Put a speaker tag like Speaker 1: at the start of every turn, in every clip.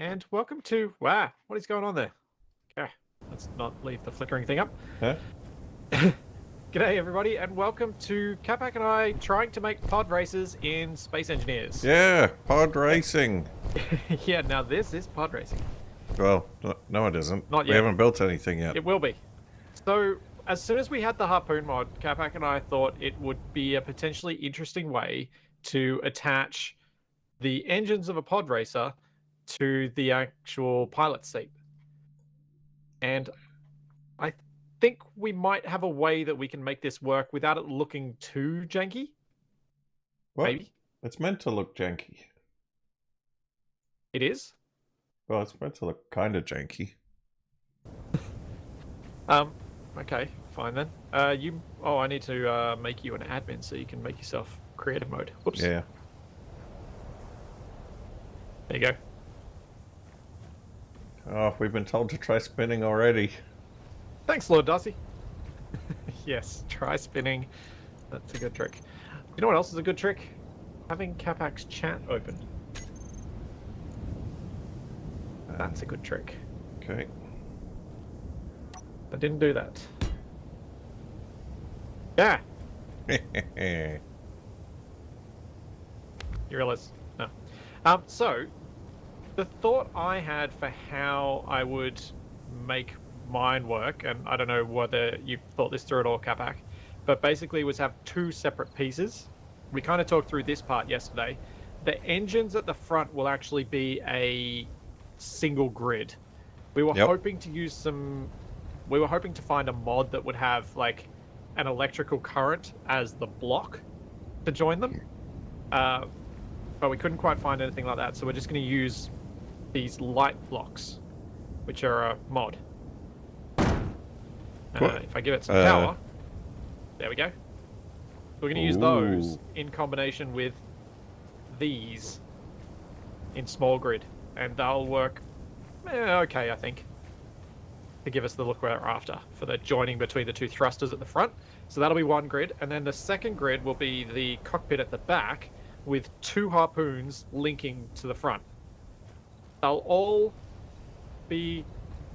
Speaker 1: And welcome to... Wow, what is going on there? Okay, let's not leave the flickering thing up.
Speaker 2: Huh?
Speaker 1: G'day everybody, and welcome to Capac and I trying to make pod races in Space Engineers.
Speaker 2: Yeah, pod racing.
Speaker 1: Yeah, now this is pod racing.
Speaker 2: Well, no it isn't.
Speaker 1: Not
Speaker 2: We
Speaker 1: yet.
Speaker 2: haven't built anything yet.
Speaker 1: It will be. So, as soon as we had the harpoon mod, Capac and I thought it would be a potentially interesting way to attach the engines of a pod racer to the actual pilot seat. And I think we might have a way that we can make this work without it looking too janky.
Speaker 2: What?
Speaker 1: Maybe.
Speaker 2: It's meant to look janky.
Speaker 1: It is?
Speaker 2: Well, it's meant to look kind of janky.
Speaker 1: Okay, fine then. I need to make you an admin so you can make yourself creative mode. Whoops.
Speaker 2: Yeah.
Speaker 1: There you go.
Speaker 2: Oh, we've been told to try spinning already.
Speaker 1: Thanks, Lord Darcy. Yes, try spinning. That's a good trick. You know what else is a good trick? Having Capac's chat open. That's a good trick.
Speaker 2: Okay.
Speaker 1: I didn't do that. Yeah. You realize? No. So, the thought I had for how I would make mine work, and I don't know whether you've thought this through at all, Capac, but basically was have two separate pieces. We kind of talked through this part yesterday. The engines at the front will actually be a single grid. We were hoping to use some... We were hoping to find a mod that would have, like, an electrical current as the block to join them. But we couldn't quite find anything like that, so we're just going to use these light blocks, which are a mod. If I give it some power, there we go. We're going to use those in combination with these in small grid, and they'll work okay, I think, to give us the look we're after for the joining between the two thrusters at the front. So that'll be one grid, and then the second grid will be the cockpit at the back with two harpoons linking to the front. They'll all be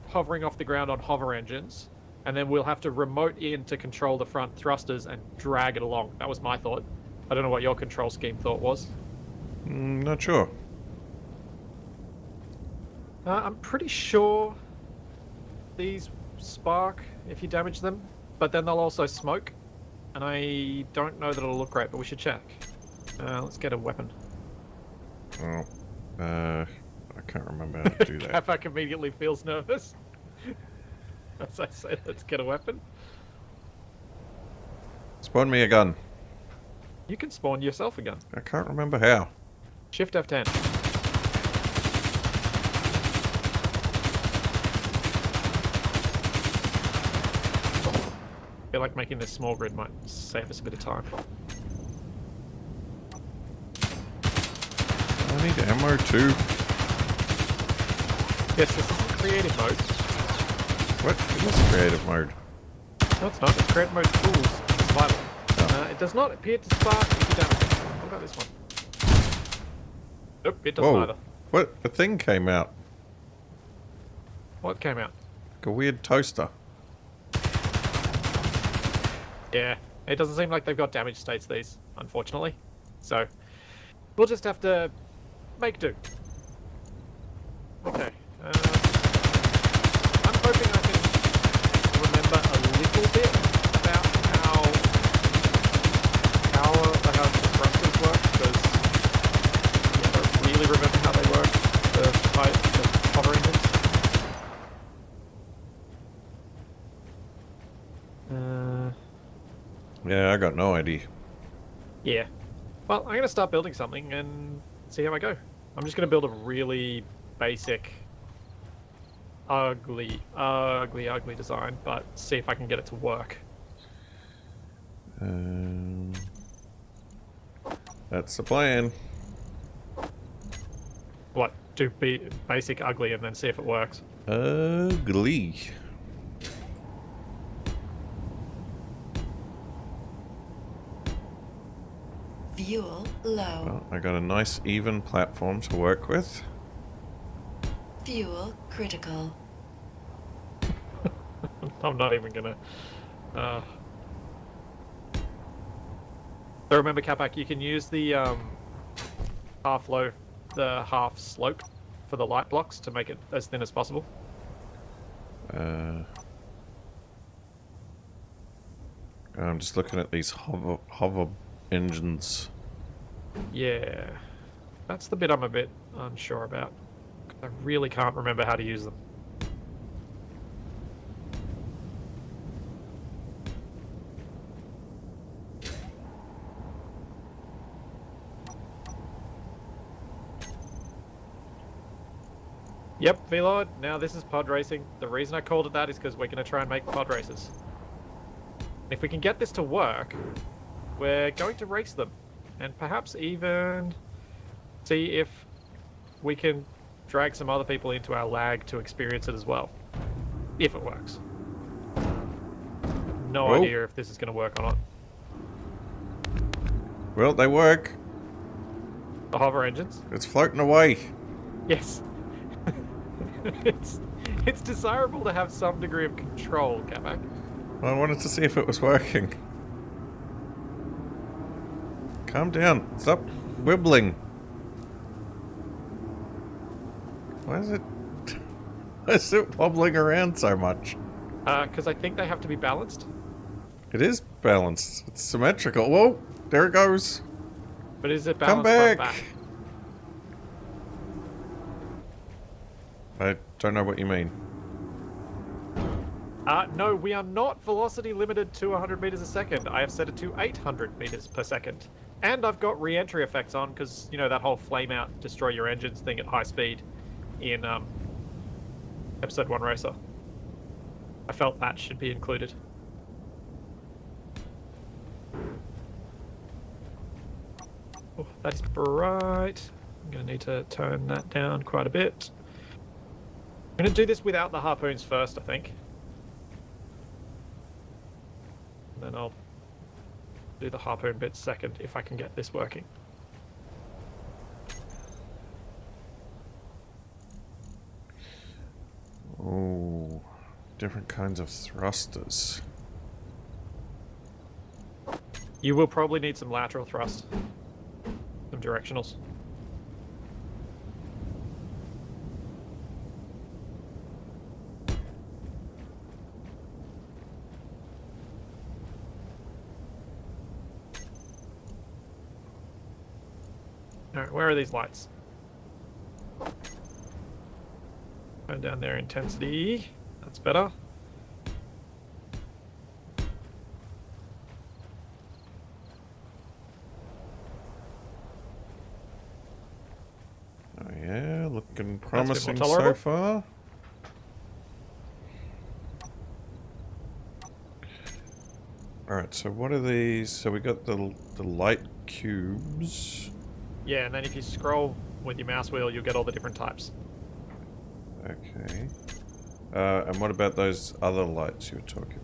Speaker 1: hovering off the ground on hover engines, and then we'll have to remote in to control the front thrusters and drag it along. That was my thought. I don't know what your control scheme thought was.
Speaker 2: Not sure.
Speaker 1: I'm pretty sure these spark if you damage them, but then they'll also smoke, and I don't know that it'll look great, but we should check. Let's get a weapon.
Speaker 2: Oh, I can't remember how to do that.
Speaker 1: Capac immediately feels nervous. As I say, let's get a weapon.
Speaker 2: Spawn me a gun.
Speaker 1: You can spawn yourself a gun.
Speaker 2: I can't remember how.
Speaker 1: Shift F10. I feel like making this small grid might save us a bit of time.
Speaker 2: I need ammo too.
Speaker 1: Yes, this is creative mode.
Speaker 2: What? It is creative mode.
Speaker 1: No, it's not. It's creative mode tools and survival.
Speaker 2: Oh.
Speaker 1: It does not appear to spark if you damage. What about this one? Nope, it doesn't either.
Speaker 2: What? A thing came out.
Speaker 1: What came out?
Speaker 2: Like a weird toaster.
Speaker 1: Yeah, it doesn't seem like they've got damage states, these, unfortunately. So, we'll just have to make do. Okay. I'm hoping I can remember a little bit about how the thrusters work, because I don't really remember how they work, the hover engines.
Speaker 2: Yeah, I got no idea.
Speaker 1: Yeah. Well, I'm going to start building something and see how I go. I'm just going to build a really basic, ugly design, but see if I can get it to work.
Speaker 2: That's the plan.
Speaker 1: What? Do basic ugly and then see if it works.
Speaker 2: Ugly.
Speaker 3: Fuel low.
Speaker 2: Well, I got a nice even platform to work with.
Speaker 3: Fuel critical.
Speaker 1: I'm not even gonna. So remember, Capac, you can use the half low, the half slope for the light blocks to make it as thin as possible.
Speaker 2: I'm just looking at these hover engines.
Speaker 1: Yeah, that's the bit I'm a bit unsure about. I really can't remember how to use them. Yep, VLord, now this is pod racing. The reason I called it that is because we're going to try and make pod races. If we can get this to work, we're going to race them. And perhaps even see if we can drag some other people into our lag to experience it as well. If it works. No idea if this is going to work or not.
Speaker 2: Well, they work.
Speaker 1: The hover engines?
Speaker 2: It's floating away.
Speaker 1: Yes. It's desirable to have some degree of control, Capac.
Speaker 2: I wanted to see if it was working. Calm down. Stop wibbling. Why is it wobbling around so much?
Speaker 1: Because I think they have to be balanced.
Speaker 2: It is balanced. It's symmetrical. Whoa, there it goes.
Speaker 1: But is it
Speaker 2: Come
Speaker 1: balanced
Speaker 2: back.
Speaker 1: front back?
Speaker 2: I don't know what you mean.
Speaker 1: No, we are not velocity limited to 100 meters a second. I have set it to 800 meters per second. And I've got re-entry effects on because, you know, that whole flame out, destroy your engines thing at high speed in episode 1 Racer. I felt that should be included. Oh, that is bright. I'm going to need to turn that down quite a bit. I'm going to do this without the harpoons first, I think. Then I'll do the harpoon bit second if I can get this working.
Speaker 2: Oh, different kinds of thrusters.
Speaker 1: You will probably need some lateral thrust. Some directionals. Alright, where are these lights? Turn down their intensity. That's better.
Speaker 2: Oh yeah, looking
Speaker 1: That's a bit more
Speaker 2: promising so
Speaker 1: tolerable.
Speaker 2: far. Alright, so what are these? So we got the light cubes.
Speaker 1: Yeah, and then if you scroll with your mouse wheel, you'll get all the different types.
Speaker 2: Okay. And what about those other lights you were talking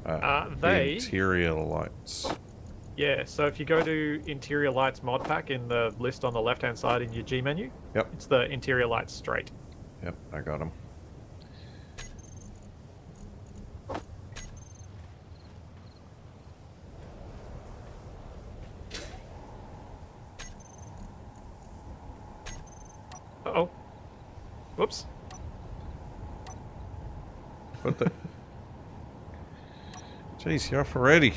Speaker 2: about? The interior lights.
Speaker 1: Yeah, so if you go to interior lights mod pack in the list on the left hand side in your G menu,
Speaker 2: Yep.
Speaker 1: it's the interior lights straight.
Speaker 2: Yep, I got them.
Speaker 1: Uh-oh. Whoops.
Speaker 2: What the? Jeez, you're off already.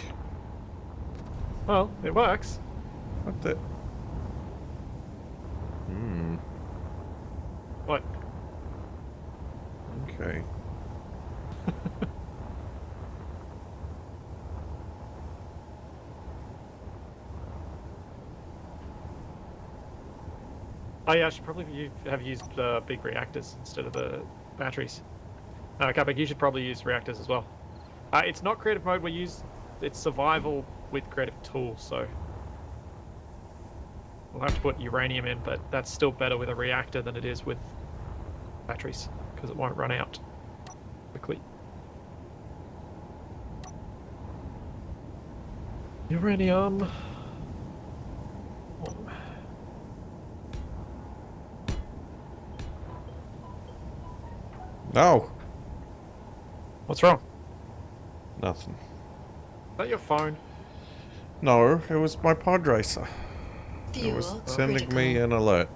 Speaker 1: Well, it works.
Speaker 2: What the? Hmm.
Speaker 1: What?
Speaker 2: Okay.
Speaker 1: Oh yeah, I should probably have used big reactors instead of the batteries. Capac, you should probably use reactors as well. It's not creative mode, it's survival with creative tools, so we'll have to put uranium in, but that's still better with a reactor than it is with batteries, because it won't run out quickly. Uranium.
Speaker 2: No.
Speaker 1: What's wrong?
Speaker 2: Nothing.
Speaker 1: Is that your phone?
Speaker 2: No, it was my podracer. It was sending me an alert.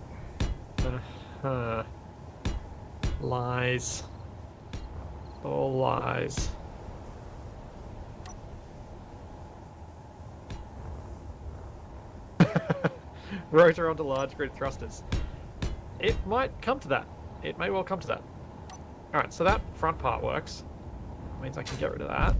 Speaker 1: Lies. All lies. Rotor onto large grid thrusters. It might come to that. It may well come to that. Alright, so that front part works. Means I can get rid of that.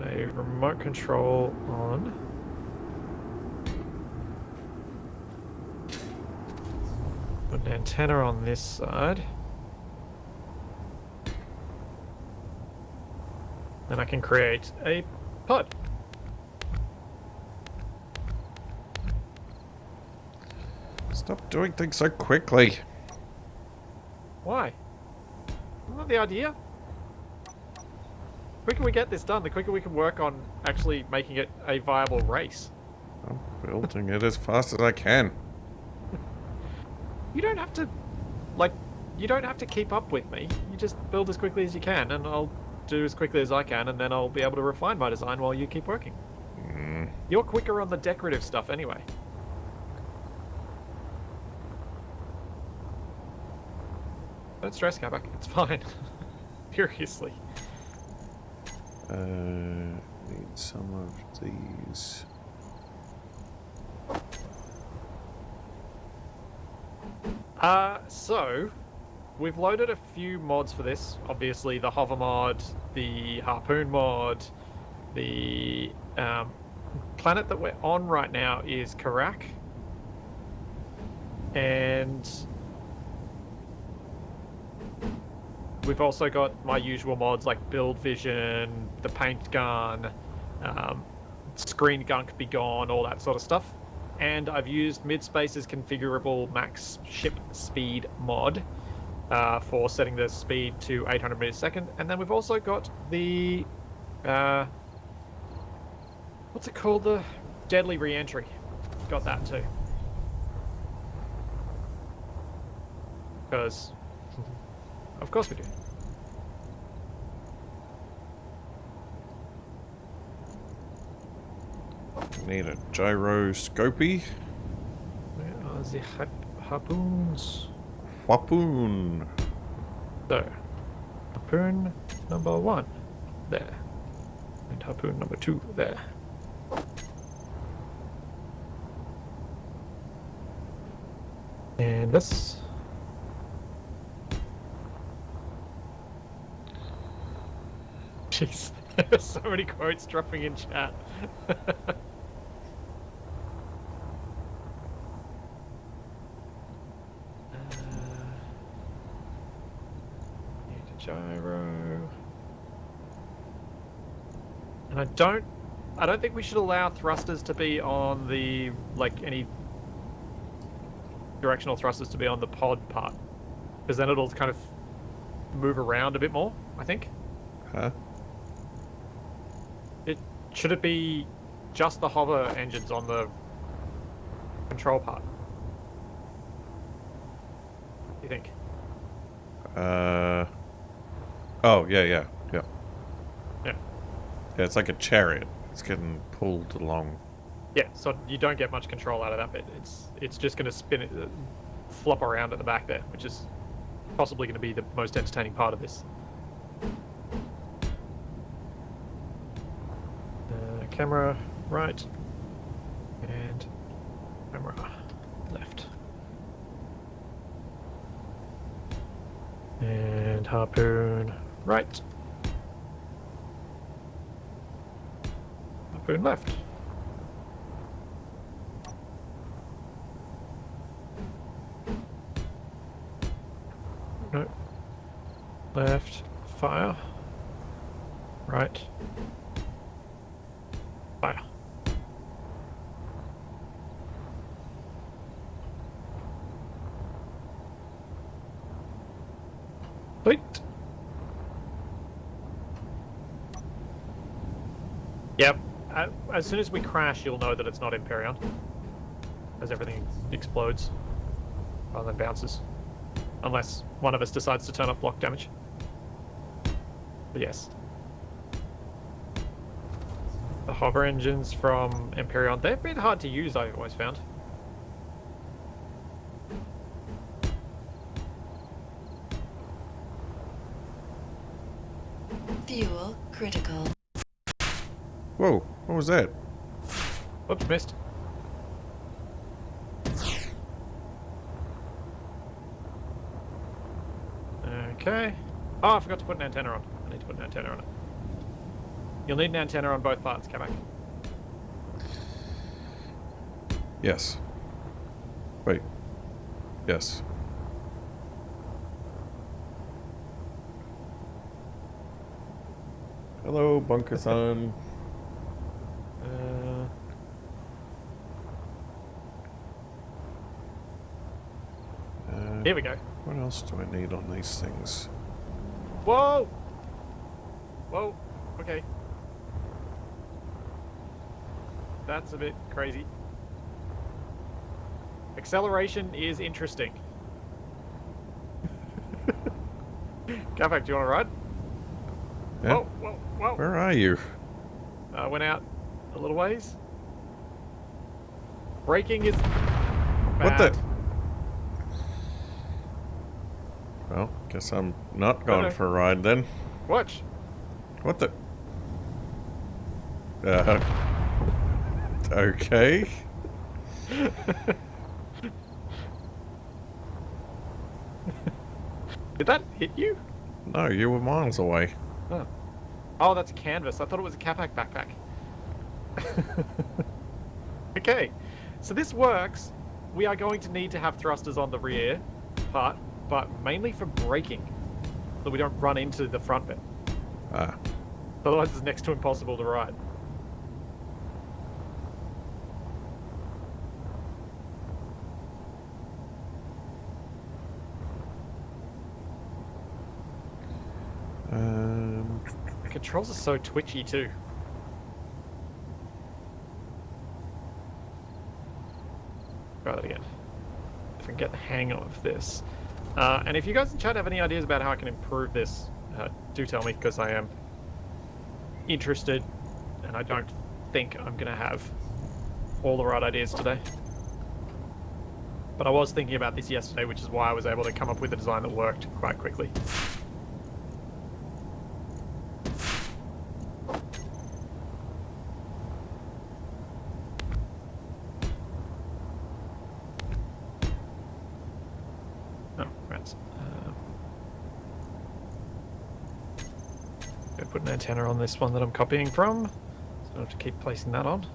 Speaker 1: A remote control on. Put an antenna on this side. Then I can create a pod.
Speaker 2: Stop doing things so quickly.
Speaker 1: Why? Isn't that the idea? The quicker we get this done, the quicker we can work on actually making it a viable race.
Speaker 2: I'm building it as fast as I can.
Speaker 1: You don't have to, like, you don't have to keep up with me. You just build as quickly as you can, and I'll do as quickly as I can, and then I'll be able to refine my design while you keep working. You're quicker on the decorative stuff anyway. Don't stress, Capac. It's fine. Seriously.
Speaker 2: Need some of these.
Speaker 1: So we've loaded a few mods for this. Obviously, the hover mod, the harpoon mod, the planet that we're on right now is Capac, and we've also got my usual mods like Build Vision, the Paint Gun, Screen Gunk Be Gone, all that sort of stuff. And I've used Midspace's configurable max ship speed mod for setting the speed to 800 meters a second. And then we've also got the what's it called? The deadly re-entry. Got that too. Because of course we do.
Speaker 2: Need a gyroscopy.
Speaker 1: Where are the harpoons?
Speaker 2: Harpoon.
Speaker 1: There. Harpoon number 1. There. And harpoon number 2. There. And this. Jeez. So many quotes dropping in chat. Need a gyro. And I don't think we should allow thrusters to be on the, like, any directional thrusters to be on the pod part. Because then it'll kind of move around a bit more, I think.
Speaker 2: Huh?
Speaker 1: Should it be just the hover engines on the control part? What do you think?
Speaker 2: Oh, yeah.
Speaker 1: Yeah.
Speaker 2: Yeah, it's like a chariot. It's getting pulled along.
Speaker 1: Yeah, so you don't get much control out of that bit. It's just going to spin it, flop around at the back there, which is possibly going to be the most entertaining part of this. Camera right and camera left. And harpoon right. Harpoon left. No. Left, fire. Right. Fire. Wait. Yep. As soon as we crash, you'll know that it's not Imperion. as everything explodes rather than bounces. Unless one of us decides to turn off block damage. But yes. The hover engines from Empyrean, they're a bit hard to use, I've always found.
Speaker 3: Fuel critical.
Speaker 2: Whoa, what was that?
Speaker 1: Whoops, missed. Okay. Oh, I forgot to put an antenna on. I need to put an antenna on it. You'll need an antenna on both parts, Capac.
Speaker 2: Yes. Wait. Yes. Hello, Bunker-san.
Speaker 1: Here we go.
Speaker 2: What else do I need on these things?
Speaker 1: Whoa! Whoa. Okay. That's a bit crazy. Acceleration is interesting. Capac, do you want to ride?
Speaker 2: Yeah.
Speaker 1: Whoa, whoa, whoa.
Speaker 2: Where are you?
Speaker 1: Went out a little ways. Braking is bad.
Speaker 2: What the? Well, guess I'm not going
Speaker 1: no.
Speaker 2: for a ride then.
Speaker 1: Watch.
Speaker 2: What the? Okay.
Speaker 1: Did that hit you?
Speaker 2: No, you were miles away.
Speaker 1: Oh. Oh, that's a canvas. I thought it was a Capac backpack. Okay, so this works. We are going to need to have thrusters on the rear part, but mainly for braking, so we don't run into the front bit.
Speaker 2: Ah.
Speaker 1: Otherwise, it's next to impossible to ride. The controls are so twitchy too. Try that again. If I can get the hang of this. And if you guys in chat have any ideas about how I can improve this, do tell me, because I am interested, and I don't think I'm going to have all the right ideas today. But I was thinking about this yesterday, which is why I was able to come up with a design that worked quite quickly. Put an antenna on this one that I'm copying from, so I have to keep placing that on.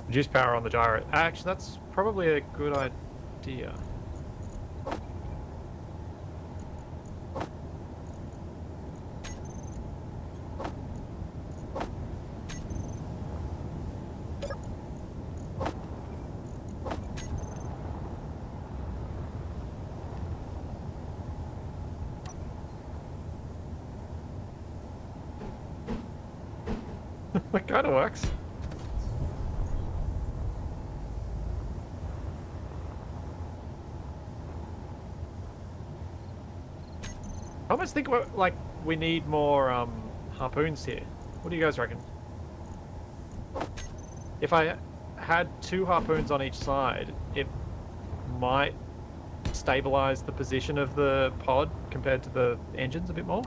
Speaker 1: Reduce power on the gyro. Actually, that's probably a good idea. That kind of works. I almost think like we need more harpoons here. What do you guys reckon? If I had 2 harpoons on each side, it might stabilize the position of the pod compared to the engines a bit more.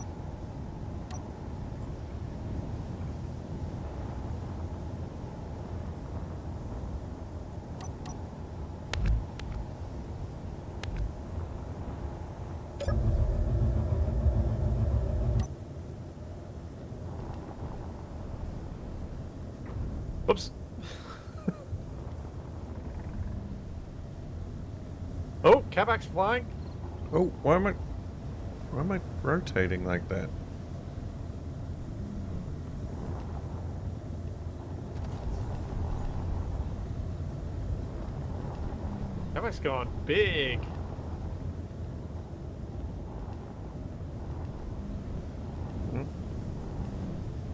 Speaker 1: Oops. Oh, Capac's flying.
Speaker 2: Oh, why am I rotating like that?
Speaker 1: Capac's gone big.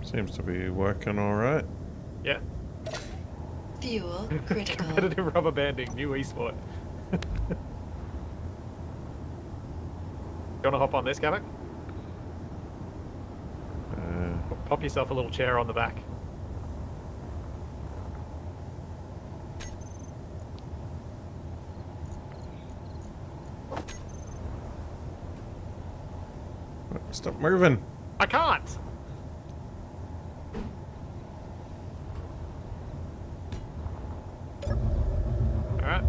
Speaker 2: Seems to be working alright.
Speaker 1: Yeah.
Speaker 3: Fuel critical.
Speaker 1: Competitive rubber banding, new esport. You wanna hop on this, Capac? Pop yourself a little chair on the back.
Speaker 2: Stop moving.
Speaker 1: I can't! Alright.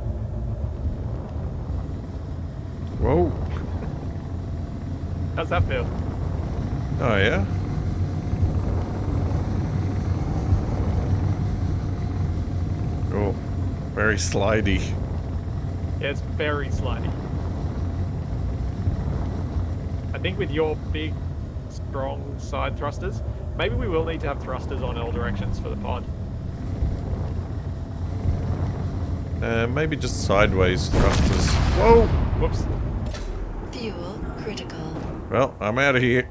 Speaker 2: Whoa.
Speaker 1: How's that feel?
Speaker 2: Oh, yeah? Oh, very slidey.
Speaker 1: Yeah, it's very slidey. I think with your big, strong side thrusters, maybe we will need to have thrusters on all directions for the pod.
Speaker 2: Maybe just sideways thrusters. Whoa!
Speaker 1: Whoops.
Speaker 3: Fuel critical.
Speaker 2: Well, I'm out of here.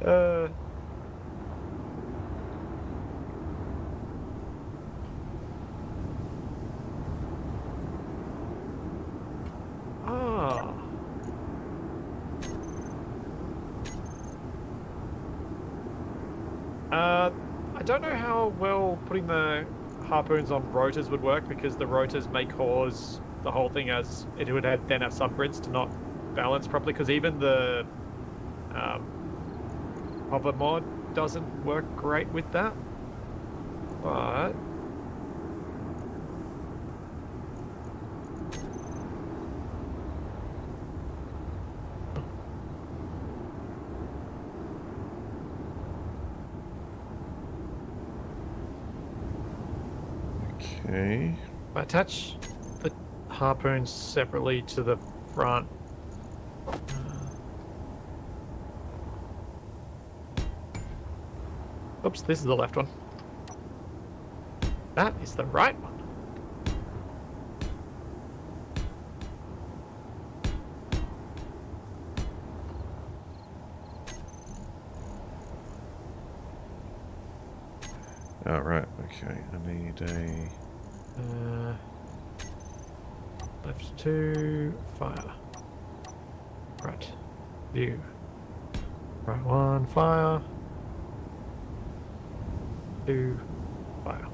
Speaker 1: Ah. I don't know how well putting the harpoons on rotors would work, because the rotors may cause the whole thing as it would then have subgrids to not balance properly, because even the hover mod doesn't work great with that. But
Speaker 2: Okay.
Speaker 1: I attach the harpoons separately to the front. Oops, this is the left one. That is the right one.
Speaker 2: Oh, right. Okay. I need a...
Speaker 1: Left 2, fire. Right, view. Right 1, fire. 2, fire.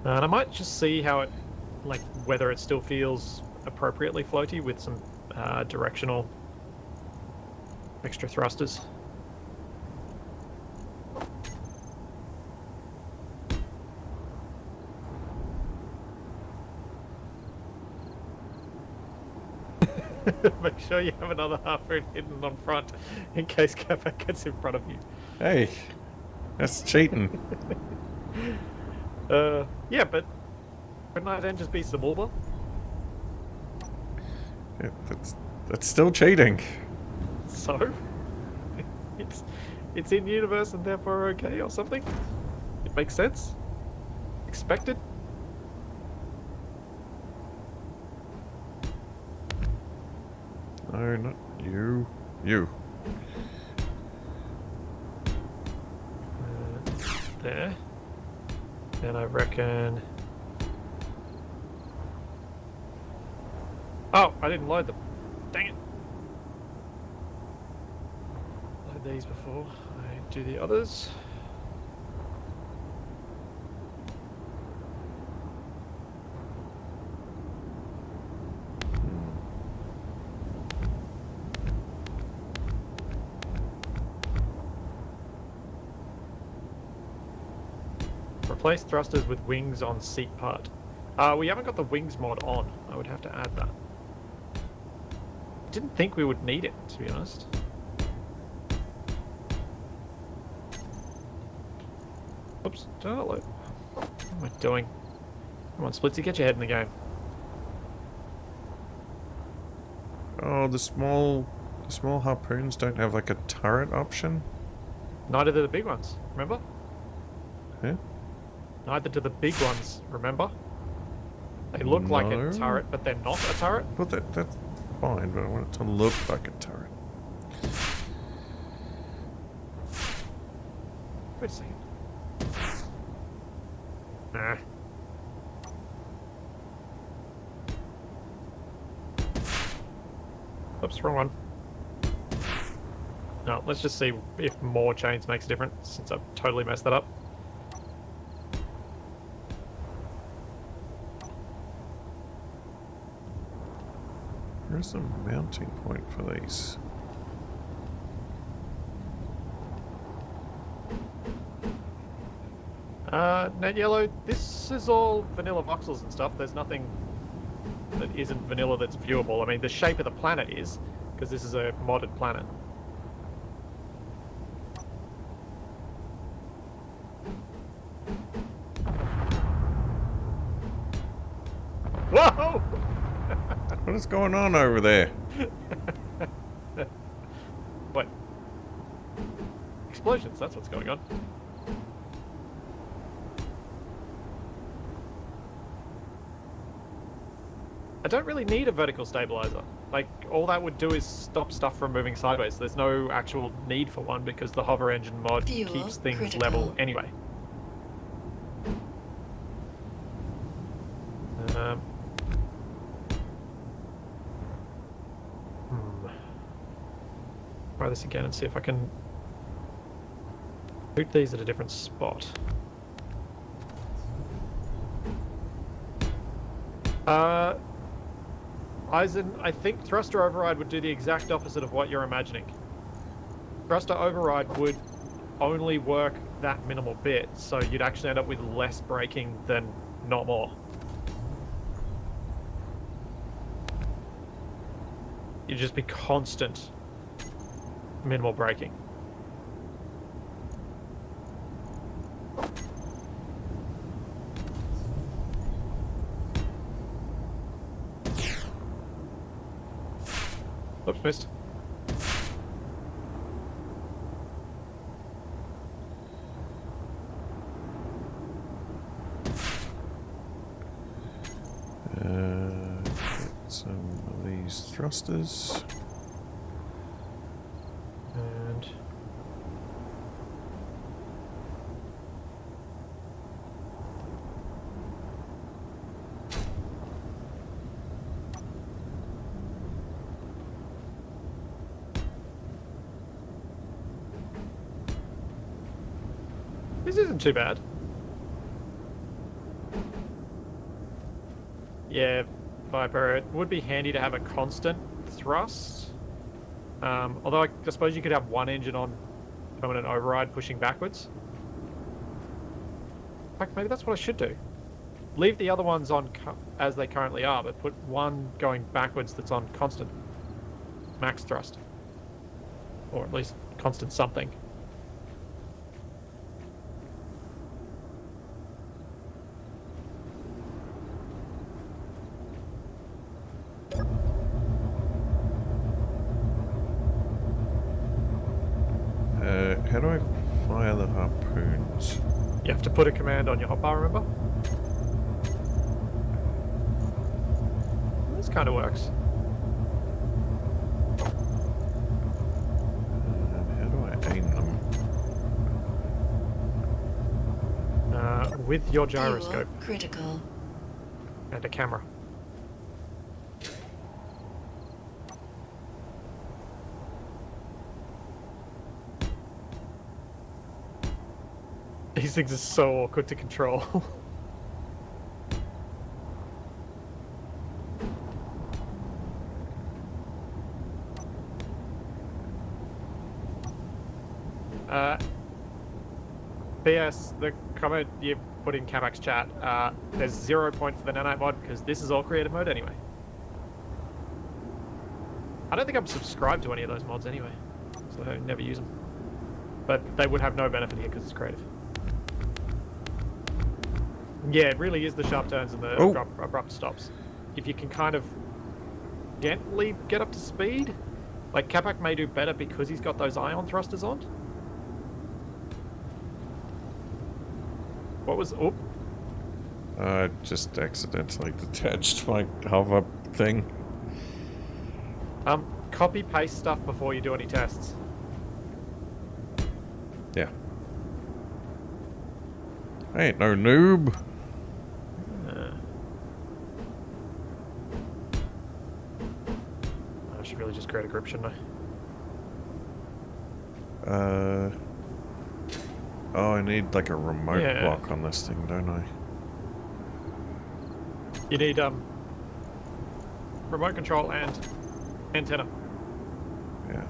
Speaker 1: And I might just see how it, like, whether it still feels appropriately floaty with some directional extra thrusters. Make sure you have another harpoon hidden on front in case Capac gets in front of you.
Speaker 2: Hey! That's cheating.
Speaker 1: Yeah, but couldn't I then just be Samulba?
Speaker 2: Yeah, that's still cheating.
Speaker 1: So? It's in universe and therefore okay or something? It makes sense? Expected?
Speaker 2: No, not you. You.
Speaker 1: There. And I reckon... Oh, I didn't load them. Dang it. Load these before I do the others. Replace thrusters with wings on seat part. We haven't got the wings mod on. I would have to add that. Didn't think we would need it, to be honest. Oops, don't load. What am I doing? Come on, Splitsy, get your head in the game.
Speaker 2: Oh, the small harpoons don't have like a turret option?
Speaker 1: Neither do the big ones, remember?
Speaker 2: Yeah?
Speaker 1: Neither do the big ones, remember? They look like a
Speaker 2: No.
Speaker 1: turret, but they're not a turret.
Speaker 2: Well, that's fine, but I want it to look like a turret.
Speaker 1: Wait a second. Nah. Oops, wrong one. No, let's just see if more chains makes a difference, since I've totally messed that up.
Speaker 2: Where's the mounting point for these?
Speaker 1: Net Yellow, this is all vanilla voxels and stuff. There's nothing that isn't vanilla that's viewable. I mean, the shape of the planet is, because this is a modded planet. Whoa!
Speaker 2: What is going on over there?
Speaker 1: What? Explosions, that's what's going on. I don't really need a vertical stabilizer. Like, all that would do is stop stuff from moving sideways. There's no actual need for one because the hover engine mod
Speaker 3: Fuel
Speaker 1: keeps things
Speaker 3: critical.
Speaker 1: level anyway. Try this again and see if I can shoot these at a different spot. Eisen, I think thruster override would do the exact opposite of what you're imagining. Thruster override would only work that minimal bit, so you'd actually end up with less braking than not more. You'd just be constant minimal braking. Oops, missed.
Speaker 2: Get some of these thrusters.
Speaker 1: And this isn't too bad. Yeah, Viper, it would be handy to have a constant thrust. Although I suppose you could have one engine on permanent override pushing backwards. In fact, maybe that's what I should do. Leave the other ones on as they currently are, but put one going backwards that's on constant max thrust. Or at least constant something.
Speaker 2: How do I fire the harpoons?
Speaker 1: You have to put a command on your hotbar, remember? This kind of works.
Speaker 2: How do I aim them?
Speaker 1: With your
Speaker 3: Fuel
Speaker 1: gyroscope
Speaker 3: critical.
Speaker 1: and a camera. These things are so awkward to control. PS, the comment you put in Capac's chat, there's 0 point for the nanite mod because this is all creative mode anyway. I don't think I'm subscribed to any of those mods anyway, so I never use them. But they would have no benefit here because it's creative. Yeah, it really is the sharp turns and the abrupt stops. If you can kind of gently get up to speed, like Capac may do better because he's got those ion thrusters on. What was... Oh.
Speaker 2: I just accidentally detached my hover thing.
Speaker 1: Copy paste stuff before you do any tests.
Speaker 2: Yeah. I ain't no noob.
Speaker 1: I should really just create a group, shouldn't I?
Speaker 2: Oh, I need like a remote
Speaker 1: Yeah.
Speaker 2: block on this thing, don't I?
Speaker 1: You need remote control and antenna.
Speaker 2: Yeah.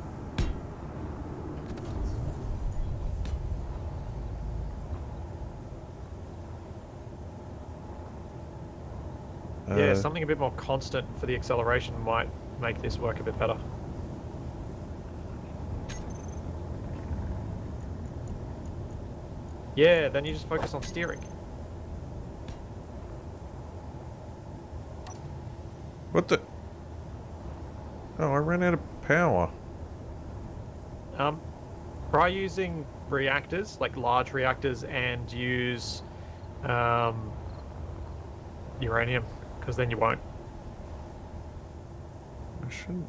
Speaker 1: Yeah, something a bit more constant for the acceleration might make this work a bit better. Yeah, then you just focus on steering.
Speaker 2: What the? Oh, I ran out of power.
Speaker 1: Try using reactors, like large reactors, and use uranium, because then you won't.
Speaker 2: I shouldn't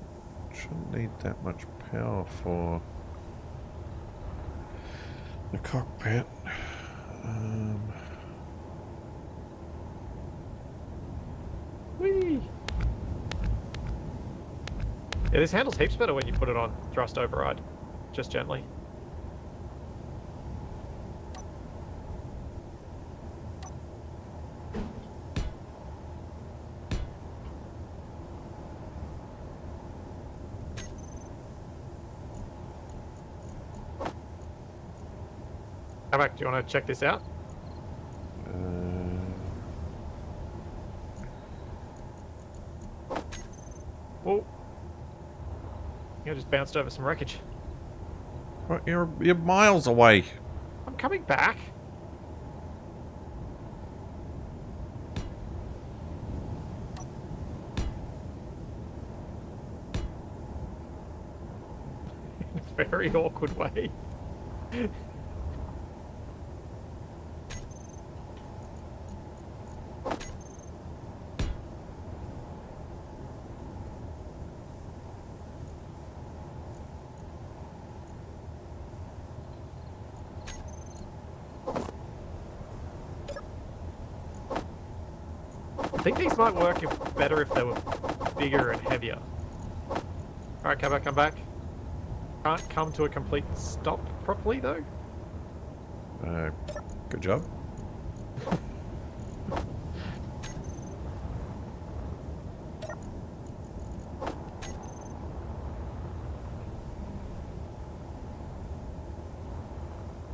Speaker 2: need that much power for the cockpit.
Speaker 1: Whee! Yeah, this handles heaps better when you put it on thrust override, just gently. Capac, do you want to check this out? Oh, you just bounced over some wreckage.
Speaker 2: What? You're miles away.
Speaker 1: I'm coming back. In a very awkward way. I think these might work better if they were bigger and heavier. Alright, Capac, come back. Can't come to a complete stop properly, though.
Speaker 2: Good job.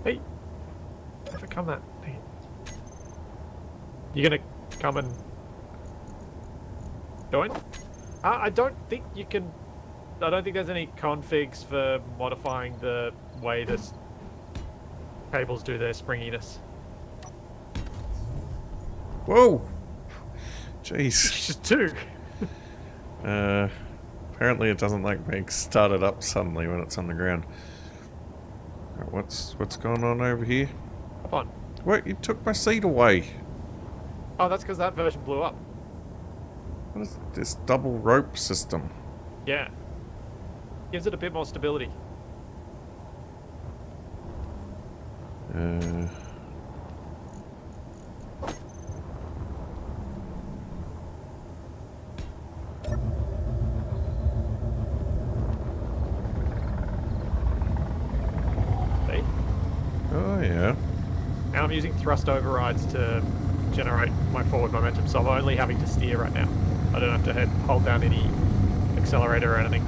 Speaker 1: Hey! Overcome that. Dang it. You gonna come and join? I don't think you can... I don't think there's any configs for modifying the way this cables do their springiness.
Speaker 2: Whoa! Jeez.
Speaker 1: Just two.
Speaker 2: Apparently it doesn't like being started up suddenly when it's on the ground. Right, what's going on over here?
Speaker 1: Come on.
Speaker 2: Wait, you took my seat away.
Speaker 1: Oh, that's because that version blew up.
Speaker 2: What is this double rope system?
Speaker 1: Yeah. Gives it a bit more stability. See?
Speaker 2: Oh yeah.
Speaker 1: And I'm using thrust overrides to generate my forward momentum, so I'm only having to steer right now. I don't have to hold down any accelerator or anything.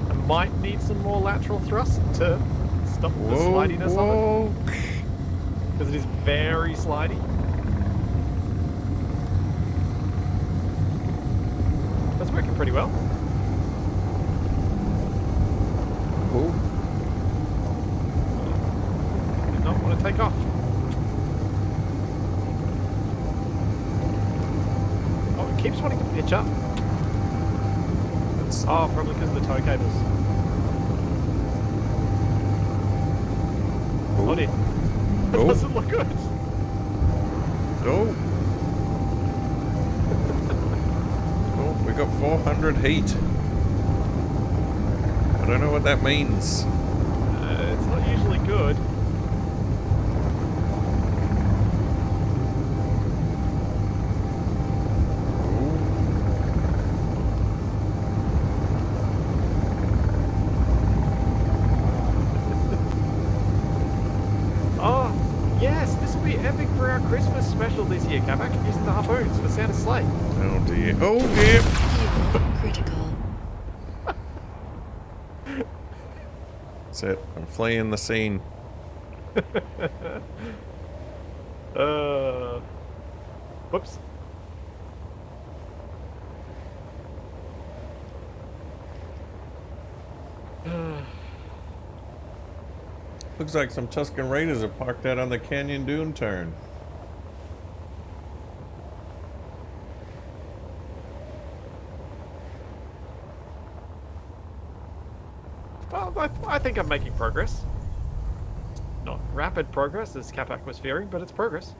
Speaker 1: I might need some more lateral thrust to stop the slidiness of it. Because it is very slidey. That's working pretty well.
Speaker 2: Cool.
Speaker 1: Did not want to take off. Oh, it keeps wanting to pitch up. Oh, probably because of the tow cables. Oh dear. That doesn't look good.
Speaker 2: Oh! Oh, we got 400 heat. I don't know what that means.
Speaker 1: It's not usually good. Oh, yes, this will be epic for our Christmas special this year, Capac, using the harpoons for Santa's sleigh.
Speaker 2: Oh dear. Oh dear.
Speaker 3: Fuel critical.
Speaker 2: That's it. I'm fleeing the scene.
Speaker 1: Whoops.
Speaker 2: Looks like some Tuscan Raiders are parked out on the Canyon Dune turn.
Speaker 1: Well, I think I'm making progress. Not rapid progress, as Capac was fearing, but it's progress.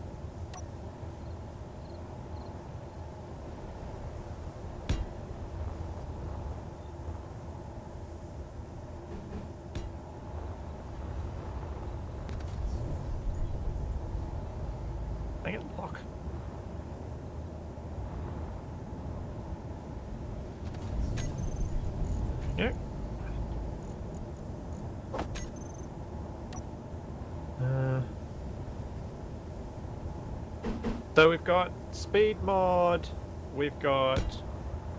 Speaker 1: Dang it, lock. Yeah. So we've got speed mod, we've got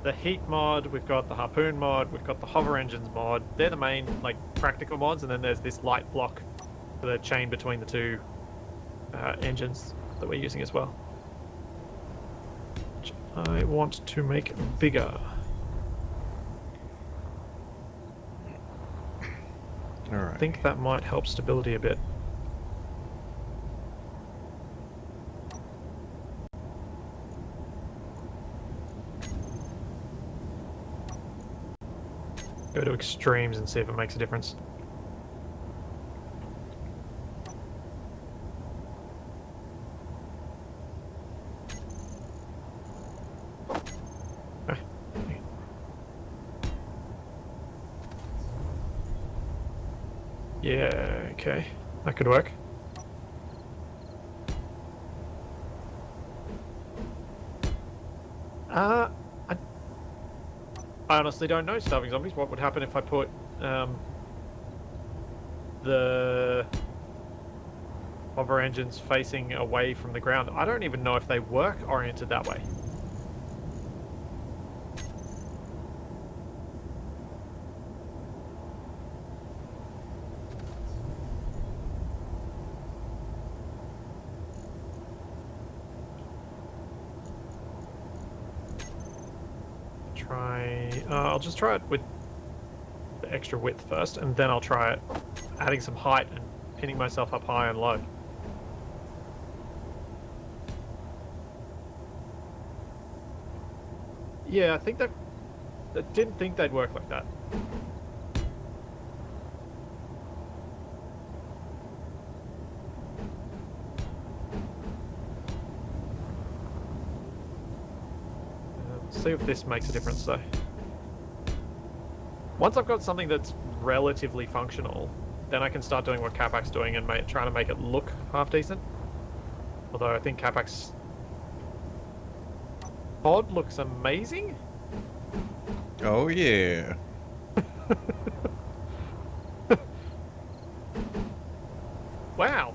Speaker 1: the heat mod, we've got the harpoon mod, we've got the hover engines mod. They're the main, like, practical mods, and then there's this light block for the chain between the two engines that we're using as well. Which I want to make bigger.
Speaker 2: Alright.
Speaker 1: I think that might help stability a bit. Go to extremes and see if it makes a difference. Ah. Yeah, okay. That could work. I honestly don't know, Starving Zombies. What would happen if I put the hover engines facing away from the ground? I don't even know if they work oriented that way. I'll just try it with the extra width first, and then I'll try it adding some height and pinning myself up high and low. Yeah, I think that didn't think they'd work like that. Let's see if this makes a difference though. Once I've got something that's relatively functional, then I can start doing what Capac's doing and trying to make it look half decent. Although I think Capac's pod looks amazing.
Speaker 2: Oh yeah.
Speaker 1: Wow.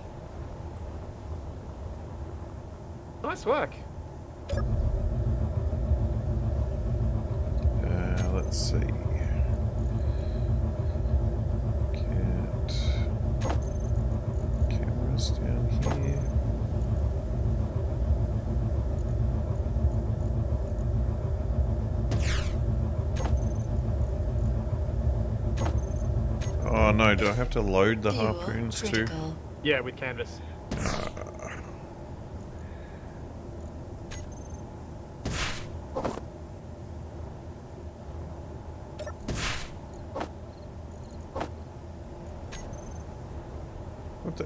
Speaker 1: Nice work.
Speaker 2: Let's see. Cameras down here. Oh no, do I have to load the
Speaker 3: Fuel
Speaker 2: harpoons too?
Speaker 3: critical.
Speaker 1: Yeah, with canvas.
Speaker 2: What the?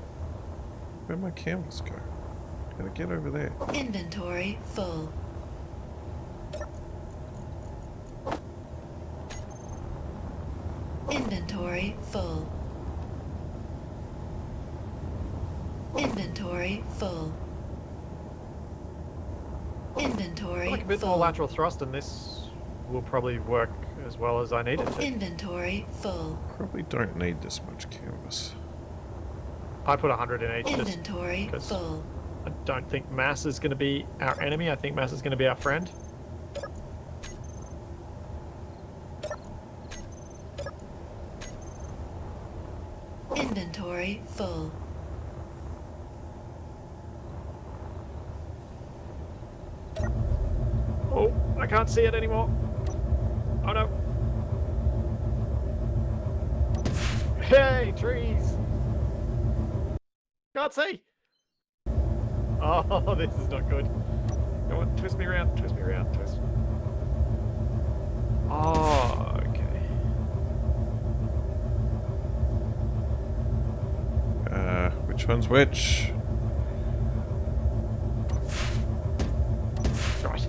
Speaker 2: Where'd my canvas go? Gotta get over there.
Speaker 3: Inventory full. Inventory full. Inventory full. Inventory
Speaker 1: Like a bit
Speaker 3: full.
Speaker 1: more lateral thrust, and this will probably work as well as I need it to.
Speaker 3: Inventory full.
Speaker 2: Probably don't need this much canvas.
Speaker 1: I put 100 in each just
Speaker 3: Inventory
Speaker 1: because
Speaker 3: full.
Speaker 1: I don't think mass is going to be our enemy. I think mass is going to be our friend.
Speaker 3: Inventory full.
Speaker 1: Oh, I can't see it anymore. Oh no. Hey, trees! Can't see! Oh, this is not good. Go on, twist me around, twist me around, twist. Oh, okay.
Speaker 2: Which one's which?
Speaker 1: Right.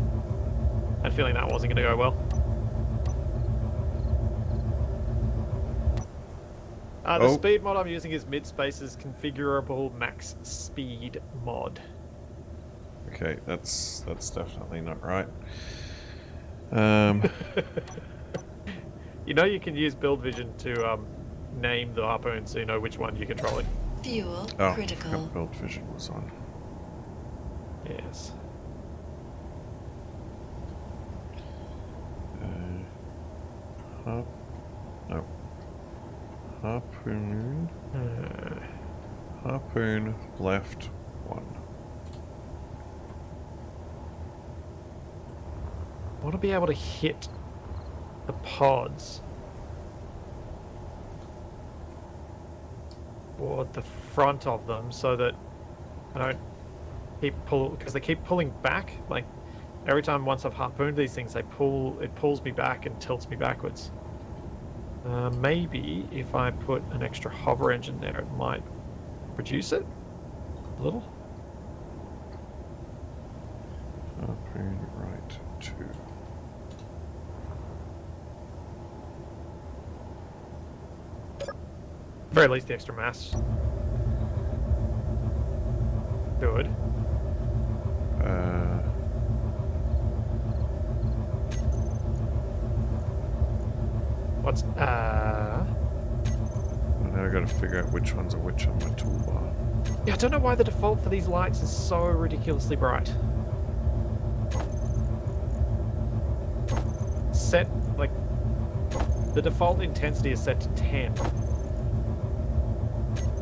Speaker 1: I had a feeling that wasn't going to go well. The speed mod I'm using is mid-spaces configurable max speed mod.
Speaker 2: Okay, that's definitely not right.
Speaker 1: You know you can use build vision to name the harpoon so you know which one you're controlling.
Speaker 3: Fuel
Speaker 2: Oh, I
Speaker 3: critical.
Speaker 2: forgot build vision was on.
Speaker 1: Yes.
Speaker 2: No. Harpoon. Harpoon left 1.
Speaker 1: I want to be able to hit the pods or the front of them so that I don't keep because they keep pulling back. Like every time once I've harpooned these things, it pulls me back and tilts me backwards. Maybe if I put an extra hover engine there, it might reduce it a little.
Speaker 2: Harpoon right 2.
Speaker 1: Very least the extra mass. Good. What's
Speaker 2: Now I gotta figure out which ones are which on my toolbar.
Speaker 1: Yeah, I don't know why the default for these lights is so ridiculously bright. Set, like, the default intensity is set to 10.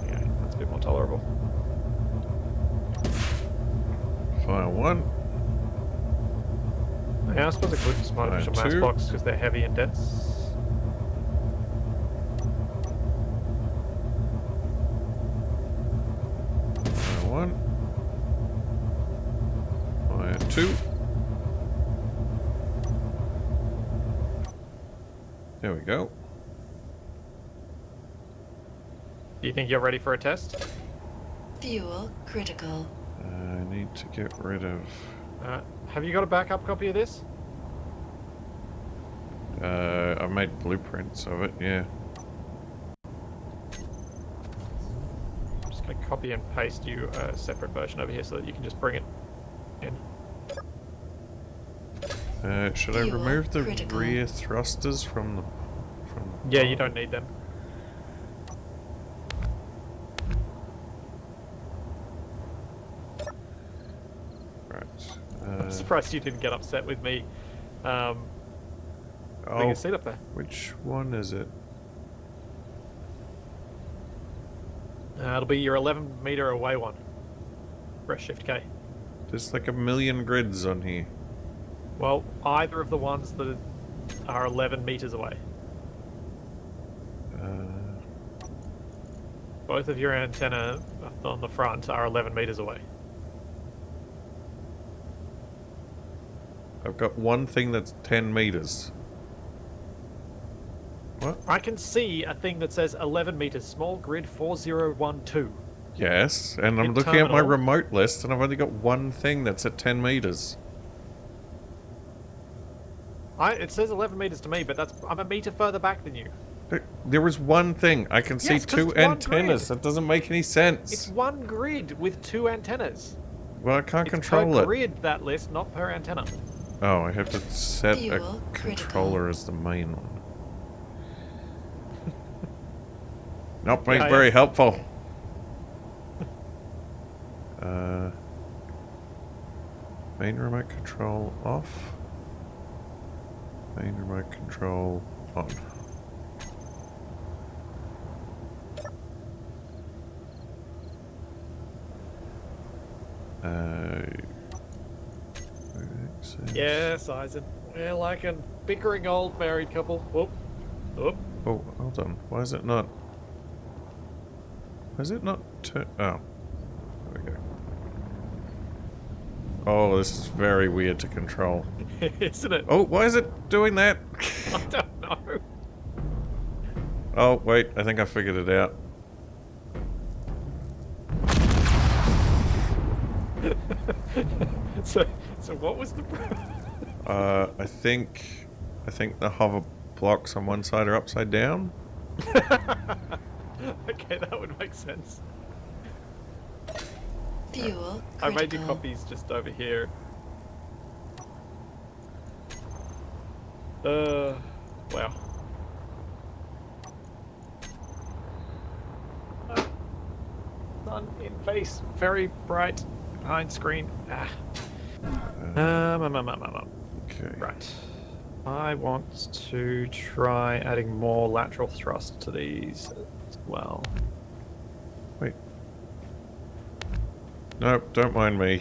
Speaker 1: Yeah, that's a bit more tolerable.
Speaker 2: Fire 1.
Speaker 1: Yeah, I suppose I could just artificial mass
Speaker 2: 2.
Speaker 1: blocks because they're heavy and dense.
Speaker 2: Fire 1. Fire 2. There we go.
Speaker 1: Do you think you're ready for a test?
Speaker 3: Fuel critical.
Speaker 2: I need to get rid of...
Speaker 1: Have you got a backup copy of this?
Speaker 2: I made blueprints of it, yeah.
Speaker 1: I'm just going to copy and paste you a separate version over here so that you can just bring it in.
Speaker 2: Should I
Speaker 3: Fuel
Speaker 2: remove the
Speaker 3: critical.
Speaker 2: rear thrusters from the...
Speaker 1: Yeah, you don't need them.
Speaker 2: Right.
Speaker 1: I'm surprised you didn't get upset with me putting a seat up there.
Speaker 2: Which one is it?
Speaker 1: It'll be your 11 meter away one. Press Shift K.
Speaker 2: There's like a million grids on here.
Speaker 1: Well, either of the ones that are 11 meters away. Both of your antenna on the front are 11 meters away.
Speaker 2: I've got one thing that's 10 meters. What?
Speaker 1: I can see a thing that says 11 meters, small grid 4012.
Speaker 2: Yes, and I'm
Speaker 1: Hit
Speaker 2: looking at my
Speaker 1: terminal.
Speaker 2: remote list, and I've only got one thing that's at 10 meters.
Speaker 1: It says 11 meters to me, but I'm a meter further back than you.
Speaker 2: There is one thing. I can see
Speaker 1: Yes, 'cause
Speaker 2: two
Speaker 1: it's one
Speaker 2: antennas.
Speaker 1: grid.
Speaker 2: That doesn't make any sense.
Speaker 1: It's one grid with 2 antennas.
Speaker 2: Well, I can't
Speaker 1: It's
Speaker 2: control
Speaker 1: per
Speaker 2: it.
Speaker 1: grid, that list, not per antenna.
Speaker 2: Oh, I have to set
Speaker 3: Fuel
Speaker 2: a
Speaker 3: critical.
Speaker 2: controller as the main one. Not being
Speaker 1: Yeah,
Speaker 2: very
Speaker 1: yeah.
Speaker 2: helpful. Main remote control off. Main remote control on.
Speaker 1: Yes, Eisen. We're like a bickering old married couple. Whoop. Whoop.
Speaker 2: Oh, hold on. Why is it not? Why is it not turn? Oh. There we go. Oh, this is very weird to control.
Speaker 1: Isn't it?
Speaker 2: Oh, why is it doing that?
Speaker 1: I don't know.
Speaker 2: Oh, wait. I think I figured it out.
Speaker 1: So what was the...
Speaker 2: I think the hover blocks on one side are upside down.
Speaker 1: Okay, that would make sense.
Speaker 3: Fuel
Speaker 1: I made your
Speaker 3: critical.
Speaker 1: copies just over here. Wow. Sun in face, very bright behind screen.
Speaker 2: Okay.
Speaker 1: Right. I want to try adding more lateral thrust to these as well.
Speaker 2: Wait. Nope, don't mind me.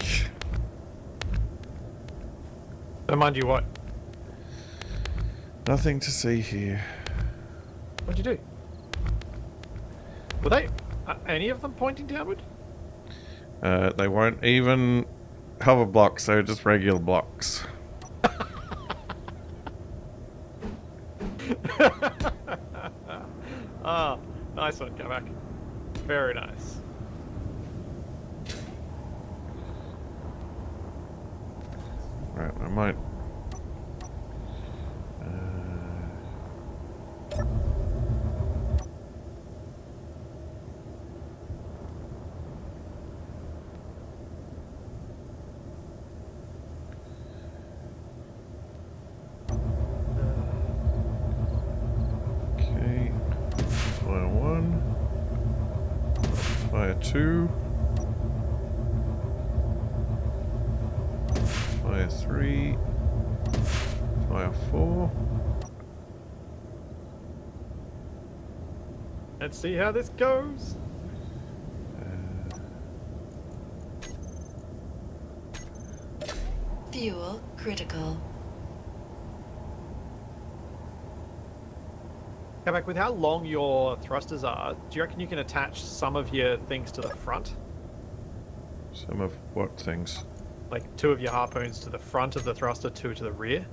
Speaker 1: Don't mind you what?
Speaker 2: Nothing to see here.
Speaker 1: What'd you do? Were they... any of them pointing downward?
Speaker 2: They weren't even hover blocks, they're just regular blocks.
Speaker 1: Ah, nice one, Capac. Very nice.
Speaker 2: Right, I might... Okay. Fire 1. Fire 2. Fire 3. Fire 4.
Speaker 1: Let's see how this goes.
Speaker 3: Fuel critical.
Speaker 1: Capac, with how long your thrusters are, do you reckon you can attach some of your things to the front?
Speaker 2: Some of what things?
Speaker 1: Like 2 of your harpoons to the front of the thruster, 2 to the rear?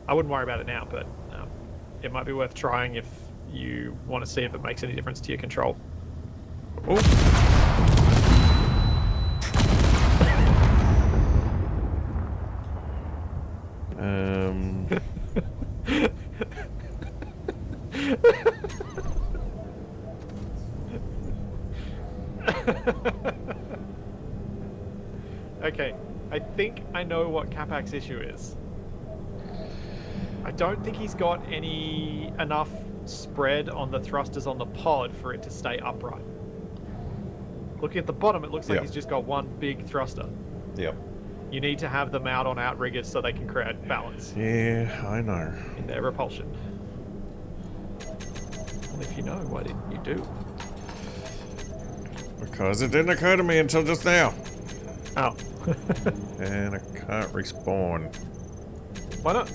Speaker 1: I wouldn't worry about it now, but it might be worth trying if you want to see if it makes any difference to your control.
Speaker 2: Oh!
Speaker 1: Okay, I think I know what Capac's issue is. I don't think he's got enough spread on the thrusters on the pod for it to stay upright. Looking at the bottom, it looks like he's just got one big thruster.
Speaker 2: Yep.
Speaker 1: You need to have them out on outriggers so they can create balance
Speaker 2: Yeah, I know.
Speaker 1: in their repulsion. Well, if you know, why didn't you do?
Speaker 2: Because it didn't occur to me until just now.
Speaker 1: Oh.
Speaker 2: And I can't respawn.
Speaker 1: Why not?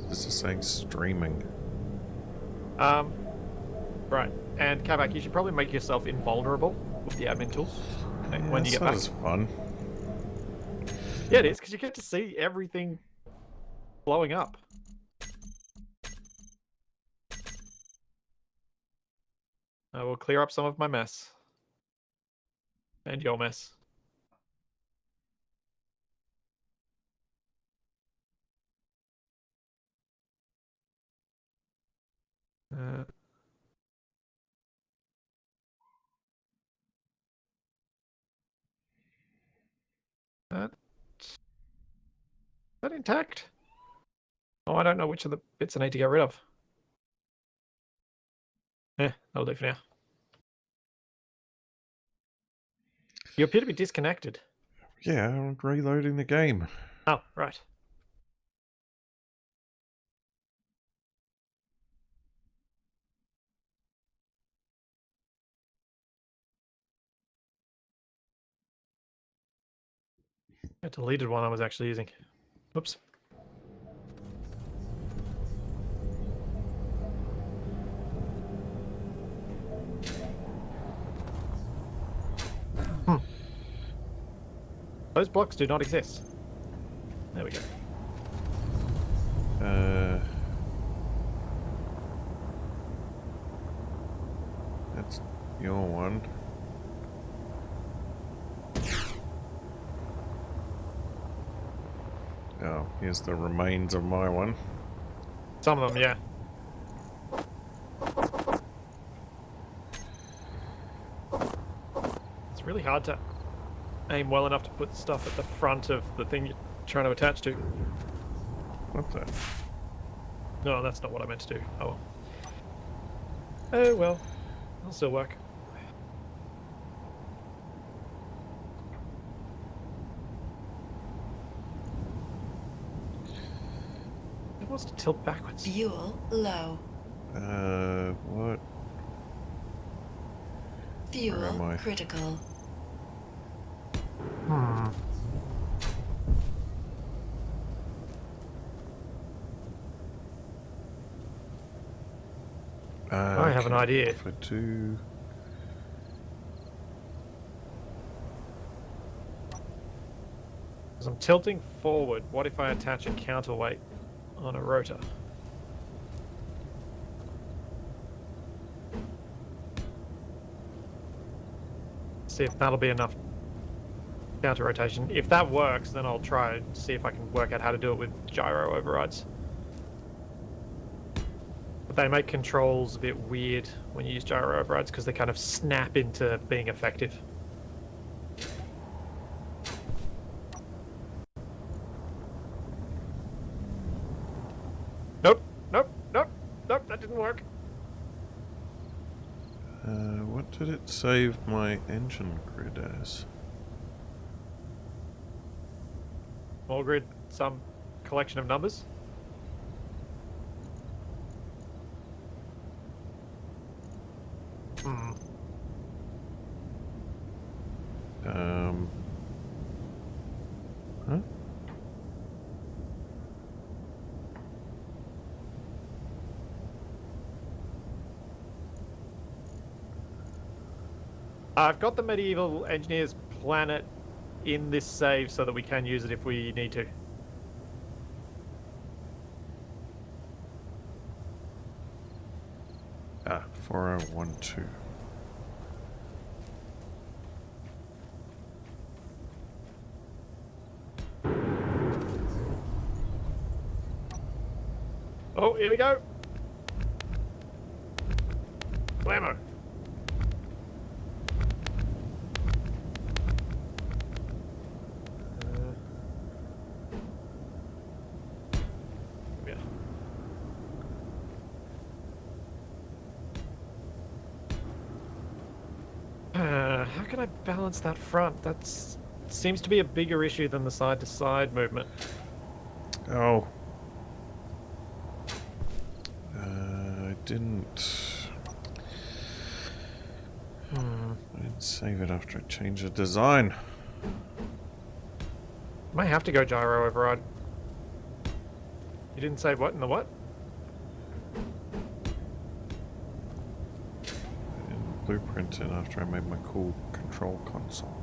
Speaker 2: This is saying streaming.
Speaker 1: Right. And Capac, you should probably make yourself invulnerable with the admin tools when you get back.
Speaker 2: That's fun.
Speaker 1: Yeah, it is, because you get to see everything blowing up. will clear up some of my mess. And your mess. Is that intact? Oh, I don't know which of the bits I need to get rid of. That'll do for now. You appear to be disconnected.
Speaker 2: Yeah, I'm reloading the game.
Speaker 1: Oh, right. I deleted one I was actually using. Whoops. Those blocks do not exist. There we go.
Speaker 2: That's your one. Oh, here's the remains of my one.
Speaker 1: Some of them, yeah. It's really hard to aim well enough to put stuff at the front of the thing you're trying to attach to.
Speaker 2: What the?
Speaker 1: No, that's not what I meant to do. Oh well. Oh well. It'll still work. It wants to tilt backwards.
Speaker 3: Fuel low.
Speaker 2: What? Where am I?
Speaker 3: Fuel critical.
Speaker 1: I have an idea.
Speaker 2: If I do...
Speaker 1: As I'm tilting forward, what if I attach a counterweight on a rotor? See if that'll be enough counter rotation. If that works, then I'll try and see if I can work out how to do it with gyro overrides. But they make controls a bit weird when you use gyro overrides because they kind of snap into being effective. Nope, nope, nope, nope, that didn't work.
Speaker 2: What did it save my engine grid as?
Speaker 1: Small grid, some collection of numbers.
Speaker 2: Huh?
Speaker 1: I've got the medieval engineer's planet in this save so that we can use it if we need to.
Speaker 2: Ah, 4012.
Speaker 1: Oh, here we go. Blammo. Yeah. How can I balance that front? That seems to be a bigger issue than the side-to-side movement.
Speaker 2: Oh. I didn't... I didn't save it after I changed the design.
Speaker 1: Might have to go gyro override. You didn't save what in the what?
Speaker 2: I didn't blueprint it after I made my cool control console.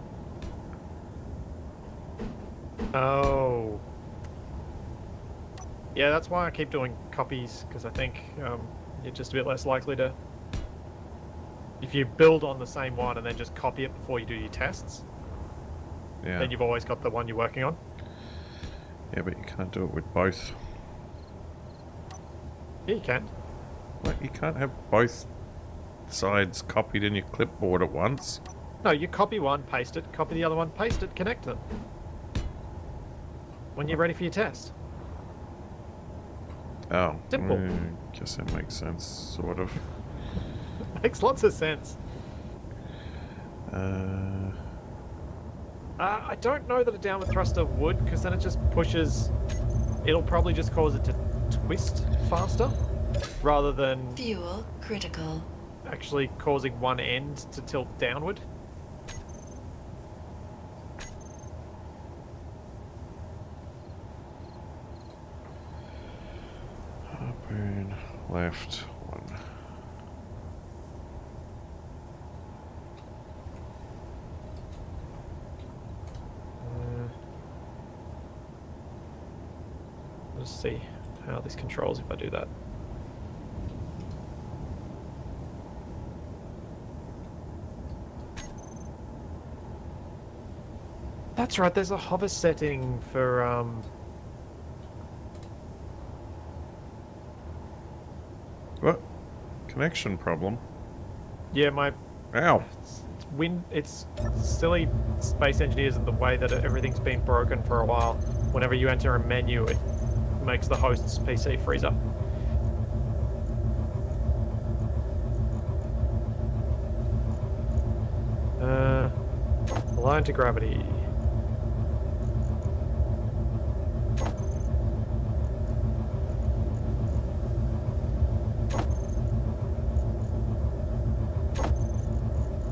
Speaker 1: Oh. Yeah, that's why I keep doing copies, because I think you're just a bit less likely to If you build on the same one and then just copy it before you do your tests,
Speaker 2: Yeah.
Speaker 1: then you've always got the one you're working on.
Speaker 2: Yeah, but you can't do it with both.
Speaker 1: Yeah, you can.
Speaker 2: What? You can't have both sides copied in your clipboard at once.
Speaker 1: No, you copy one, paste it, copy the other one, paste it, connect them. When you're ready for your test.
Speaker 2: Oh.
Speaker 1: Simple.
Speaker 2: Guess that makes sense, sort of.
Speaker 1: Makes lots of sense. I don't know that a downward thruster would, because then it just pushes... It'll probably just cause it to twist faster, rather than
Speaker 3: Fuel critical.
Speaker 1: actually causing one end to tilt downward.
Speaker 2: Open left one.
Speaker 1: Let's see how this controls if I do that. That's right, there's a hover setting for
Speaker 2: What? Connection problem?
Speaker 1: yeah, my
Speaker 2: Ow!
Speaker 1: it's silly space engineers and the way that everything's been broken for a while. Whenever you enter a menu, it makes the host's PC freeze up. Align to gravity.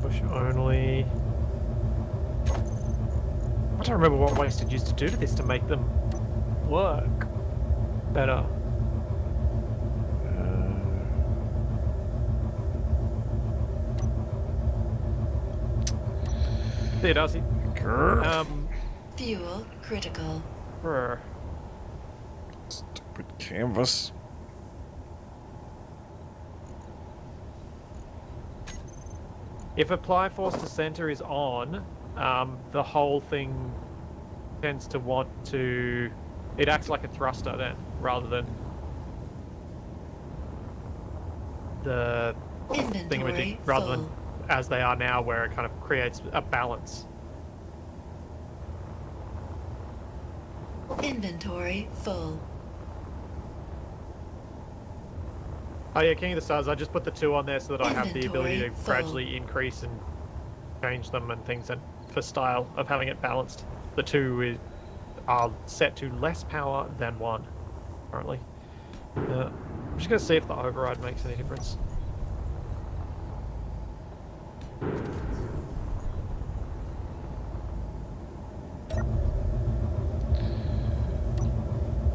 Speaker 1: Push only. I don't remember what Wasted used to do to this to make them work better. There, Darcy.
Speaker 3: Fuel critical.
Speaker 1: Brr.
Speaker 2: Stupid canvas.
Speaker 1: If apply force to center is on, the whole thing tends to want to... It acts like a thruster then, rather than the
Speaker 3: Inventory
Speaker 1: rather
Speaker 3: full.
Speaker 1: than as they are now, where it kind of creates a balance.
Speaker 3: Inventory full.
Speaker 1: Oh yeah, King of the Stars, I just put the 2 on there so that I have the ability to
Speaker 3: Inventory
Speaker 1: gradually increase and change them and things, and for style of having it balanced. The 2 are set to less power than 1, currently. I'm just going to see if the override makes any difference.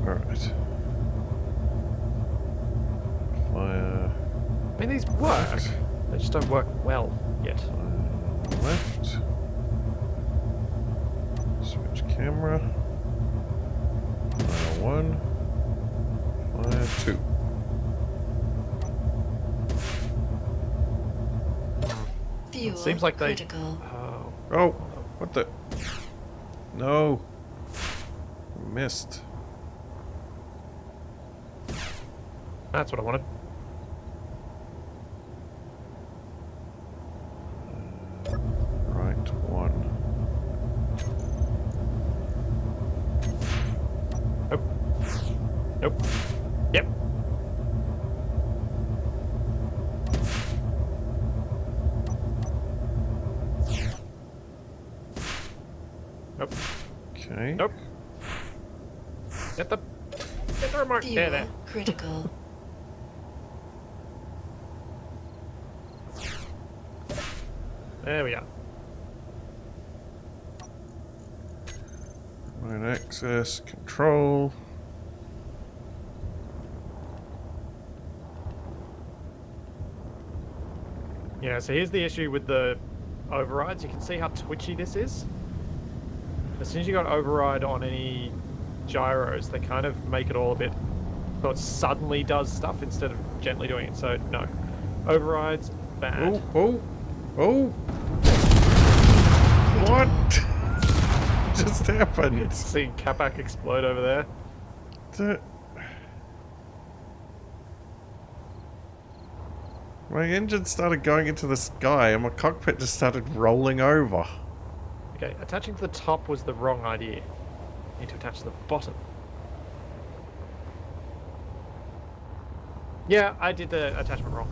Speaker 2: Alright. Fire.
Speaker 1: I mean, these work. They just don't work well yet.
Speaker 2: Left. Switch camera. Fire 1. Fire 2.
Speaker 3: Fuel
Speaker 1: Seems like they...
Speaker 3: critical.
Speaker 2: Oh! What the? No! Missed.
Speaker 1: That's what I wanted.
Speaker 2: Right one.
Speaker 1: Nope. Nope. Yep. Nope.
Speaker 2: Okay.
Speaker 1: Nope. Get the remote.
Speaker 3: Fuel
Speaker 1: There.
Speaker 3: critical.
Speaker 1: There we are.
Speaker 2: Right access, control.
Speaker 1: Yeah, so here's the issue with the overrides. You can see how twitchy this is. As soon as you got override on any gyros, they kind of make it all a bit... So it suddenly does stuff instead of gently doing it. So, no. Overrides bad.
Speaker 2: Oh! What just happened?
Speaker 1: Seeing Capac explode over there.
Speaker 2: My engine started going into the sky and my cockpit just started rolling over.
Speaker 1: Okay, attaching to the top was the wrong idea. Need to attach to the bottom. Yeah, I did the attachment wrong.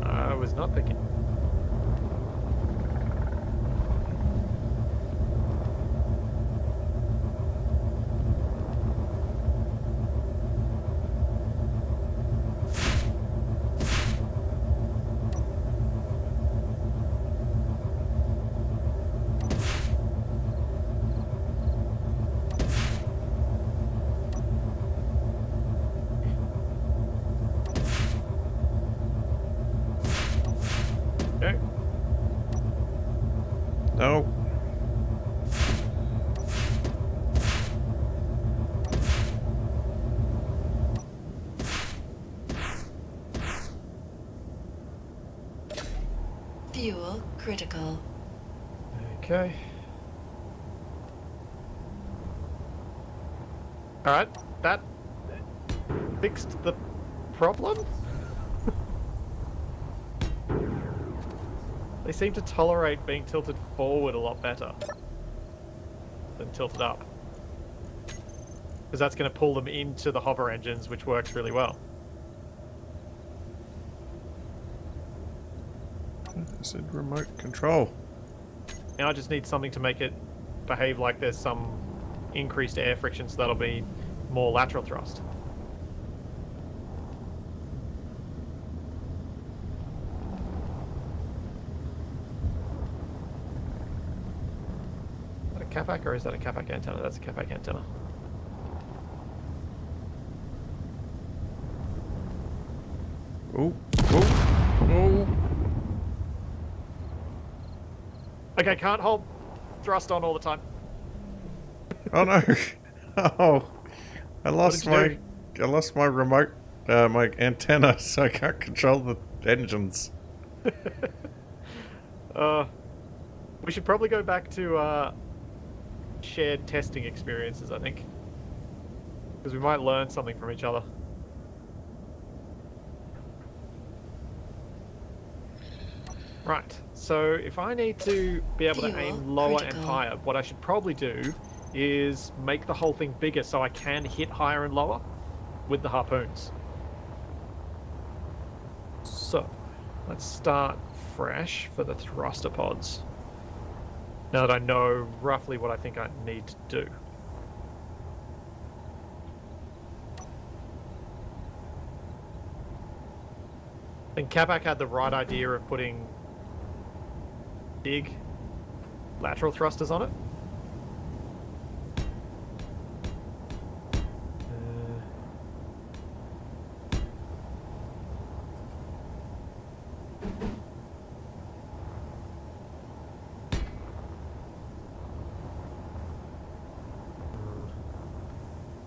Speaker 1: I was not thinking. Okay.
Speaker 2: No.
Speaker 3: Fuel critical.
Speaker 1: Okay. Alright, that fixed the problem? They seem to tolerate being tilted forward a lot better than tilted up. Because that's going to pull them into the hover engines, which works really well.
Speaker 2: I said remote control.
Speaker 1: Now I just need something to make it behave like there's some increased air friction, so that'll be more lateral thrust. Is that a Capac or is that a Capac antenna? That's a Capac antenna.
Speaker 2: Oh.
Speaker 1: Okay, can't hold thrust on all the time.
Speaker 2: Oh no. Oh. I lost
Speaker 1: did you
Speaker 2: my remote, my antenna, so I can't control the engines.
Speaker 1: We should probably go back to shared testing experiences, I think. Because we might learn something from each other. Right, so if I need to be able to
Speaker 3: Fuel
Speaker 1: aim lower and
Speaker 3: critical.
Speaker 1: higher, what I should probably do is make the whole thing bigger so I can hit higher and lower with the harpoons. So, let's start fresh for the thruster pods. Now that I know roughly what I think I need to do. I think Capac had the right idea of putting big lateral thrusters on it.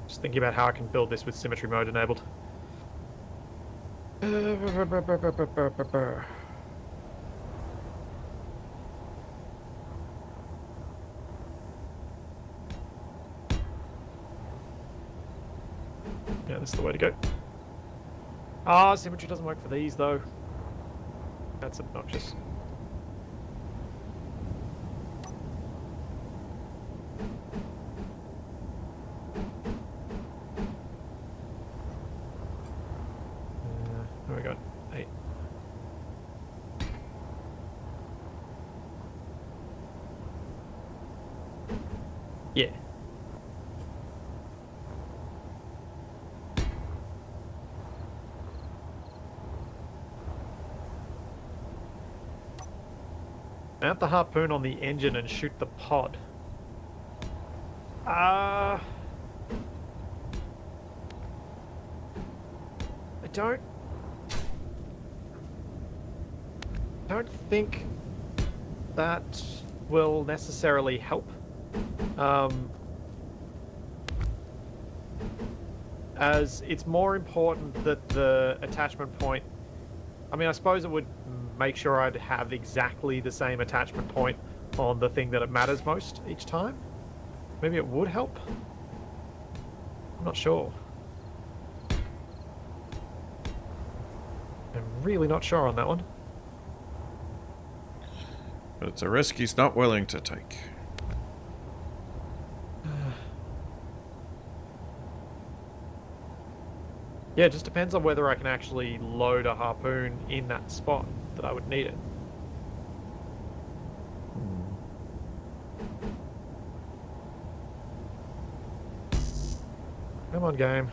Speaker 1: Just thinking about how I can build this with symmetry mode enabled. Yeah, this is the way to go. Ah, symmetry doesn't work for these though. That's obnoxious. There we go. 8. Yeah. Mount the harpoon on the engine and shoot the pod. I don't think that will necessarily help. as it's more important that the attachment point... I mean, I suppose it would make sure I'd have exactly the same attachment point on the thing that it matters most each time. Maybe it would help? I'm not sure. I'm really not sure on that one.
Speaker 2: But it's a risk he's not willing to take.
Speaker 1: Yeah, it just depends on whether I can actually load a harpoon in that spot that I would need it. Come on, game.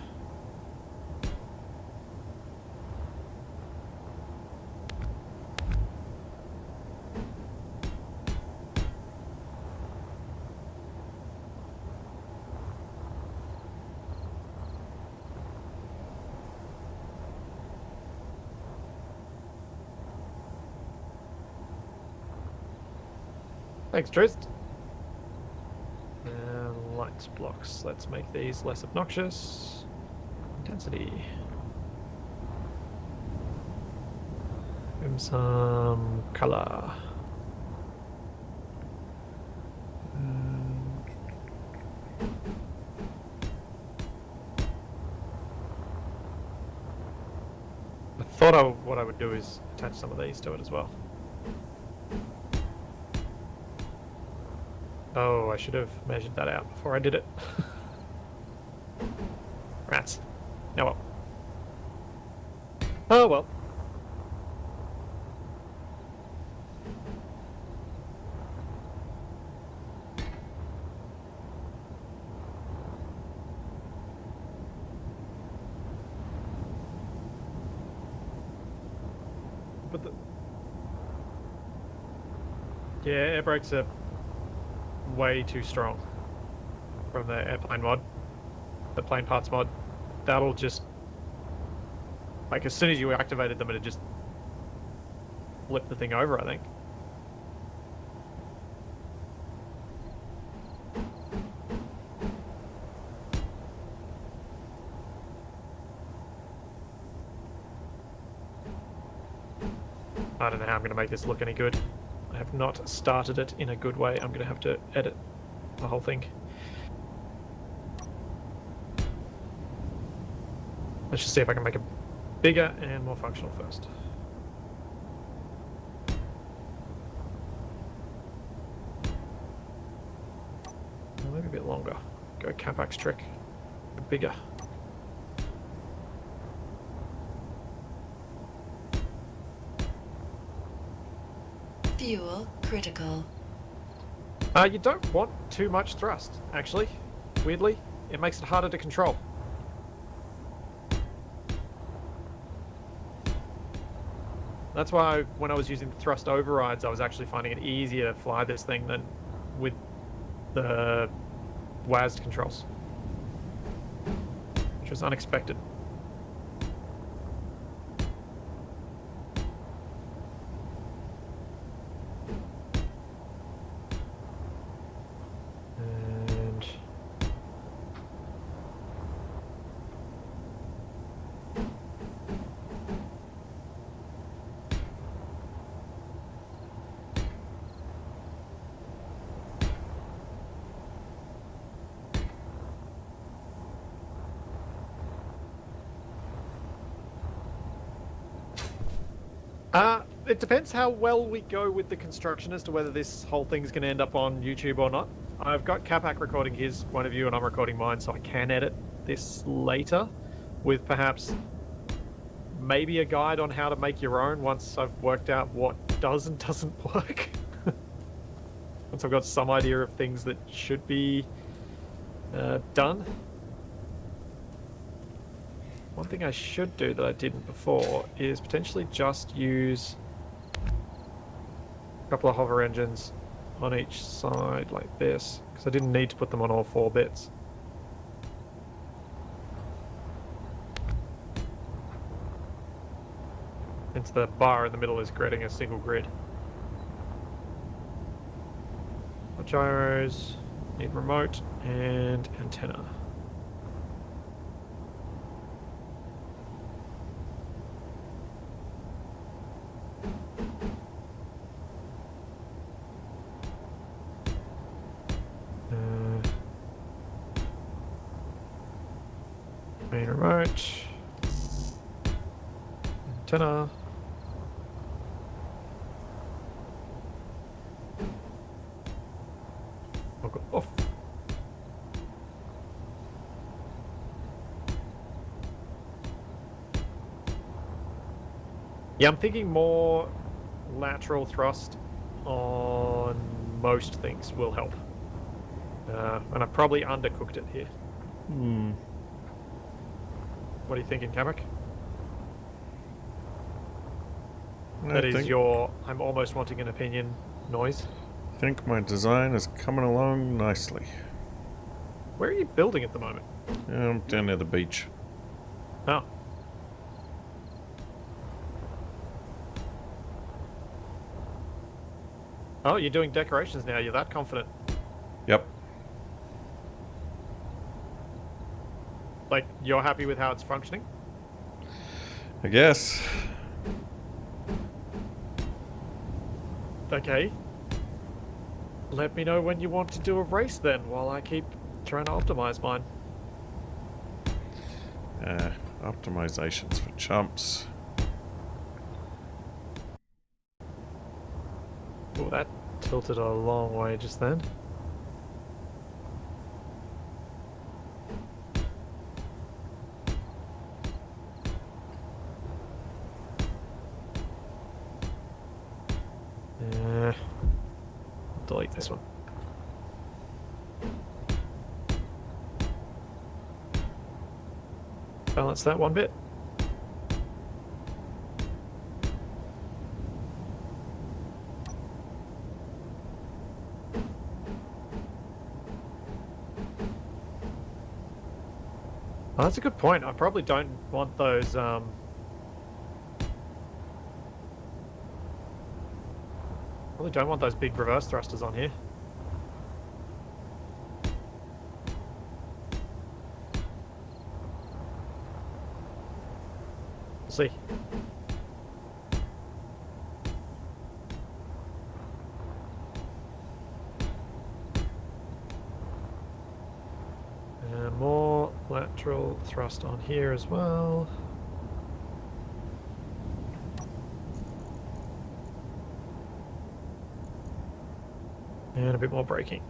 Speaker 1: Thanks, Trist. Light blocks. Let's make these less obnoxious. Intensity. Give them some color. I thought what I would do is attach some of these to it as well. Oh, I should have measured that out before I did it. Rats. Oh well. Oh well. But yeah, air brakes are way too strong from the airplane mod, the plane parts mod. That'll just, like, as soon as you activated them, it'd just flip the thing over, I think. I don't know how I'm going to make this look any good. I have not started it in a good way. I'm going to have to edit the whole thing. Let's just see if I can make it bigger and more functional first. Maybe a bit longer. Go Capac's trick. Bigger.
Speaker 3: Fuel critical.
Speaker 1: You don't want too much thrust, actually. Weirdly, it makes it harder to control. That's why when I was using thrust overrides, I was actually finding it easier to fly this thing than with the WASD controls, which was unexpected. It depends how well we go with the construction as to whether this whole thing's going to end up on YouTube or not. I've got Capac recording his point of view and I'm recording mine, so I can edit this later with perhaps maybe a guide on how to make your own once I've worked out what does and doesn't work. Once I've got some idea of things that should be done. One thing I should do that I didn't before is potentially just use a couple of hover engines on each side like this, because I didn't need to put them on all 4 bits. Since the bar in the middle is creating a single grid. Gyros, need remote, and antenna. Main remote. Antenna. I'll go off. Yeah, I'm thinking more lateral thrust on most things will help. And I've probably undercooked it here. What are you thinking, Capac? That is your I'm almost wanting an opinion noise.
Speaker 2: I think my design is coming along nicely.
Speaker 1: Where are you building at the moment?
Speaker 2: I'm down near the beach.
Speaker 1: Oh. Oh, you're doing decorations now. You're that confident.
Speaker 2: Yep.
Speaker 1: Like, you're happy with how it's functioning?
Speaker 2: I guess.
Speaker 1: Okay. Let me know when you want to do a race then, while I keep trying to optimize mine.
Speaker 2: Optimizations for chumps.
Speaker 1: Oh, that tilted a long way just then. Delete this one. Balance that one bit. Oh, that's a good point. I probably don't want those, probably don't want those big reverse thrusters on here. We'll see. And more lateral thrust on here as well. And a bit more braking.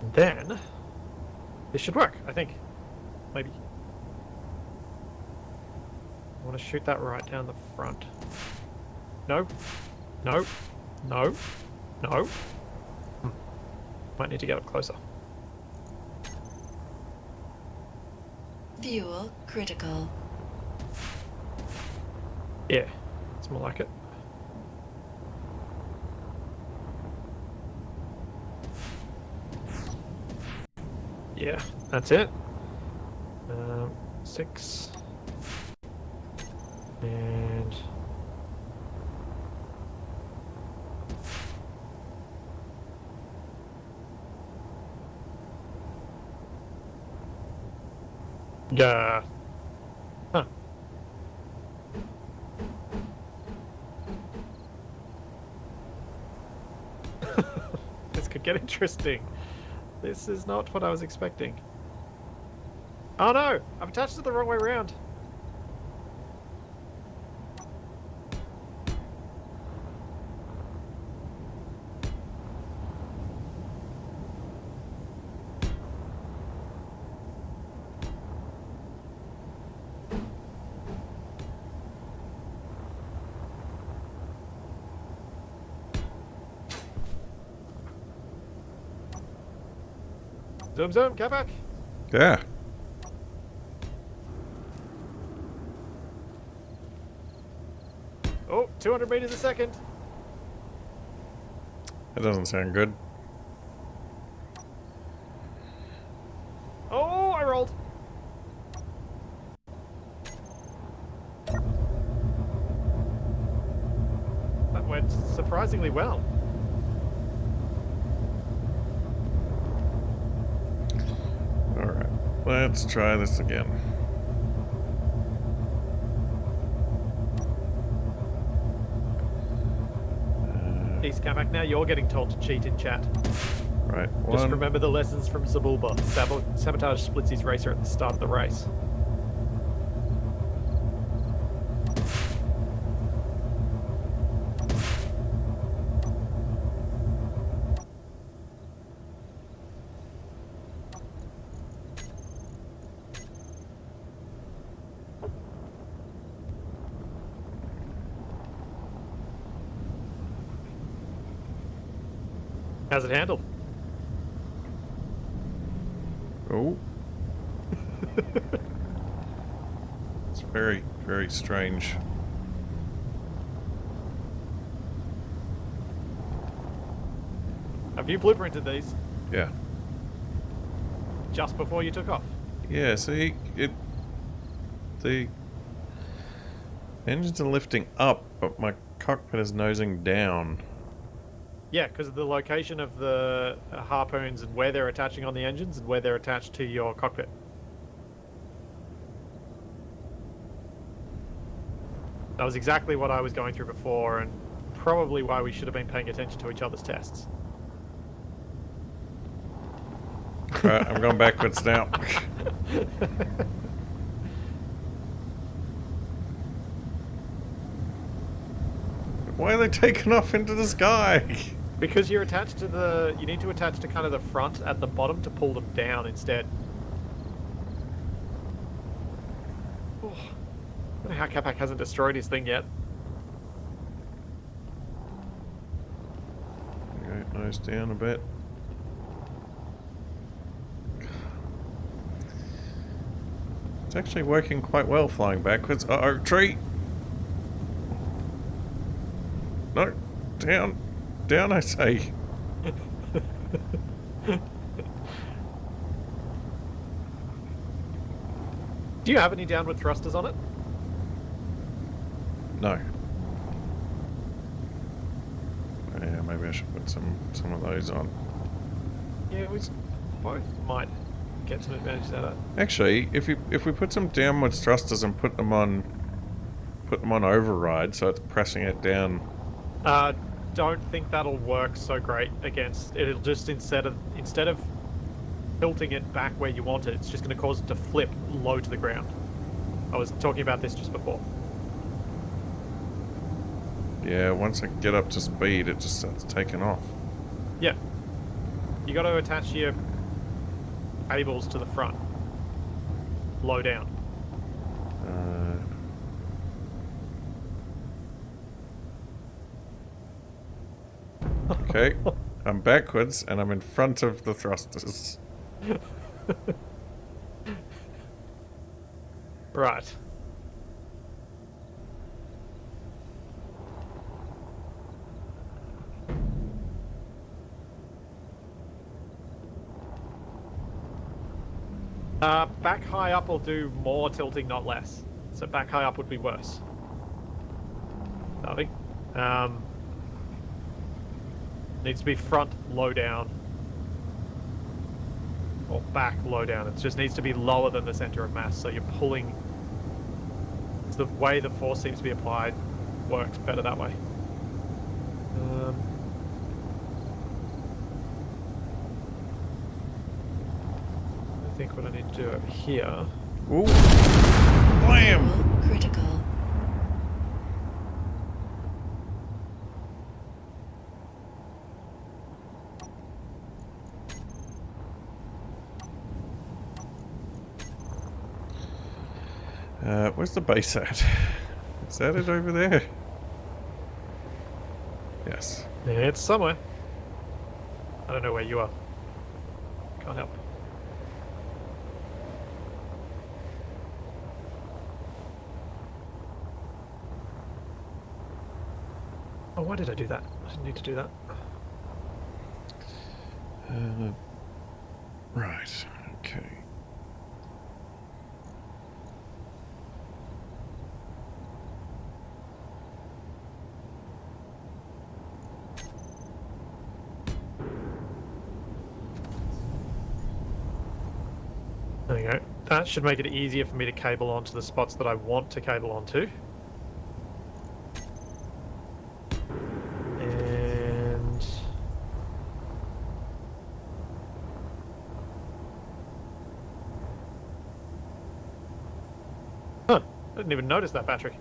Speaker 1: And then this should work, I think. Maybe. I want to shoot that right down the front. No. No. No. No. Might need to get up closer.
Speaker 3: Fuel critical.
Speaker 1: Yeah, it's more like it. Yeah, that's it. 6. And... yeah. Huh. This could get interesting. This is not what I was expecting. Oh no! I've attached it the wrong way around. Zoom zoom, Capac!
Speaker 2: Yeah.
Speaker 1: Oh, 200 meters a second.
Speaker 2: That doesn't sound good.
Speaker 1: Oh, I rolled. That went surprisingly well.
Speaker 2: Alright, let's try this again.
Speaker 1: case, Capac. Now you're getting told to cheat in chat.
Speaker 2: Right.
Speaker 1: Just remember the lessons from Zabulba. Sabotage splits his racer at the start of the race. How's it handled?
Speaker 2: Oh. It's very, very strange.
Speaker 1: Have you blueprinted these
Speaker 2: Yeah.
Speaker 1: just before you took off?
Speaker 2: Yeah, see, the engines are lifting up, but my cockpit is nosing down.
Speaker 1: Yeah, because of the location of the harpoons and where they're attaching on the engines and where they're attached to your cockpit. That was exactly what I was going through before, and probably why we should have been paying attention to each other's tests.
Speaker 2: Right, I'm going backwards now. Why are they taking off into the sky?
Speaker 1: Because you're attached to the... You need to attach to kind of the front at the bottom to pull them down instead. Oh, I don't know how Capac hasn't destroyed his thing yet.
Speaker 2: Okay, nose down a bit. It's actually working quite well flying backwards. Uh-oh, tree! No, down. Down, I say.
Speaker 1: Do you have any downward thrusters on it?
Speaker 2: No. Yeah, maybe I should put some of those on.
Speaker 1: Yeah, we both might get some advantages out of that.
Speaker 2: Actually, if we put some downward thrusters and put them on override, so it's pressing it down.
Speaker 1: Don't think that'll work so great against. It'll just instead of tilting it back where you want it, it's just going to cause it to flip low to the ground. I was talking about this just before.
Speaker 2: Yeah, once I get up to speed, it just starts taking off.
Speaker 1: Yeah. You got to attach your cables to the front. Low down.
Speaker 2: Okay, I'm backwards and I'm in front of the thrusters.
Speaker 1: Right. Back high up will do more tilting, not less. So back high up would be worse. Darby. Needs to be front, low down. Or back, low down. It just needs to be lower than the center of mass, so you're pulling... It's the way the force seems to be applied works better that way. I think what I need to do over here...
Speaker 2: Ooh! Blam!
Speaker 3: Critical.
Speaker 2: Where's the base at? Is that it over there? Yes.
Speaker 1: It's somewhere. I don't know where you are. Can't help. Oh, why did I do that? I didn't need to do that.
Speaker 2: Right. Okay.
Speaker 1: There you go. That should make it easier for me to cable onto the spots that I want to cable onto. And I didn't even notice that battery.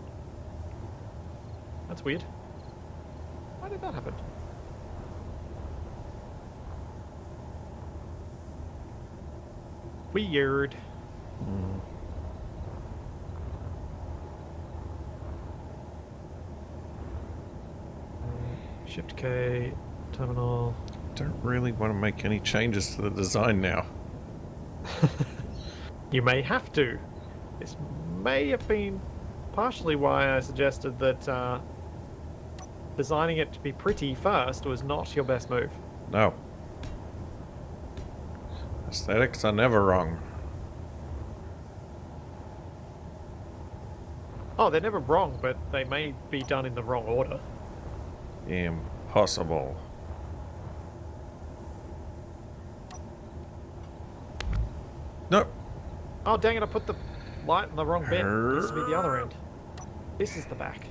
Speaker 1: That's weird. Why did that happen? Weird. Shift K, terminal.
Speaker 2: Don't really want to make any changes to the design now.
Speaker 1: You may have to. This may have been partially why I suggested that designing it to be pretty first was not your best move.
Speaker 2: No. Aesthetics are never wrong.
Speaker 1: Oh, they're never wrong, but they may be done in the wrong order.
Speaker 2: Impossible. No.
Speaker 1: Oh, dang it, I put the light in the wrong bit. This would be the other end. This is the back.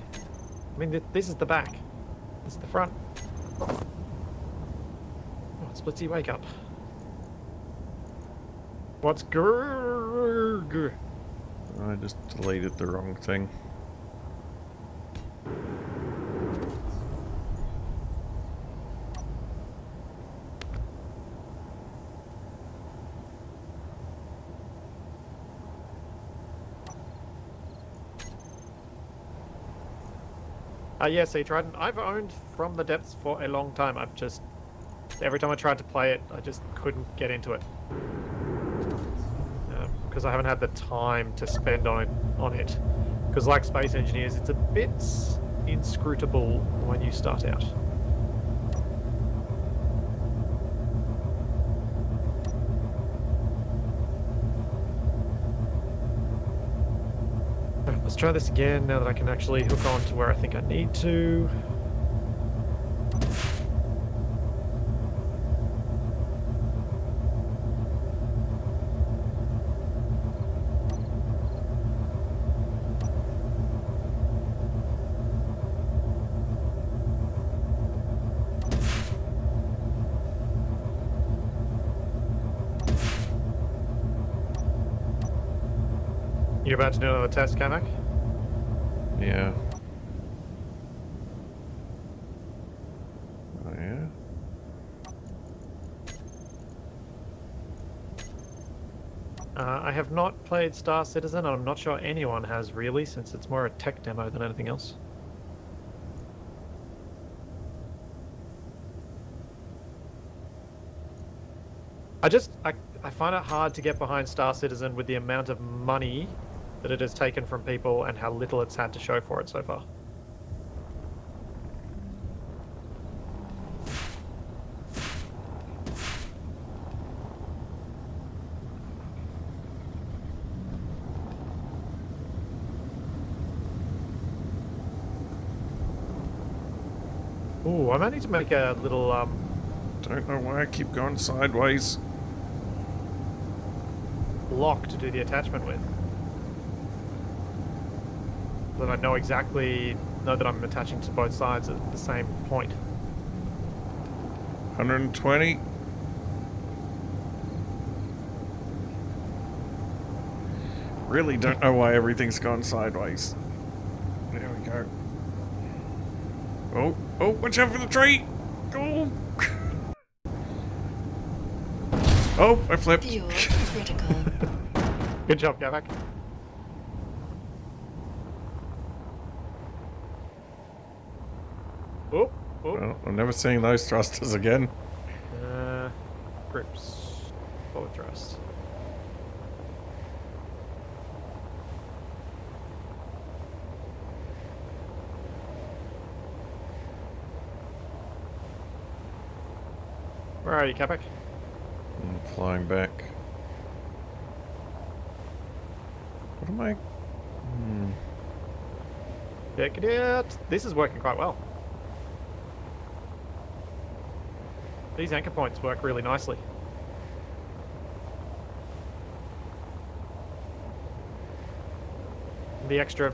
Speaker 1: I mean, this is the back. This is the front. Oh, Splitsy, wake up. What's grrrr?
Speaker 2: I just deleted the wrong thing.
Speaker 1: Yeah, see, Trident, I've owned From the Depths for a long time. I've just... Every time I tried to play it, I just couldn't get into it. Because I haven't had the time to spend on it. Because like Space Engineers, it's a bit inscrutable when you start out. Let's try this again now that I can actually hook on to where I think I need to. You about to do another test, Capac?
Speaker 2: Yeah. Oh, yeah?
Speaker 1: I have not played Star Citizen, and I'm not sure anyone has really, since it's more a tech demo than anything else. I find it hard to get behind Star Citizen with the amount of money that it has taken from people and how little it's had to show for it so far. Ooh, I might need to make a little,
Speaker 2: Don't know why I keep going sideways.
Speaker 1: block to do the attachment with. So that I know that I'm attaching to both sides at the same point.
Speaker 2: 120. Really don't know why everything's gone sideways. There we go. Oh, oh, watch out for the tree! Go! Oh, I flipped.
Speaker 3: Fuel critical.
Speaker 1: Good job, Capac. Oh, oh.
Speaker 2: Well, I'm never seeing those thrusters again.
Speaker 1: Grips. Forward thrust. Where are you, Capac?
Speaker 2: I'm flying back. What am I?
Speaker 1: Check it out. This is working quite well. These anchor points work really nicely. The extra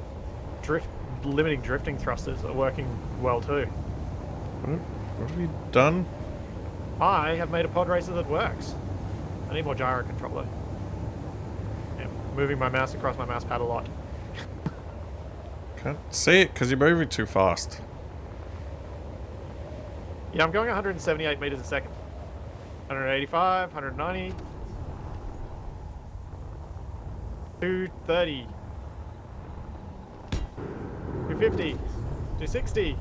Speaker 1: limiting drifting thrusters are working well too.
Speaker 2: What have you done?
Speaker 1: I have made a pod racer that works. I need more gyro controller. Yeah, moving my mouse across my mouse pad a lot.
Speaker 2: Can't see it because you're moving too fast.
Speaker 1: Yeah, I'm going 178 meters a second. 185, 190. 230. 250. 260.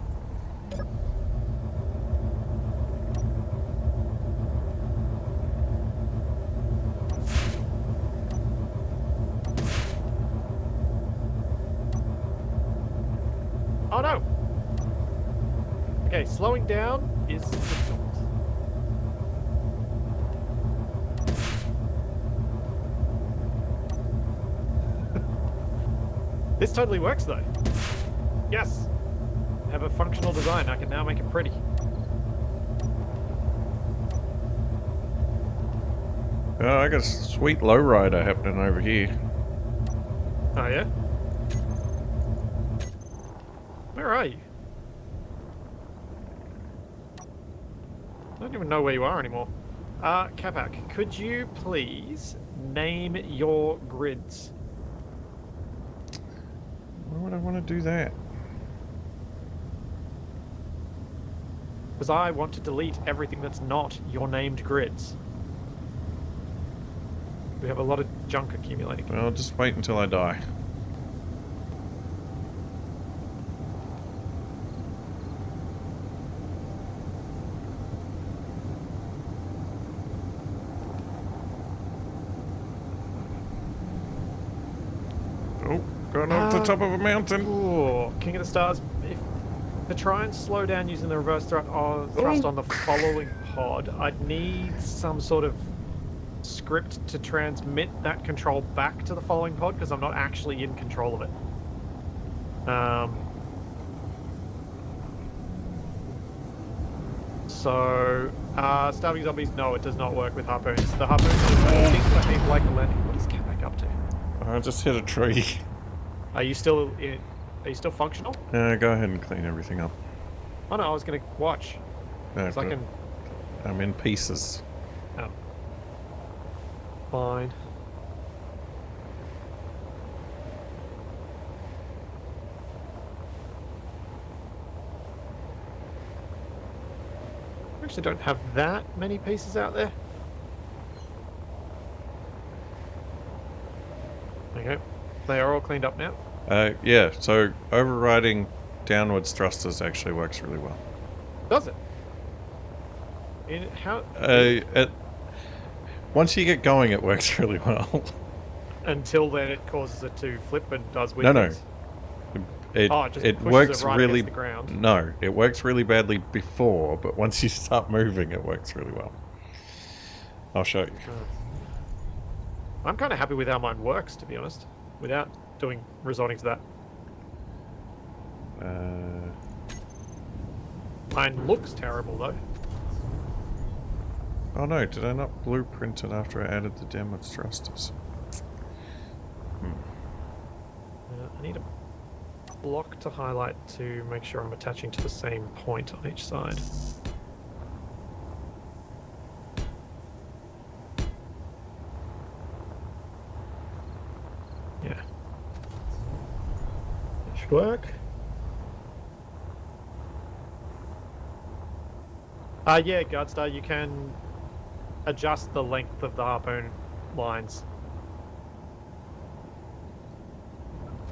Speaker 1: Oh no! Okay, slowing down is difficult. This totally works though. Yes! I have a functional design. I can now make it pretty.
Speaker 2: Oh, I got a sweet lowrider happening over here.
Speaker 1: Oh yeah? Where are you? I don't even know where you are anymore. Capac, could you please name your grids?
Speaker 2: Why would I want to do that?
Speaker 1: Because I want to delete everything that's not your named grids. We have a lot of junk accumulating.
Speaker 2: Well, just wait until I die. Oh, going off the top of a mountain.
Speaker 1: Ooh, King of the Stars. If to try and slow down using the reverse thrust on the following pod, I'd need some sort of script to transmit that control back to the following pod because I'm not actually in control of it. Starving zombies, no, it does not work with harpoons. The harpoons behave like a landing. What is Capac up to?
Speaker 2: I just hit a tree.
Speaker 1: Are you still functional?
Speaker 2: Go ahead and clean everything up.
Speaker 1: Oh no, I was gonna watch.
Speaker 2: No,
Speaker 1: So I can.
Speaker 2: I'm in pieces.
Speaker 1: Oh. Fine. I actually don't have that many pieces out there. Okay. They are all cleaned up now.
Speaker 2: Yeah, so overriding downwards thrusters actually works really well.
Speaker 1: Does it?
Speaker 2: Once you get going, it works really well.
Speaker 1: Until then, it causes it to flip and does weird
Speaker 2: No.
Speaker 1: things.
Speaker 2: It
Speaker 1: Just pushes
Speaker 2: works
Speaker 1: it right
Speaker 2: really.
Speaker 1: against the ground.
Speaker 2: No, it works really badly before, but once you start moving, it works really well. I'll show you.
Speaker 1: I'm kind of happy with how mine works, to be honest, without resorting to that. Mine looks terrible though.
Speaker 2: Oh no, did I not blueprint it after I added the downward thrusters?
Speaker 1: I need a block to highlight to make sure I'm attaching to the same point on each side. Yeah. That should work. Yeah, Guardstar, you can adjust the length of the harpoon lines.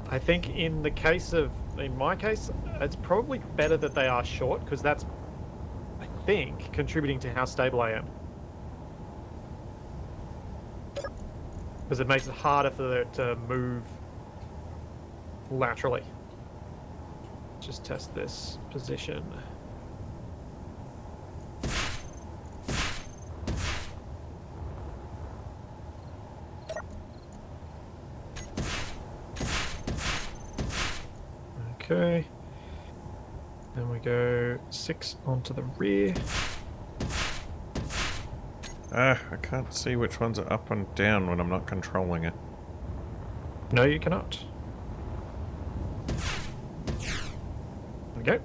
Speaker 1: I think in my case, it's probably better that they are short, because that's, I think, contributing to how stable I am. Because it makes it harder for it to move laterally. Just test this position. Okay. Then we go 6 onto the rear.
Speaker 2: I can't see which ones are up and down when I'm not controlling it.
Speaker 1: No, you cannot. There we go.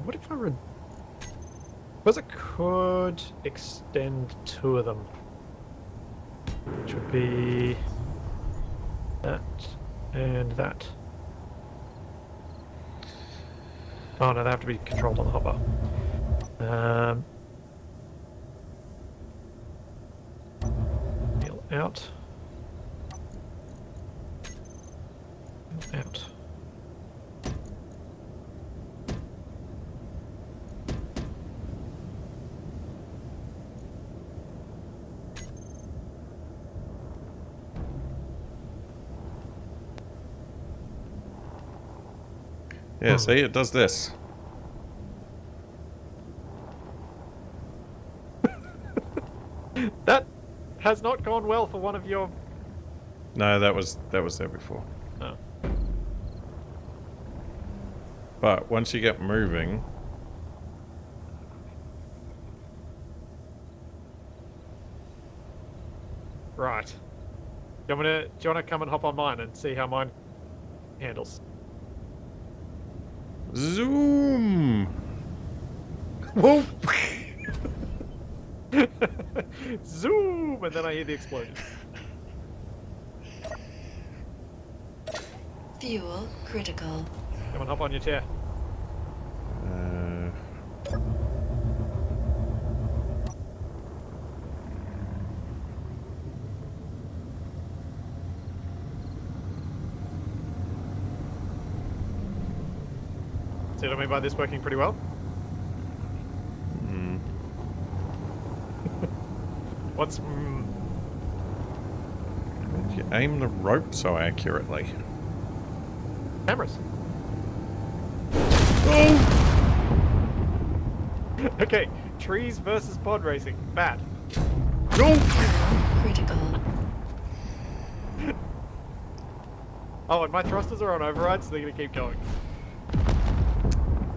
Speaker 1: What if I Suppose I could extend two of them, which would be that and that. Oh no, they have to be controlled on the hopper. Wheel out. Wheel out.
Speaker 2: Yeah, see, it does this.
Speaker 1: That has not gone well for one of your...
Speaker 2: No, that was there before.
Speaker 1: Oh.
Speaker 2: But once you get moving,
Speaker 1: Right. Do you want to come and hop on mine and see how mine handles?
Speaker 2: zoom.
Speaker 1: Whoa! Zoom! And then I hear the explosion.
Speaker 3: Fuel critical.
Speaker 1: Come on, hop on your chair. See what I mean by this working pretty well? What's...
Speaker 2: Why'd you aim the rope so accurately?
Speaker 1: Cameras.
Speaker 2: Oh!
Speaker 1: Okay, trees versus pod racing. Bad.
Speaker 3: Fuel critical.
Speaker 1: Oh, and my thrusters are on override, so they're going to keep going.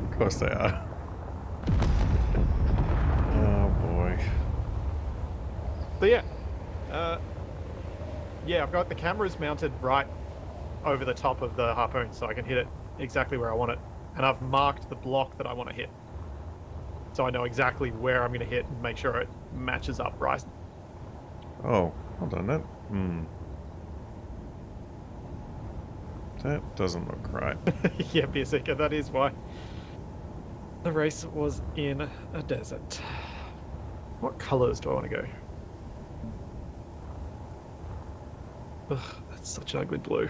Speaker 2: Of course they are. Oh boy.
Speaker 1: So yeah. Yeah, I've got the cameras mounted right over the top of the harpoon, so I can hit it exactly where I want it. And I've marked the block that I want to hit. So I know exactly where I'm going to hit and make sure it matches up right.
Speaker 2: Oh, hold on. That doesn't look right.
Speaker 1: Yeah, Piasika, that is why the race was in a desert. What colors do I want to go? Ugh, that's such an ugly blue.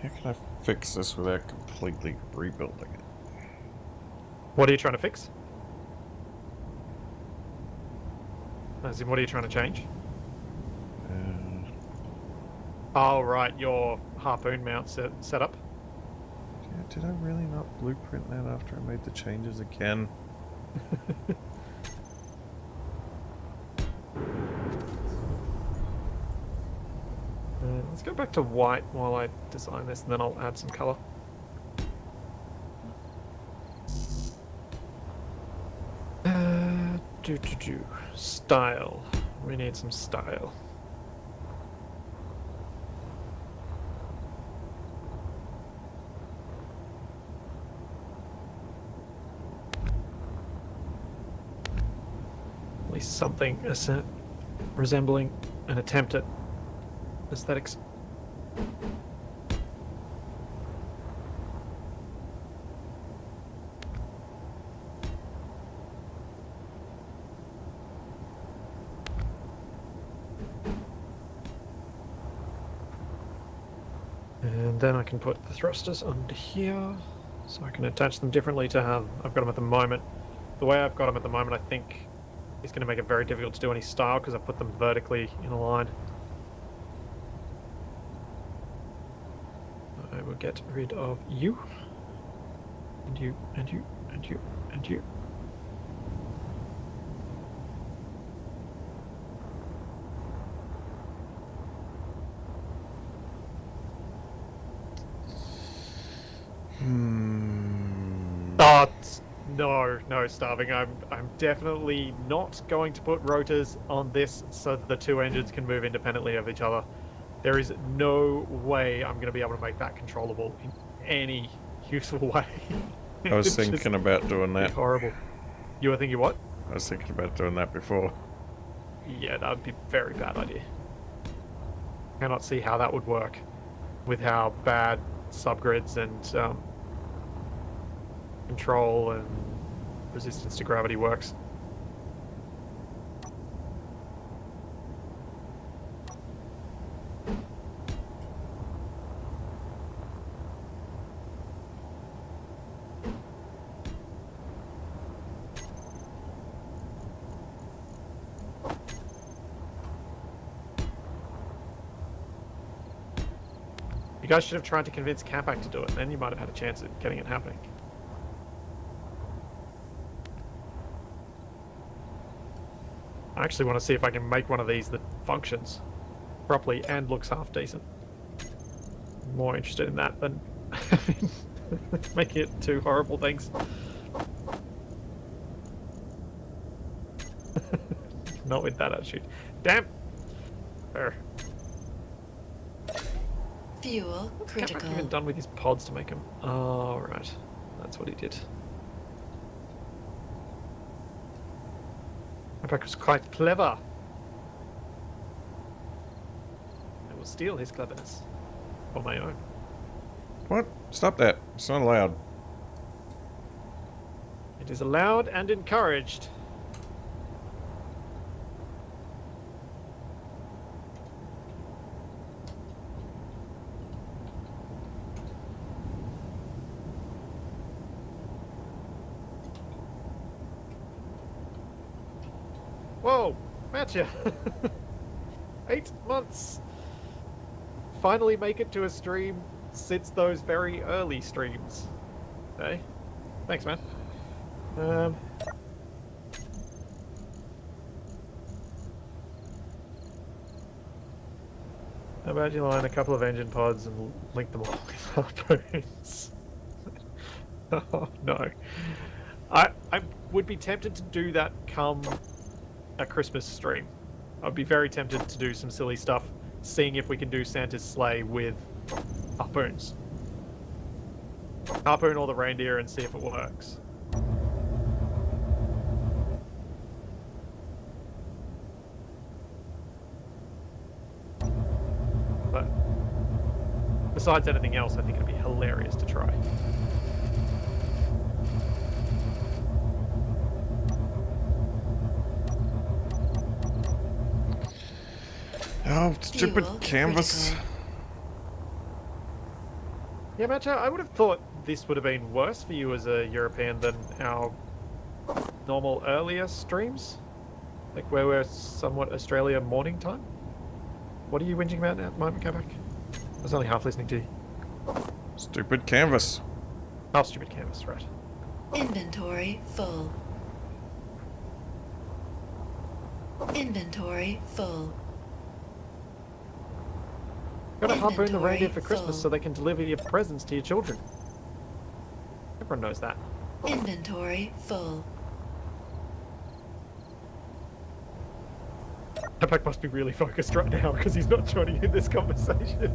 Speaker 2: How can I fix this without completely rebuilding it?
Speaker 1: What are you trying to fix? As in, what are you trying to change? Oh, right, your harpoon mount setup.
Speaker 2: Yeah, did I really not blueprint that after I made the changes again?
Speaker 1: Let's go back to white while I design this, and then I'll add some color. Style. We need some style. At least something resembling an attempt at aesthetics. And then I can put the thrusters under here, so I can attach them differently to how I've got them at the moment. The way I've got them at the moment, I think, is going to make it very difficult to do any style because I've put them vertically in a line. I will get rid of you, and you, and you, and you, and you. Oh, no, Starving. I'm definitely not going to put rotors on this so that the two engines can move independently of each other. There is no way I'm going to be able to make that controllable in any useful way.
Speaker 2: I was
Speaker 1: It's
Speaker 2: thinking about doing
Speaker 1: just
Speaker 2: that.
Speaker 1: horrible. You were thinking what?
Speaker 2: I was thinking about doing that before.
Speaker 1: Yeah, that would be a very bad idea. Cannot see how that would work with how bad subgrids and control and resistance to gravity works. You guys should have tried to convince Capac to do it, then you might have had a chance at getting it happening. I actually want to see if I can make one of these that functions properly and looks half decent. I'm more interested in that than making it two horrible things. Not with that attitude. Damn! There.
Speaker 3: Fuel
Speaker 1: What's
Speaker 3: critical.
Speaker 1: Capac even done with his pods to make them? Oh, right. That's what he did. Capac was quite clever. I will steal his cleverness for my own.
Speaker 2: What? Stop that. It's not allowed.
Speaker 1: It is allowed and encouraged. Whoa, Matcha! 8 months! Finally make it to a stream since those very early streams. Hey, thanks, man. How about you line a couple of engine pods and link them all with harpoons? Oh no. I would be tempted to do that come a Christmas stream. I'd be very tempted to do some silly stuff, seeing if we can do Santa's sleigh with harpoons. Harpoon all the reindeer and see if it works. But besides anything else, I think it'd be hilarious to try.
Speaker 2: Oh, stupid
Speaker 3: Fuel
Speaker 2: canvas.
Speaker 3: critical.
Speaker 1: Yeah, Matcha, I would have thought this would have been worse for you as a European than our normal earlier streams. Like where we're somewhat Australia morning time. What are you whinging about at the moment, Capac? I was only half listening to you.
Speaker 2: Stupid canvas.
Speaker 1: Oh, stupid canvas, right.
Speaker 3: Inventory full. Inventory full.
Speaker 1: Gotta harpoon the reindeer for
Speaker 3: Inventory
Speaker 1: Christmas
Speaker 3: full.
Speaker 1: so they can deliver your presents to your children. Everyone knows that.
Speaker 3: Inventory full.
Speaker 1: Capac must be really focused right now because he's not joining in this conversation.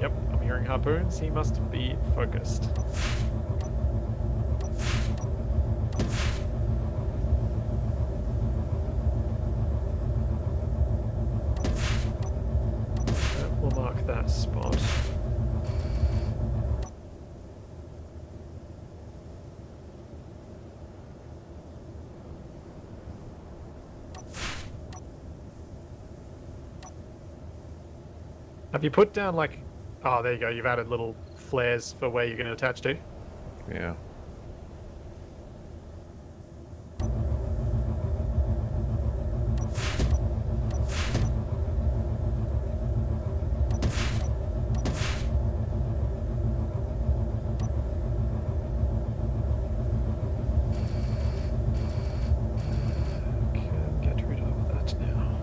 Speaker 1: Yep, I'm hearing harpoons. He must be focused. We'll mark that spot. Have you put down like... Oh, there you go. You've added little flares for where you're going to attach to.
Speaker 2: Yeah.
Speaker 1: Can get rid of that now.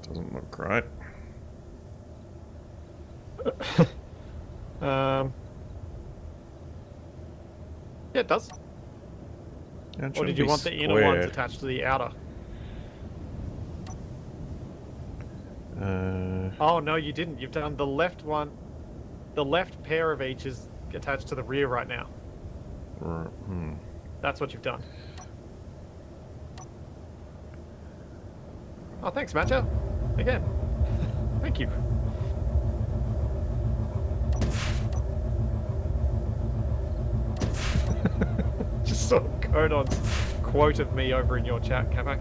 Speaker 2: Doesn't look right.
Speaker 1: Yeah, it does.
Speaker 2: Yeah, it
Speaker 1: Or did
Speaker 2: should
Speaker 1: you
Speaker 2: be
Speaker 1: want the inner ones
Speaker 2: square.
Speaker 1: attached to the outer?
Speaker 2: Uh,
Speaker 1: Oh, no, you didn't. You've done the left one. The left pair of each is attached to the rear right now. That's what you've done. Oh, thanks, Matcha. Again. Thank you. Just saw Codon's quote of me over in your chat, Capac.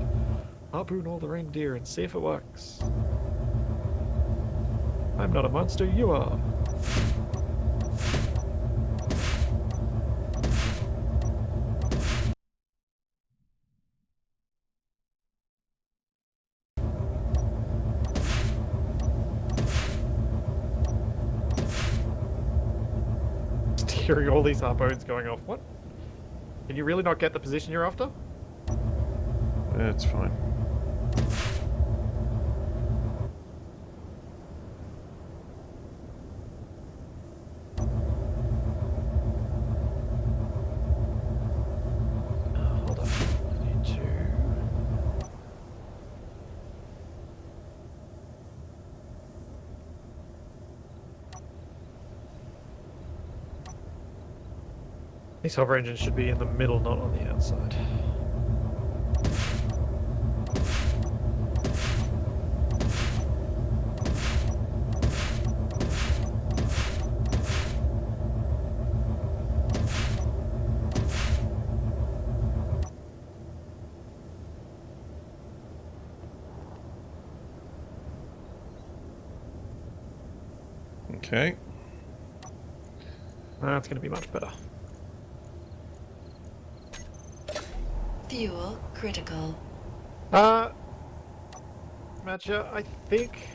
Speaker 1: Harpoon all the reindeer and see if it works. I'm not a monster, you are. Hearing all these harpoons going off. What? Can you really not get the position you're after?
Speaker 2: That's fine.
Speaker 1: Hold on. I need to... These hover engines should be in the middle, not on the outside.
Speaker 2: Okay.
Speaker 1: That's going to be much better.
Speaker 3: Fuel critical.
Speaker 1: Matcha, I think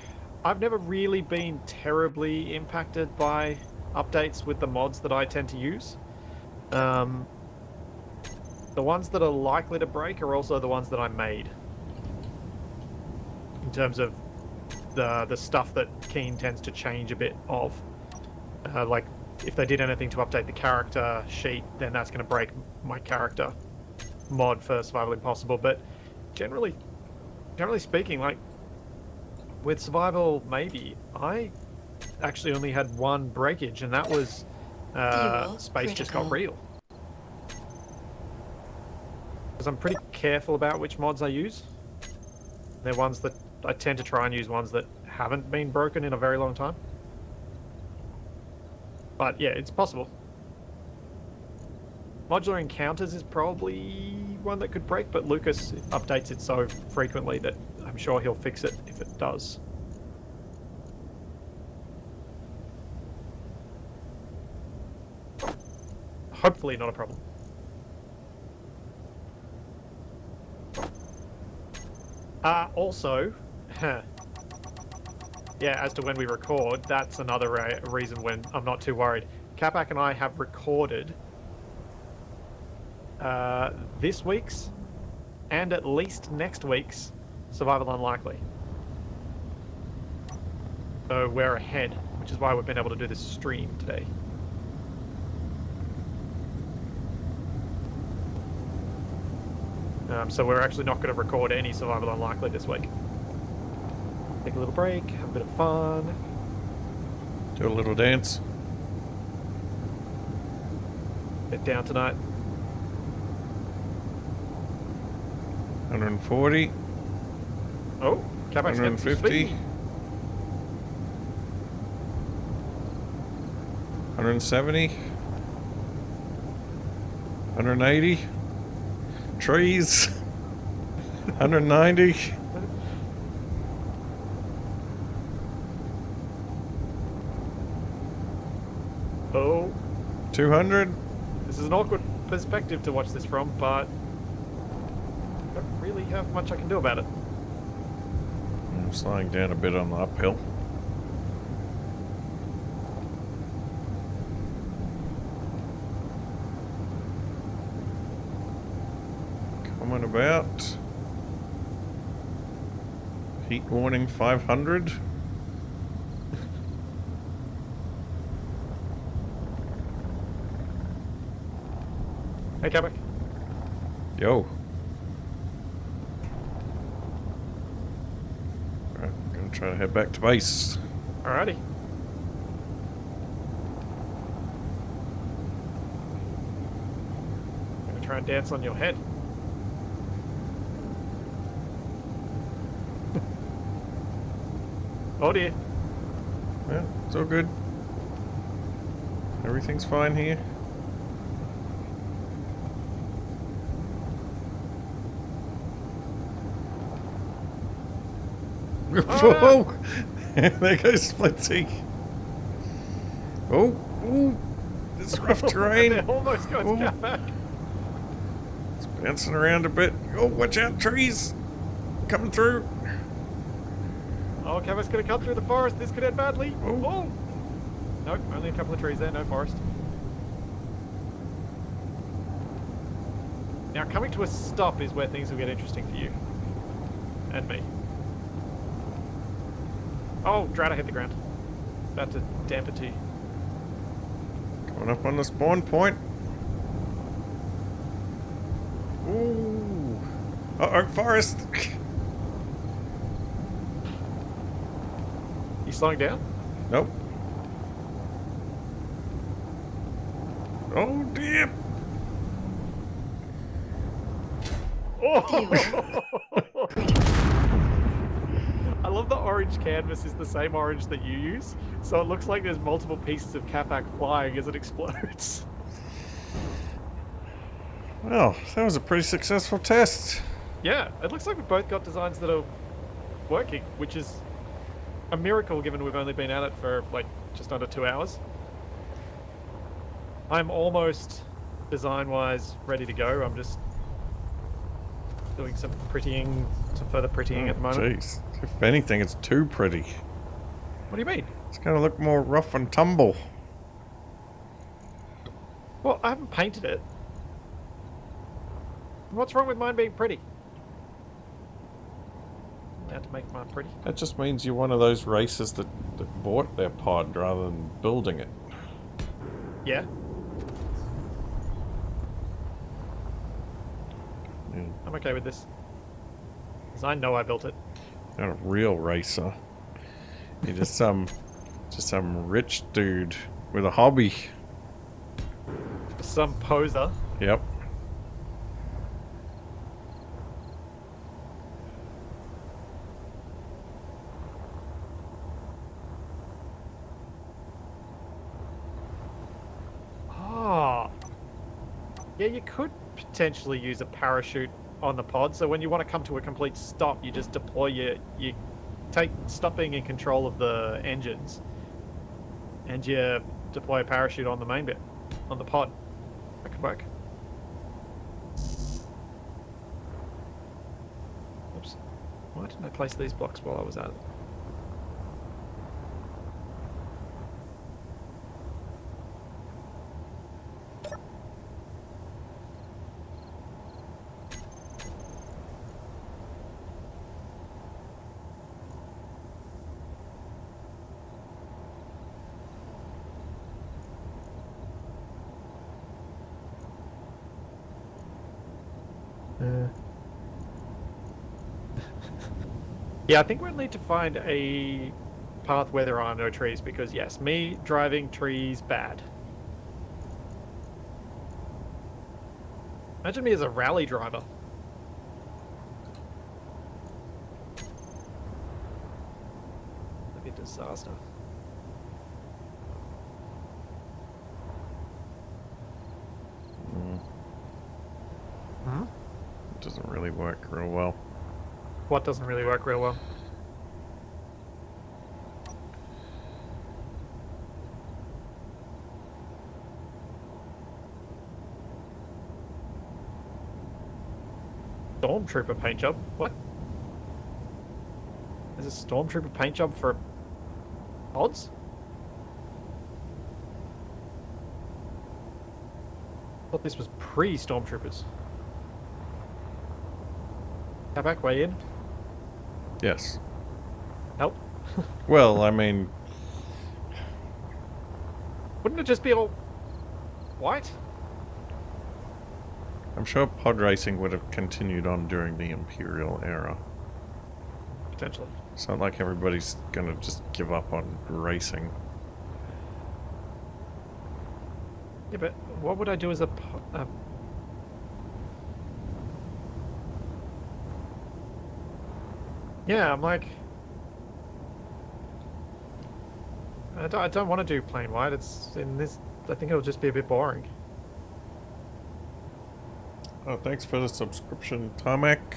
Speaker 1: I've never really been terribly impacted by updates with the mods that I tend to use. The ones that are likely to break are also the ones that I made. In terms of the stuff that Keen tends to change a bit of. Like, if they did anything to update the character sheet, then that's going to break my character mod for Survival Impossible. But generally speaking, like, with Survival Maybe, I actually only had one breakage, and that was space just got real. Because I'm pretty careful about which mods I use. They're ones that I tend to try and use ones that haven't been broken in a very long time. But yeah, it's possible. Modular Encounters is probably one that could break, but Lucas updates it so frequently that I'm sure he'll fix it if it does. Hopefully not a problem. Also, yeah, as to when we record, that's another reason when I'm not too worried. Capac and I have recorded this week's and at least next week's Survival Unlikely. So we're ahead, which is why we've been able to do this stream today. So we're actually not going to record any Survival Unlikely this week. Take a little break, have a bit of fun.
Speaker 2: Do a little dance.
Speaker 1: Get down tonight.
Speaker 2: 140.
Speaker 1: Oh, Capac's getting some
Speaker 2: 150.
Speaker 1: speed.
Speaker 2: 170. 180. Trees. 190.
Speaker 1: Oh.
Speaker 2: 200.
Speaker 1: This is an awkward perspective to watch this from, but I don't really have much I can do about it.
Speaker 2: I'm slowing down a bit on the uphill. Coming about. Heat warning 500.
Speaker 1: Hey, Capac.
Speaker 2: Yo. Alright, I'm gonna try to head back to base.
Speaker 1: Alrighty. Gonna try and dance on your head. Oh dear.
Speaker 2: Yeah, it's all good. Everything's fine here.
Speaker 1: Oh,
Speaker 2: Whoa! There goes Splitsy. Oh, ooh, this rough terrain.
Speaker 1: There almost goes
Speaker 2: Oh.
Speaker 1: Capac.
Speaker 2: It's bouncing around a bit. Oh, watch out, trees! Coming through.
Speaker 1: Oh, Capac's gonna cut through the forest. This could end badly.
Speaker 2: Oh.
Speaker 1: Oh. Nope, only a couple of trees there, no forest. Now, coming to a stop is where things will get interesting for you. And me. Oh, Drata hit the ground. About to damp it to you.
Speaker 2: Coming up on the spawn point. Ooh. Uh-oh, forest.
Speaker 1: You slowing down?
Speaker 2: Nope. Oh, dear.
Speaker 1: Oh! I love the orange canvas is the same orange that you use, so it looks like there's multiple pieces of Capac flying as it explodes.
Speaker 2: Well, that was a pretty successful test.
Speaker 1: Yeah, it looks like we've both got designs that are working, which is a miracle given we've only been at it for like just under 2 hours. I'm almost design-wise ready to go. I'm just doing some prettying, some further prettying at the moment.
Speaker 2: Jeez. If anything, it's too pretty.
Speaker 1: What do you mean?
Speaker 2: It's going to look more rough and tumble.
Speaker 1: Well, I haven't painted it. What's wrong with mine being pretty? How to make mine pretty?
Speaker 2: That just means you're one of those racers that bought their pod rather than building it.
Speaker 1: Yeah.
Speaker 2: Yeah.
Speaker 1: I'm okay with this. Because I know I built it.
Speaker 2: Not a real racer. You're just some rich dude with a hobby.
Speaker 1: Some poser.
Speaker 2: Yep.
Speaker 1: Oh. Yeah, you could potentially use a parachute on the pod, so when you want to come to a complete stop, you just deploy you stop being in control of the engines, and you deploy a parachute on the main bit, on the pod. That could work. Oops. Why didn't I place these blocks while I was at it? Yeah, I think we'll need to find a path where there are no trees, because yes, me driving trees, bad. Imagine me as a rally driver. That'd be a disaster. Huh?
Speaker 2: It doesn't really work real well.
Speaker 1: What doesn't really work real well? Stormtrooper paint job? What? There's a Stormtrooper paint job for pods? I thought this was pre-Stormtroopers. Capac, way in?
Speaker 2: Yes. Well, I mean,
Speaker 1: Wouldn't it just be all white?
Speaker 2: I'm sure pod racing would have continued on during the Imperial era.
Speaker 1: Potentially.
Speaker 2: It's not like everybody's gonna just give up on racing.
Speaker 1: Yeah, but what would I do as a yeah, I'm like, I don't want to do plain white. It's in this. I think it'll just be a bit boring.
Speaker 2: Oh, thanks for the subscription, Tarmac.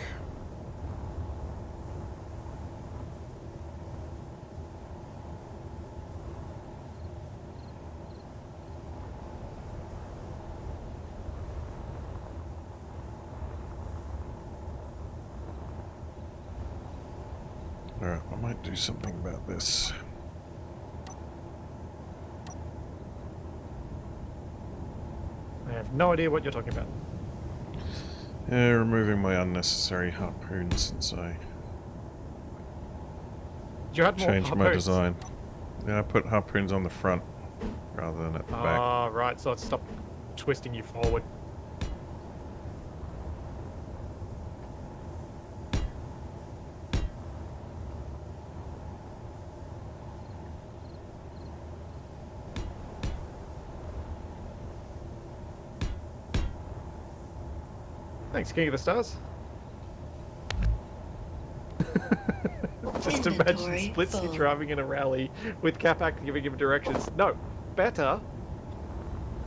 Speaker 2: Alright, I might do something about this.
Speaker 1: I have no idea what you're talking about.
Speaker 2: Yeah, removing my unnecessary harpoons since I
Speaker 1: You had more
Speaker 2: changed my
Speaker 1: harpoons.
Speaker 2: design. Yeah, I put harpoons on the front rather than at the back.
Speaker 1: Ah, right. So it stopped twisting you forward. Thanks, King of the Stars. Just imagine
Speaker 3: Inventory
Speaker 1: Splitsy
Speaker 3: full.
Speaker 1: driving in a rally with Capac giving him directions. No, better.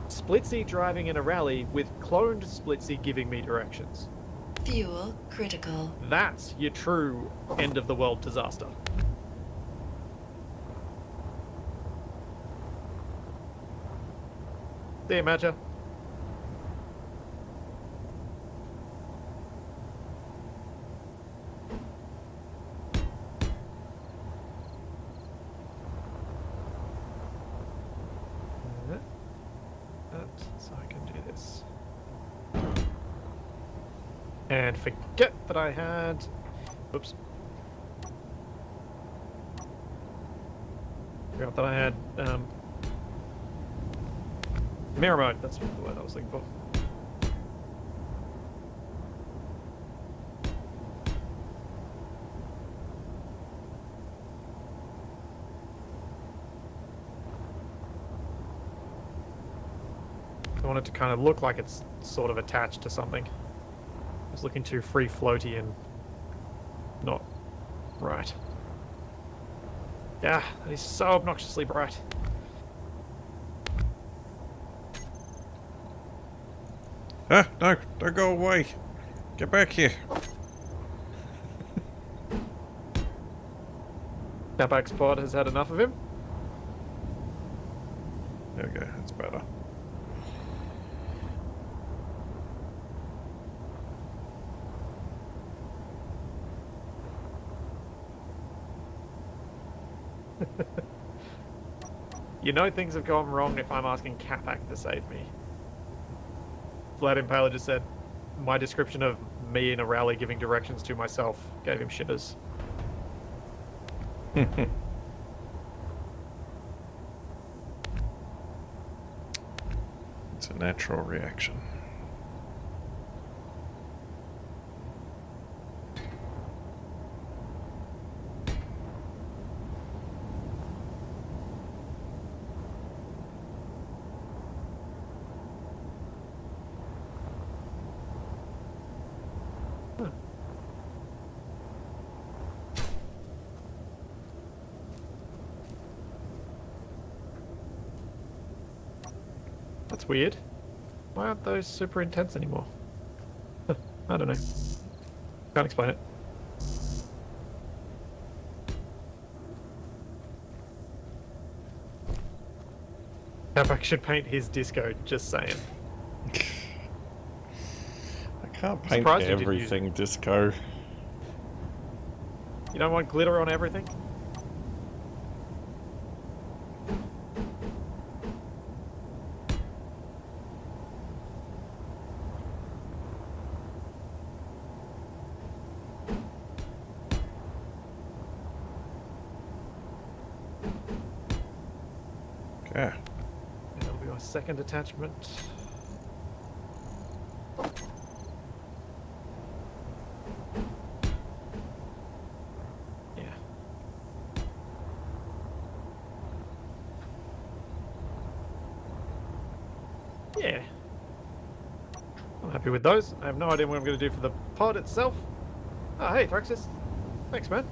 Speaker 1: Splitsy driving in a rally with cloned Splitsy giving me directions.
Speaker 3: Fuel critical.
Speaker 1: That's your true end of the world disaster. See you, Matcha. So I can do this. And forget that I had... Oops. Forgot that I had, mirror mode, that's the word I was looking for. I want it to kind of look like it's sort of attached to something. It's looking too free floaty and not right. Yeah, that is so obnoxiously bright.
Speaker 2: Ah, no, don't go away. Get back here.
Speaker 1: Capac's pod has had enough of him.
Speaker 2: There we go, that's better.
Speaker 1: You know things have gone wrong if I'm asking Capac to save me. Vlad Impaler just said, my description of me in a rally giving directions to myself gave him shivers.
Speaker 2: It's a natural reaction.
Speaker 1: That's weird. Why aren't those super intense anymore? I don't know. Can't explain it. Capac should paint his disco, just saying.
Speaker 2: I can't paint
Speaker 1: Surprised you didn't use
Speaker 2: everything disco.
Speaker 1: You don't want glitter on everything? second attachment. Yeah. Yeah. I'm happy with those. I have no idea what I'm going to do for the pod itself. Oh, hey, Thraxis. Thanks, man.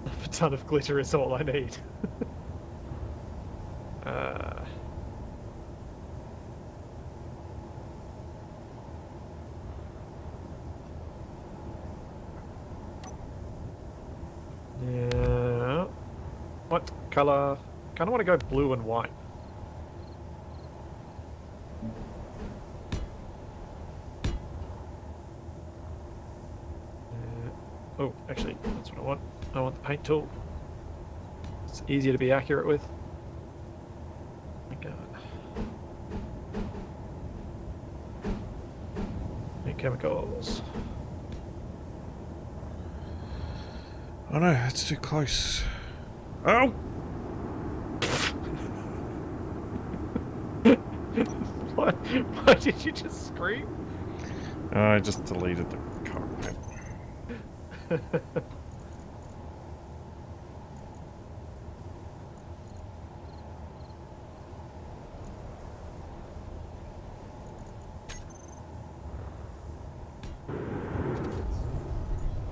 Speaker 1: A ton of glitter is all I need. Yeah. What color? Kind of want to go blue and white. Oh, actually, that's what I want. I want the paint tool. It's easier to be accurate with. Oh my God. New chemicals.
Speaker 2: Oh no, that's too close. Oh!
Speaker 1: Why did you just scream?
Speaker 2: I just deleted the cockpit.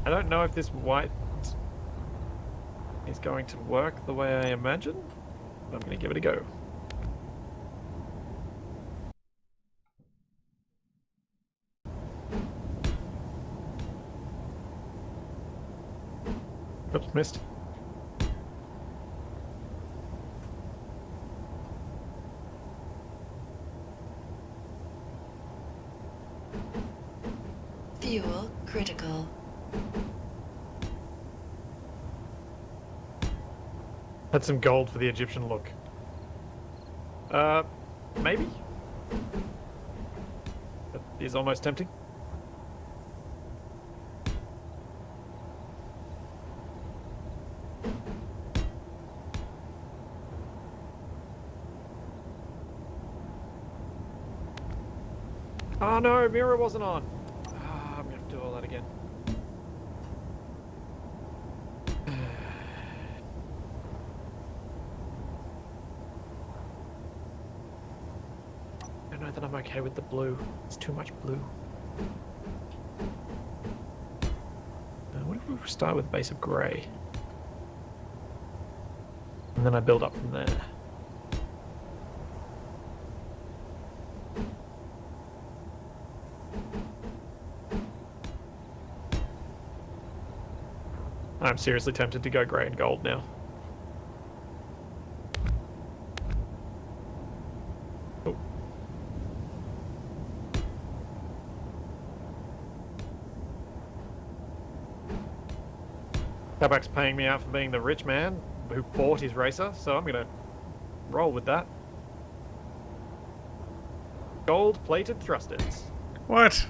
Speaker 1: I don't know if this white is going to work the way I imagine. I'm going to give it a go. Oops, missed.
Speaker 3: Fuel critical.
Speaker 1: Had some gold for the Egyptian look. Maybe? That is almost tempting. Oh no, mirror wasn't on. I'm gonna have to do all that again. I don't know that I'm okay with the blue. It's too much blue. What if we start with a base of grey? And then I build up from there. I'm seriously tempted to go grey and gold now. Oh. Capac's paying me out for being the rich man who bought his racer, so I'm gonna roll with that. Gold-plated thrusters.
Speaker 2: What?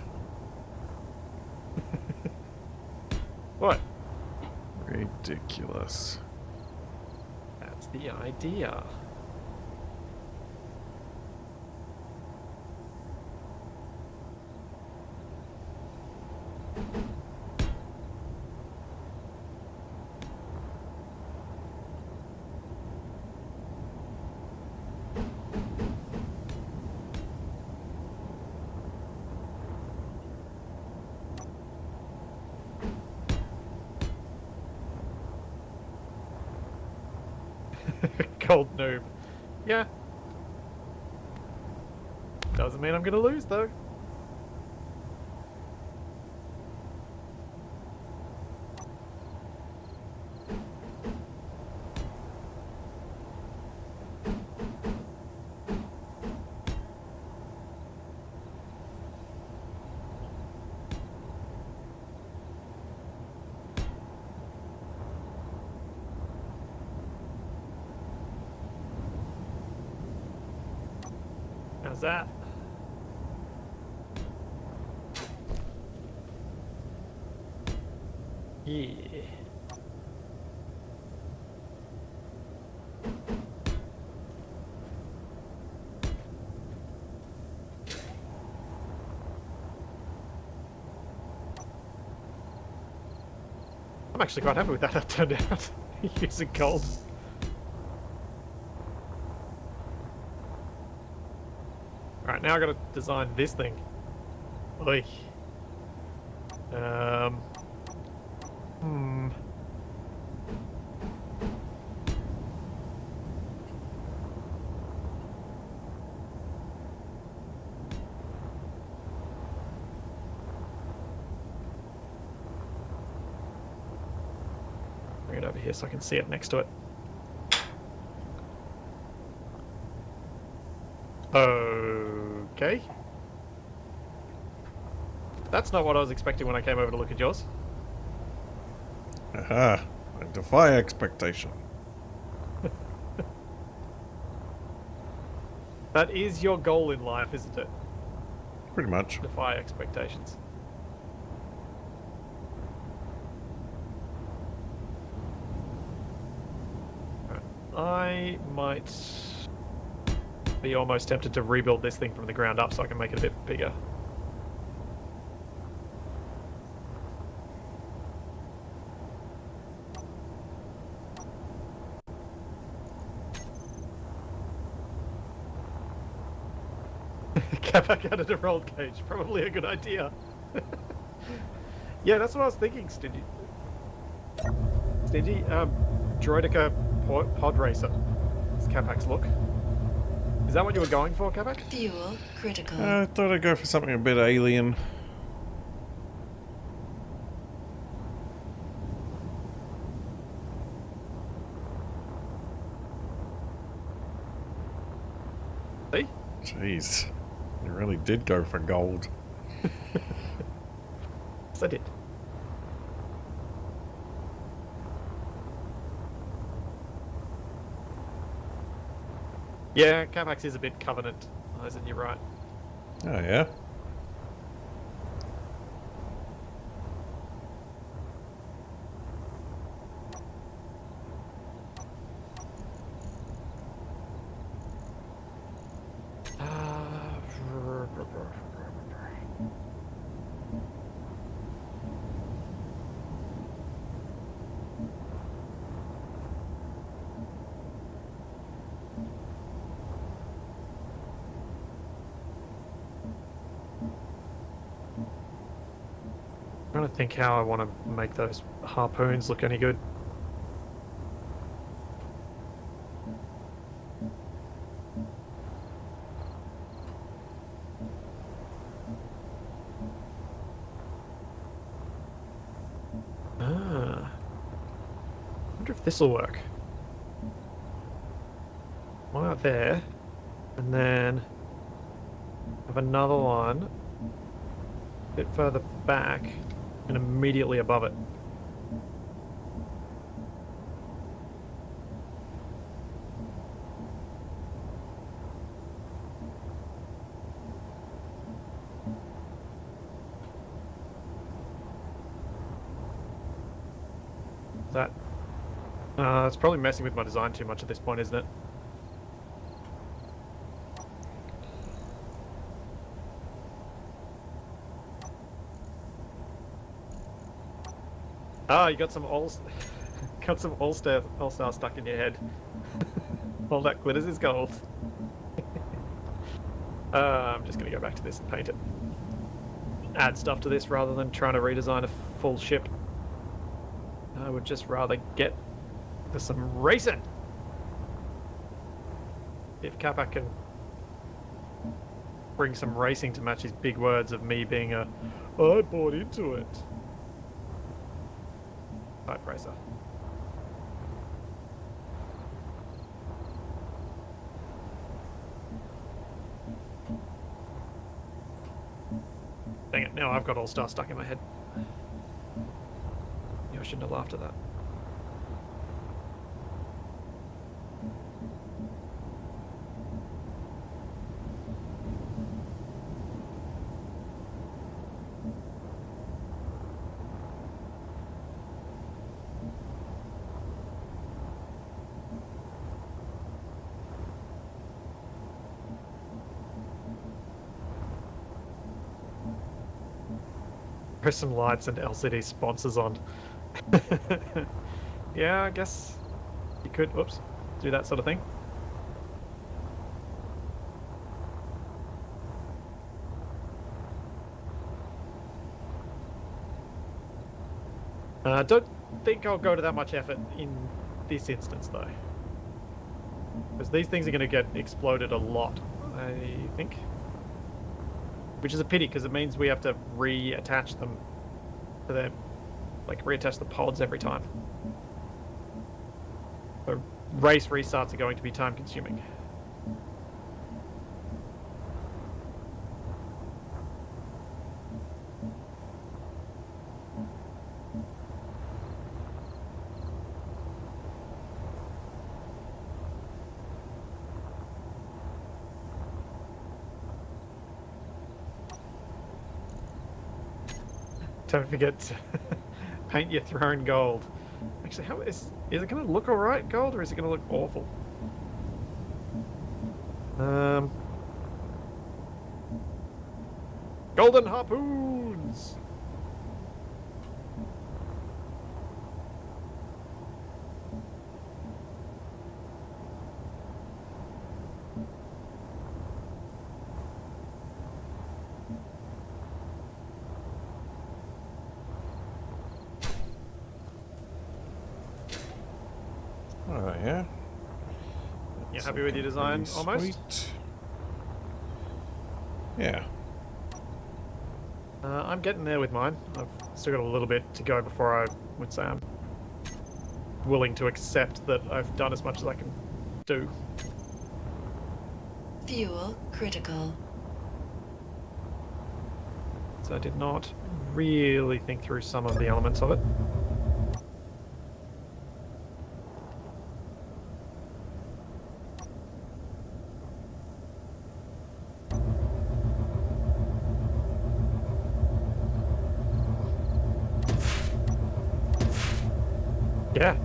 Speaker 1: What?
Speaker 2: Ridiculous.
Speaker 1: That's the idea. Gold noob. Yeah. Doesn't mean I'm gonna lose though. How's that? Yeah. I'm actually quite happy with that. That turned out using gold. All right, now I got to design this thing. Oy. Hmm. Bring it over here so I can see it next to it. Okay. That's not what I was expecting when I came over to look at yours.
Speaker 2: Aha! I defy expectation.
Speaker 1: That is your goal in life, isn't it?
Speaker 2: Pretty much.
Speaker 1: Defy expectations. I might be almost tempted to rebuild this thing from the ground up so I can make it a bit bigger. Capac added a roll cage. Probably a good idea. Yeah, that's what I was thinking, Stingy. Stingy, Droidica podracer. It's Capac's look. Is that what you were going for, Capac?
Speaker 3: Fuel critical.
Speaker 2: I thought I'd go for something a bit alien.
Speaker 1: See?
Speaker 2: Jeez. You really did go for gold.
Speaker 1: Yes, I did. Yeah, Capax is a bit Covenant, isn't you? Right.
Speaker 2: Oh, yeah?
Speaker 1: I'm trying to think how I want to make those harpoons look any good. I wonder if this will work. One out there, and then have another one a bit further back and immediately above it. That it's probably messing with my design too much at this point, isn't it? Ah, you got some all-star stuck in your head. All that glitters is gold. I'm just gonna go back to this and paint it. Add stuff to this rather than trying to redesign a full ship. I would just rather get to some racing. If Capac can bring some racing to match his big words of me being I bought into it type racer. Dang it, now I've got All-Star stuck in my head. I shouldn't have laughed at that. Press some lights and LCD sponsors on. Yeah, I guess you could, whoops, do that sort of thing. Don't think I'll go to that much effort in this instance, though. Because these things are going to get exploded a lot, I think. Which is a pity, because it means we have to reattach them to their... like, reattach the pods every time. So race restarts are going to be time-consuming. Don't forget to paint your throne gold. Actually, how is it going to look alright gold, or is it going to look awful? Golden harpoons!
Speaker 2: Oh, yeah.
Speaker 1: You happy with your design, almost?
Speaker 2: Sweet. Yeah.
Speaker 1: I'm getting there with mine. I've still got a little bit to go before I would say I'm willing to accept that I've done as much as I can do.
Speaker 3: Fuel critical.
Speaker 1: So I did not really think through some of the elements of it. Yeah.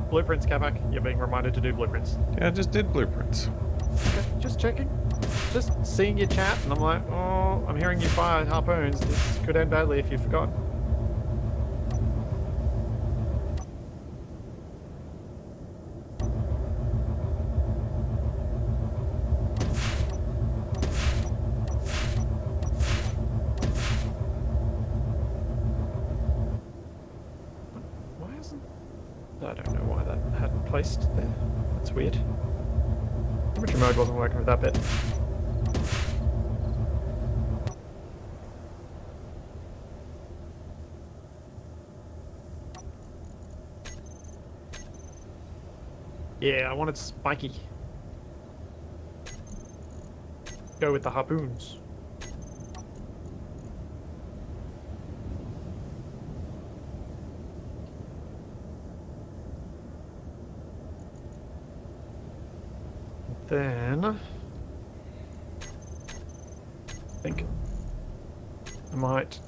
Speaker 1: Blueprints, Capac. You're being reminded to do blueprints.
Speaker 2: Yeah, I just did blueprints.
Speaker 1: Okay, just checking. Just seeing your chat, and I'm like, oh, I'm hearing you fire harpoons. This could end badly if you forgot. Why isn't... I don't know why that hadn't placed there. That's weird. Temperature mode wasn't working with that bit. Yeah, I wanted spiky. Go with the harpoons. Then I think I might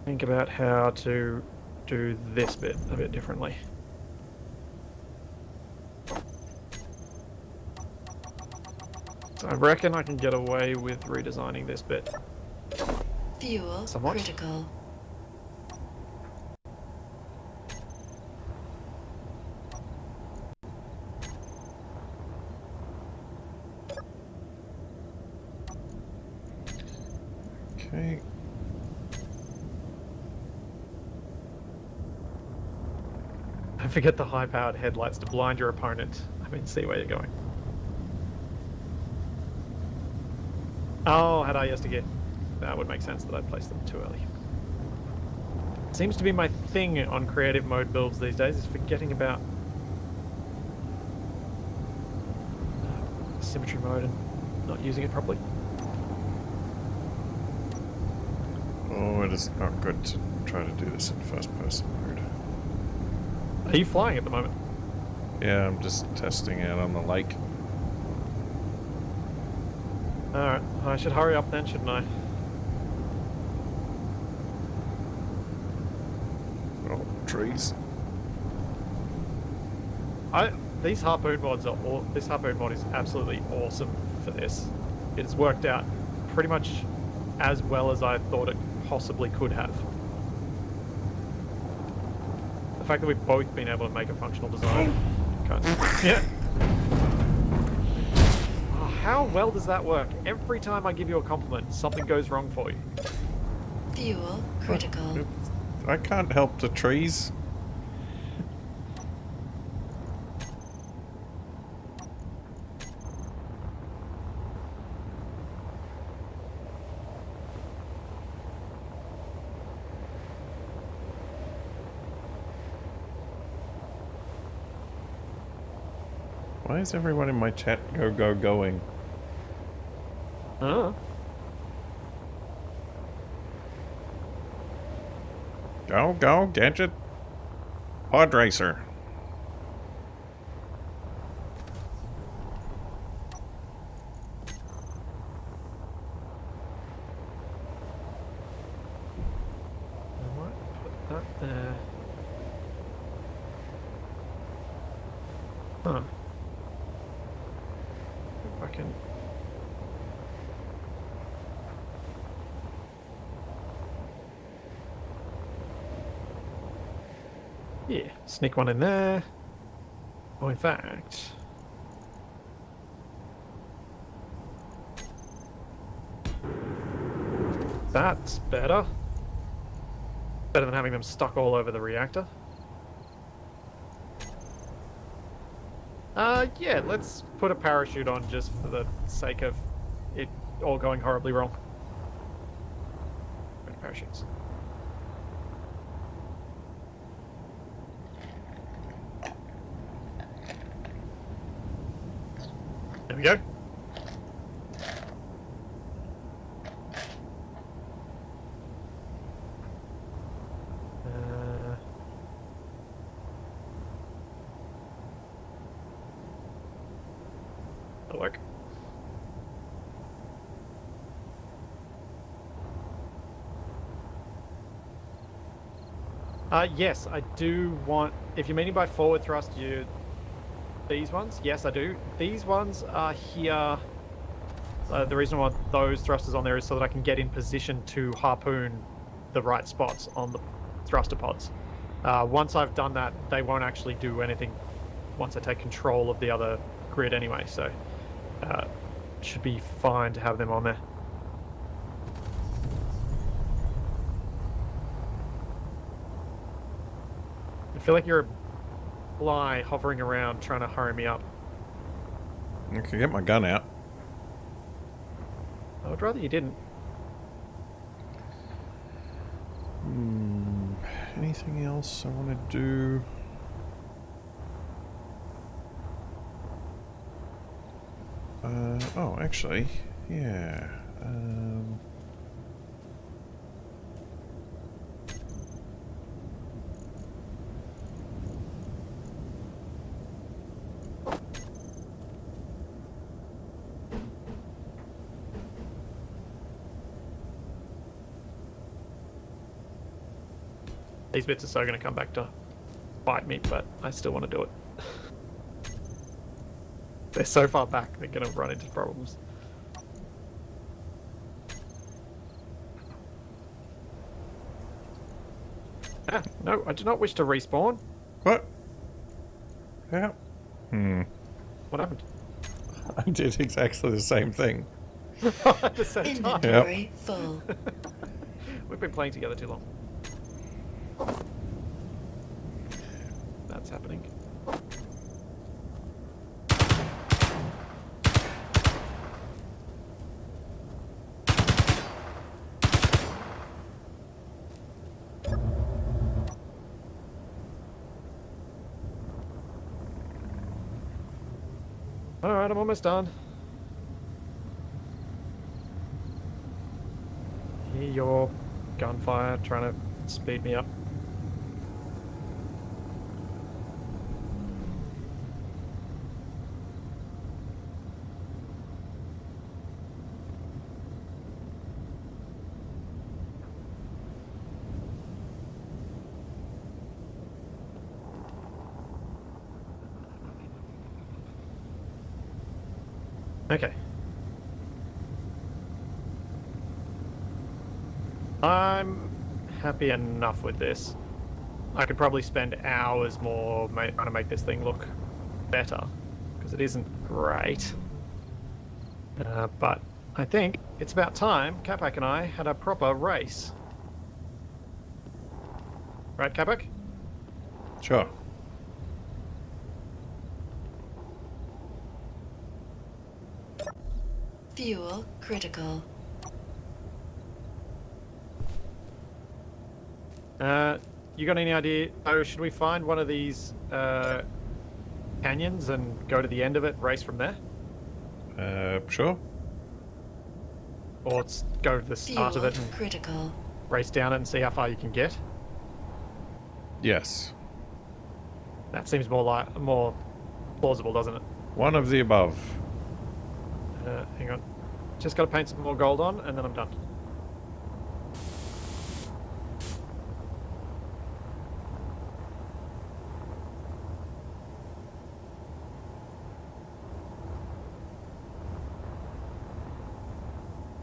Speaker 1: think about how to do this bit a bit differently. So I reckon I can get away with redesigning this bit.
Speaker 3: Fuel
Speaker 1: Somewhat.
Speaker 3: critical.
Speaker 2: Okay.
Speaker 1: Don't forget the high-powered headlights to blind your opponent. I mean, see where you're going. Oh, had I yesterday? That would make sense that I placed them too early. Seems to be my thing on creative mode builds these days, is forgetting about symmetry mode and not using it properly.
Speaker 2: Oh, it is not good to try to do this in first-person mode.
Speaker 1: Are you flying at the moment?
Speaker 2: Yeah, I'm just testing it on the lake.
Speaker 1: Alright, I should hurry up then, shouldn't I?
Speaker 2: Oh, trees.
Speaker 1: These harpoon mods are this harpoon mod is absolutely awesome for this. It's worked out pretty much as well as I thought it possibly could have. fact that we've both been able to make a functional design. Yeah. Oh, how well does that work? Every time I give you a compliment, something goes wrong for you.
Speaker 3: Fuel critical.
Speaker 2: I can't help the trees. Why is everyone in my chat going?
Speaker 1: Huh?
Speaker 2: Go, gadget. Podracer.
Speaker 1: I might put that there. Huh. If I can... Yeah, sneak one in there. Oh, in fact... That's better. Better than having them stuck all over the reactor. Yeah, let's put a parachute on just for the sake of it all going horribly wrong. Parachutes. There we go. That'll work. Yes, I do want... If you're meaning by forward thrust, these ones? Yes, I do. These ones are here. The reason I want those thrusters on there is so that I can get in position to harpoon the right spots on the thruster pods. Once I've done that, they won't actually do anything once I take control of the other grid anyway, so should be fine to have them on there. I feel like you're a fly hovering around trying to hurry me up.
Speaker 2: I can get my gun out.
Speaker 1: I would rather you didn't.
Speaker 2: Anything else I want to do? Oh, actually, yeah.
Speaker 1: These bits are so going to come back to bite me, but I still want to do it. They're so far back, they're going to run into problems. Ah, no, I do not wish to respawn.
Speaker 2: What? Yeah.
Speaker 1: What happened?
Speaker 2: I did exactly the same thing.
Speaker 1: At the same time.
Speaker 3: Inventory full.
Speaker 1: We've been playing together too long. That's happening. Alright, I'm almost done. Hear your gunfire trying to speed me up. Okay. I'm happy enough with this. I could probably spend hours more trying to make this thing look better, because it isn't great. But I think it's about time Capac and I had a proper race. Right, Capac?
Speaker 2: Sure.
Speaker 3: Fuel critical.
Speaker 1: You got any idea? Oh, should we find one of these canyons and go to the end of it, race from there?
Speaker 2: Sure.
Speaker 1: Or let's go to the start of
Speaker 3: Fuel
Speaker 1: it and
Speaker 3: critical.
Speaker 1: race down it and see how far you can get.
Speaker 2: Yes.
Speaker 1: That seems more plausible, doesn't it?
Speaker 2: One of the above.
Speaker 1: Hang on. Just got to paint some more gold on, and then I'm done.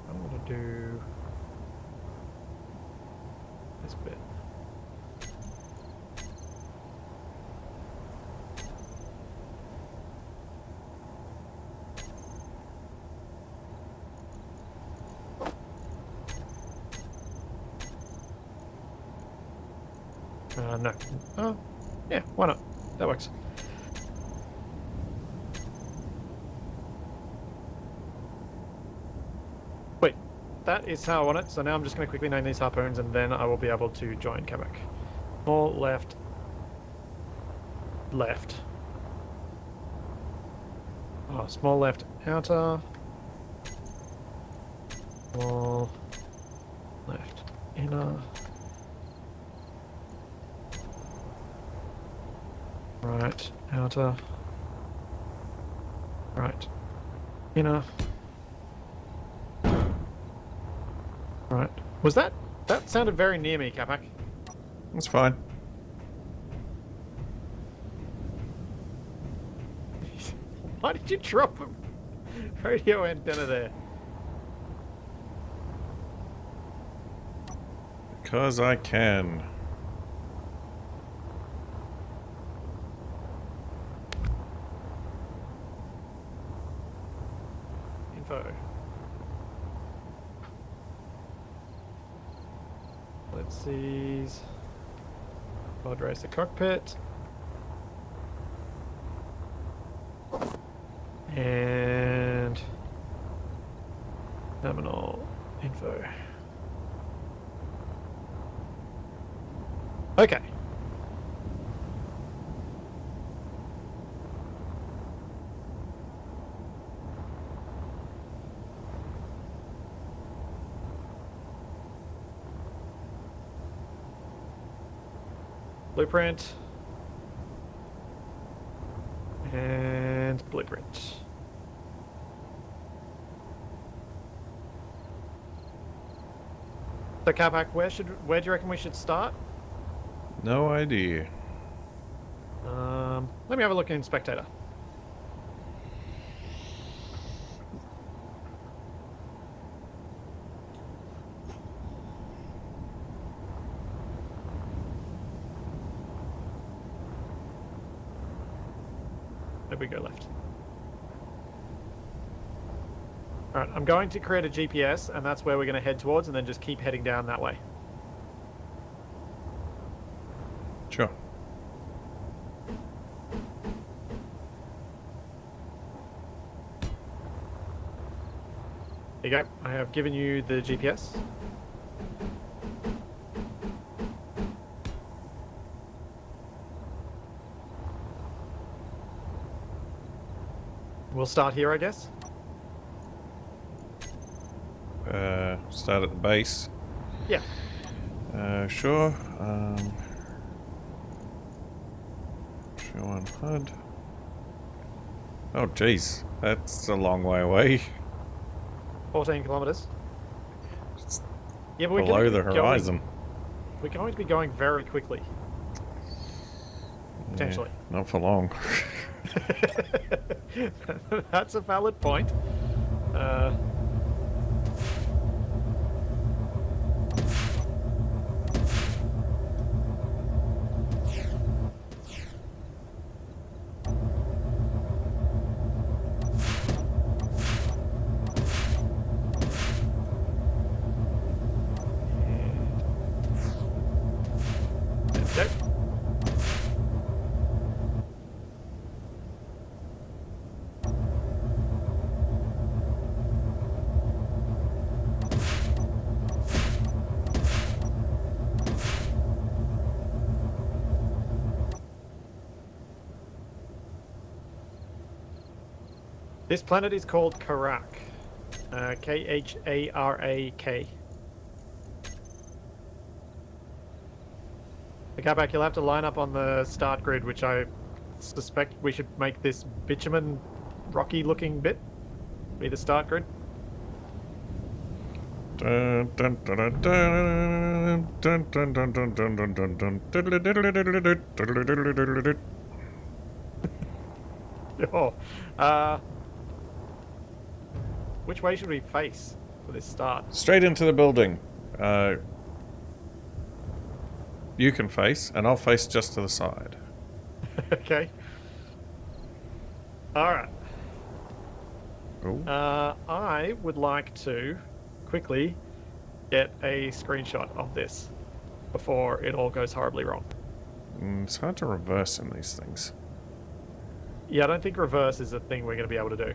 Speaker 1: I'm going to do this bit. No. Oh, yeah, why not? That works. Wait, that is how I want it. So now I'm just going to quickly name these harpoons and then I will be able to join Capac. More left. Left. Oh, small left outer. Small left inner. Right, outer. Right, inner. Right. Was that sounded very near me, Capac?
Speaker 2: That's fine.
Speaker 1: Why did you drop a radio antenna there?
Speaker 2: Because I can.
Speaker 1: Info. Let's see. Podracer cockpit. And terminal info. Okay. Blueprint. And blueprint. So Capac, where do you reckon we should start?
Speaker 2: No idea.
Speaker 1: Let me have a look in Spectator. Maybe we go left. Alright, I'm going to create a GPS, and that's where we're going to head towards, and then just keep heading down that way.
Speaker 2: Sure.
Speaker 1: Here you go. I have given you the GPS. We'll start here, I guess.
Speaker 2: Start at the base.
Speaker 1: Yeah.
Speaker 2: Sure. Show on HUD. Oh, jeez. That's a long way away.
Speaker 1: 14 kilometers.
Speaker 2: It's
Speaker 1: Yeah, but we
Speaker 2: below
Speaker 1: can
Speaker 2: the horizon.
Speaker 1: We can always be going very quickly. Potentially.
Speaker 2: Yeah, not for long.
Speaker 1: That's a valid point. This planet is called Karak. K-H-A-R-A-K. The Capac, you'll have to line up on the start grid, which I suspect we should make this bitumen rocky looking bit be the start grid.
Speaker 2: Dun, dun, dun, dun, dun, dun, dun, dun, dun, dun, dun, dun.
Speaker 1: Oh, which way should we face for this start?
Speaker 2: Straight into the building. You can face, and I'll face just to the side.
Speaker 1: Okay. Alright.
Speaker 2: Oh.
Speaker 1: I would like to quickly get a screenshot of this before it all goes horribly wrong.
Speaker 2: It's hard to reverse in these things.
Speaker 1: Yeah, I don't think reverse is a thing we're going to be able to do.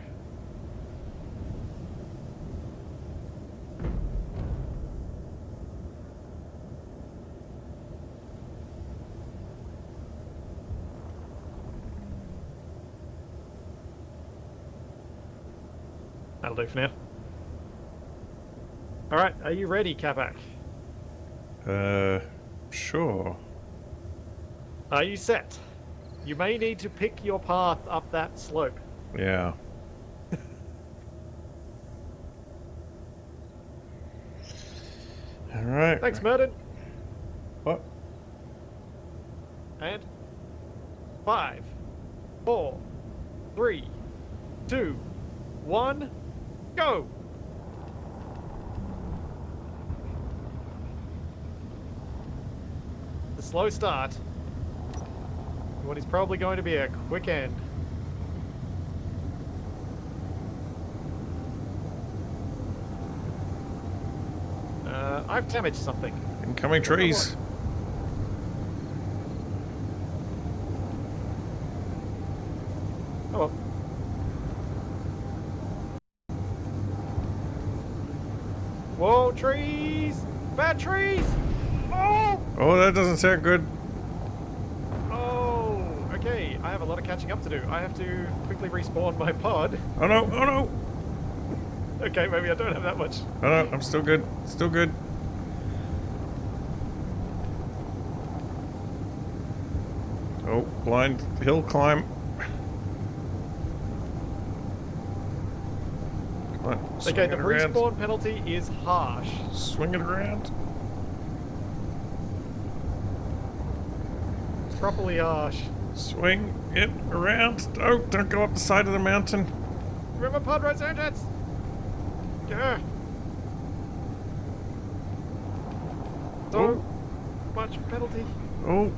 Speaker 1: That'll do for now. Alright, are you ready, Capac?
Speaker 2: Sure.
Speaker 1: Are you set? You may need to pick your path up that slope.
Speaker 2: Yeah. Alright.
Speaker 1: Thanks, Merton.
Speaker 2: What?
Speaker 1: And 5, 4, 3, 2, 1, go! The slow start. What is probably going to be a quick end. I've damaged something.
Speaker 2: Incoming trees.
Speaker 1: Oh well. Whoa, trees! Bad trees! Oh!
Speaker 2: Oh, that doesn't sound good.
Speaker 1: Oh, okay. I have a lot of catching up to do. I have to quickly respawn my pod.
Speaker 2: Oh no, oh no!
Speaker 1: Okay, maybe I don't have that much.
Speaker 2: Oh no, I'm still good. Still good. Oh, blind hill climb. Come on, swing
Speaker 1: Okay, the
Speaker 2: it around.
Speaker 1: respawn penalty is harsh.
Speaker 2: Swing it around.
Speaker 1: It's properly harsh.
Speaker 2: Swing it around. Oh, don't go up the side of the mountain.
Speaker 1: Remember podrace engines? Yeah. So
Speaker 2: Oh.
Speaker 1: much penalty.
Speaker 2: Oh.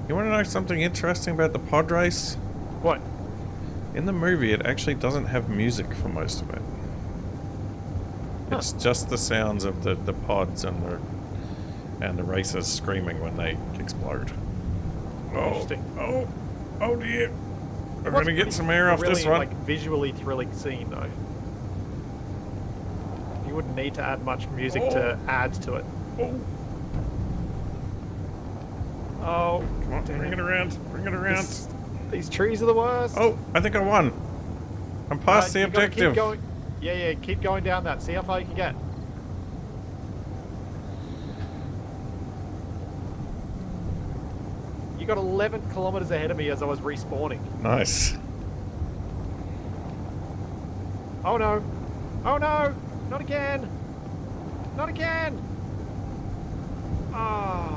Speaker 2: You want to know something interesting about the pod race?
Speaker 1: What?
Speaker 2: In the movie, it actually doesn't have music for most of it. It's just the sounds of the pods and the racers screaming when they explode. Oh,
Speaker 1: Interesting.
Speaker 2: oh dear! I'm gonna get some air off
Speaker 1: really,
Speaker 2: this one.
Speaker 1: Like visually thrilling scene though. You wouldn't need to add much music to add to it.
Speaker 2: Oh,
Speaker 1: Oh,
Speaker 2: come on, bring it around, bring it around.
Speaker 1: These trees are the worst.
Speaker 2: Oh, I think I won. I'm past the
Speaker 1: You gotta
Speaker 2: objective.
Speaker 1: Keep going. Yeah, keep going down that. See how far you can get. You got 11 kilometers ahead of me as I was respawning.
Speaker 2: Nice.
Speaker 1: Oh no! Oh no! Not again! Not again! Ah.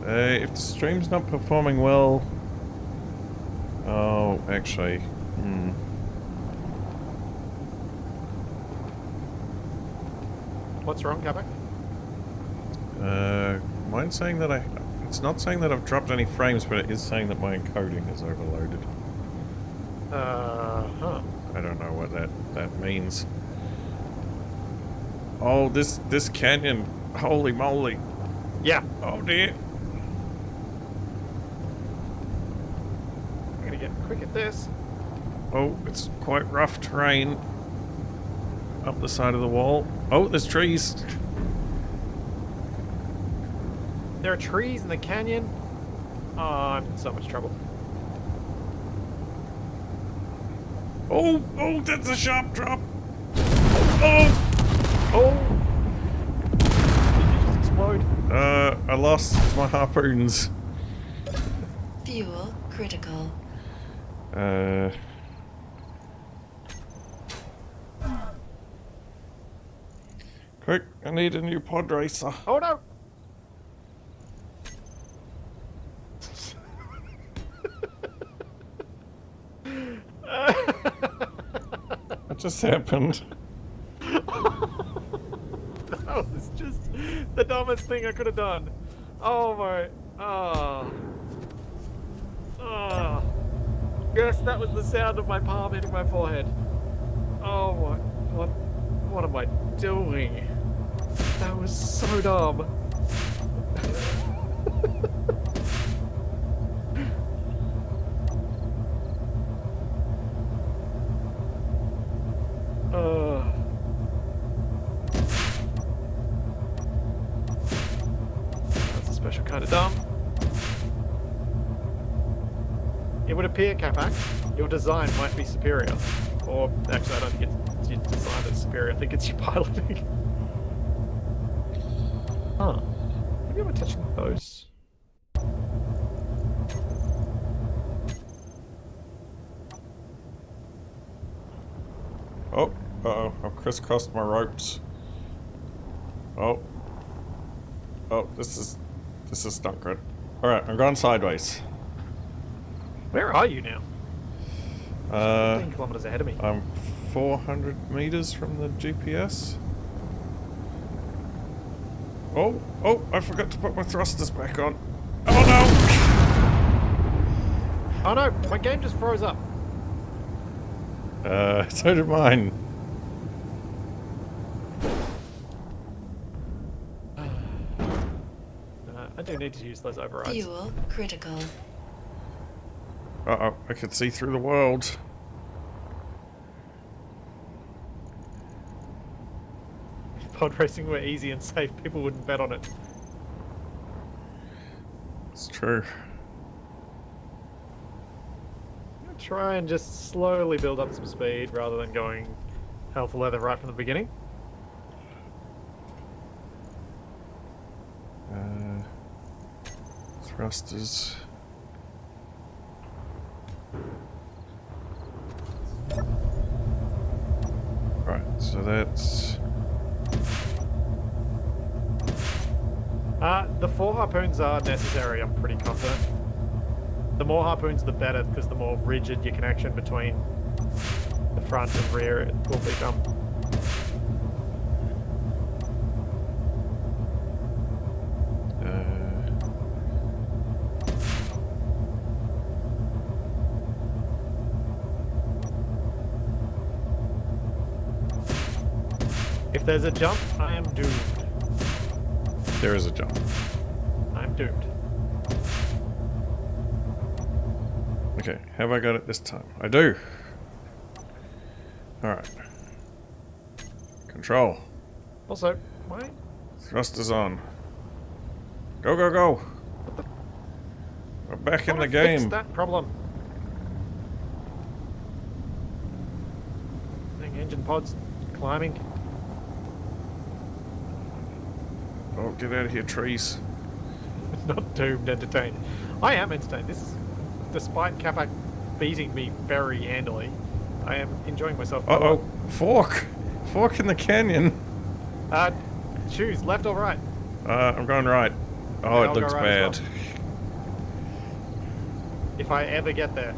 Speaker 2: If the stream's not performing well... Oh, actually...
Speaker 1: What's wrong, Capac?
Speaker 2: Mine's saying that It's not saying that I've dropped any frames, but it is saying that my encoding is overloaded.
Speaker 1: Huh.
Speaker 2: I don't know what that means. Oh, this canyon. Holy moly.
Speaker 1: Yeah.
Speaker 2: Oh dear.
Speaker 1: I'm gonna get quick at this.
Speaker 2: Oh, it's quite rough terrain. Up the side of the wall. Oh, there's trees.
Speaker 1: There are trees in the canyon. Oh, I'm in so much trouble.
Speaker 2: Oh, oh, that's a sharp drop. Oh!
Speaker 1: Oh! Did you just explode?
Speaker 2: I lost my harpoons.
Speaker 3: Fuel critical.
Speaker 2: Quick, I need a new podracer.
Speaker 1: Oh no!
Speaker 2: What just happened?
Speaker 1: That was just the dumbest thing I could have done. Oh my. Oh. Oh. Yes, that was the sound of my palm hitting my forehead. Oh my. What am I doing? That was so dumb. That's a special kind of dumb. It would appear, Capac, your design might be superior. Or, actually, I don't think it's your design that's superior. I think it's your piloting. Huh. Maybe I'm touching those.
Speaker 2: Oh, uh-oh, I've crisscrossed my ropes. Oh. Oh, this is not good. Alright, I'm going sideways.
Speaker 1: Where are you now? 15
Speaker 2: Uh,
Speaker 1: kilometers ahead of me.
Speaker 2: I'm 400 meters from the GPS. Oh, oh, I forgot to put my thrusters back on. Oh no!
Speaker 1: Oh no, my game just froze up.
Speaker 2: So did mine.
Speaker 1: I do need to use those overrides.
Speaker 3: Fuel critical.
Speaker 2: Uh-oh, I can see through the world.
Speaker 1: If pod racing were easy and safe, people wouldn't bet on it.
Speaker 2: It's true.
Speaker 1: I'm gonna try and just slowly build up some speed rather than going hell for leather right from the beginning.
Speaker 2: Thrusters. Right, so that's...
Speaker 1: The 4 harpoons are necessary, I'm pretty confident. The more harpoons, the better, because the more rigid your connection between the front and rear it will become. If there's a jump, I am doomed.
Speaker 2: There is a jump.
Speaker 1: I'm doomed.
Speaker 2: Okay, have I got it this time? I do. Alright. Control.
Speaker 1: Also, why?
Speaker 2: Thrusters on. Go, go, go! We're back in the
Speaker 1: Fix
Speaker 2: game.
Speaker 1: that problem. Dang, engine pods climbing.
Speaker 2: Oh, get out of here, trees.
Speaker 1: Not doomed, entertained. I am entertained. This is, despite Capac beating me very handily, I am enjoying myself.
Speaker 2: Uh-oh, fork! Fork in the canyon.
Speaker 1: Choose left or right.
Speaker 2: I'm going right. Oh,
Speaker 1: I'll
Speaker 2: it
Speaker 1: go
Speaker 2: looks
Speaker 1: right as
Speaker 2: bad.
Speaker 1: well. If I ever get there.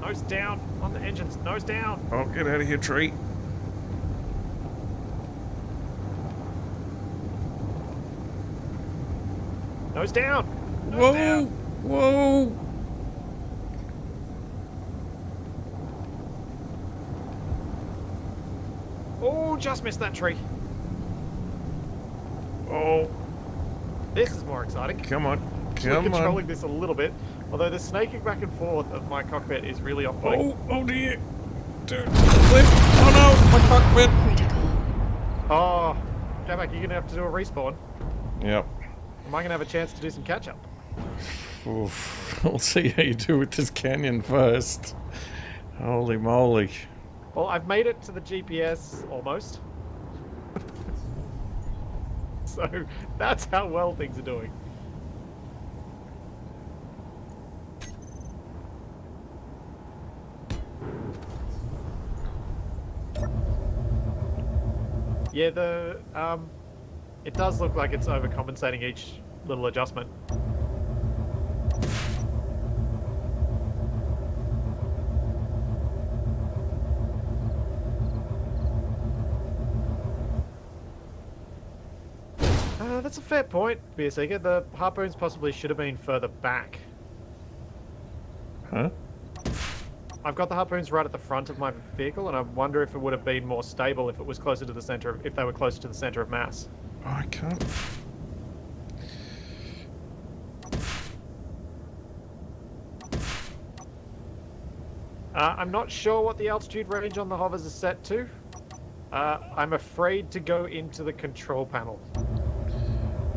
Speaker 1: Nose down on the engines. Nose down.
Speaker 2: Oh, get out of here, tree.
Speaker 1: Nose down. Nose
Speaker 2: Whoa!
Speaker 1: down.
Speaker 2: Whoa!
Speaker 1: Oh, just missed that tree.
Speaker 2: Oh.
Speaker 1: This is more exciting.
Speaker 2: Come on.
Speaker 1: Actually
Speaker 2: Come
Speaker 1: controlling
Speaker 2: on.
Speaker 1: this a little bit. Although the snaking back and forth of my cockpit is really off-putting.
Speaker 2: Oh dear. Dude, flip. Oh no, my cockpit.
Speaker 3: Critical.
Speaker 1: Oh, Capac, you're gonna have to do a respawn.
Speaker 2: Yep.
Speaker 1: Am I gonna have a chance to do some catch-up?
Speaker 2: Oof. We'll see how you do with this canyon first. Holy moly.
Speaker 1: Well, I've made it to the GPS, almost. So, that's how well things are doing. Yeah, it does look like it's overcompensating each little adjustment. That's a fair point, Beer Seeker. The harpoons possibly should have been further back.
Speaker 2: Huh?
Speaker 1: I've got the harpoons right at the front of my vehicle, and I wonder if it would have been more stable if it was closer to the center, if they were closer to the center of mass.
Speaker 2: Oh, I can't.
Speaker 1: I'm not sure what the altitude range on the hovers is set to. I'm afraid to go into the control panel.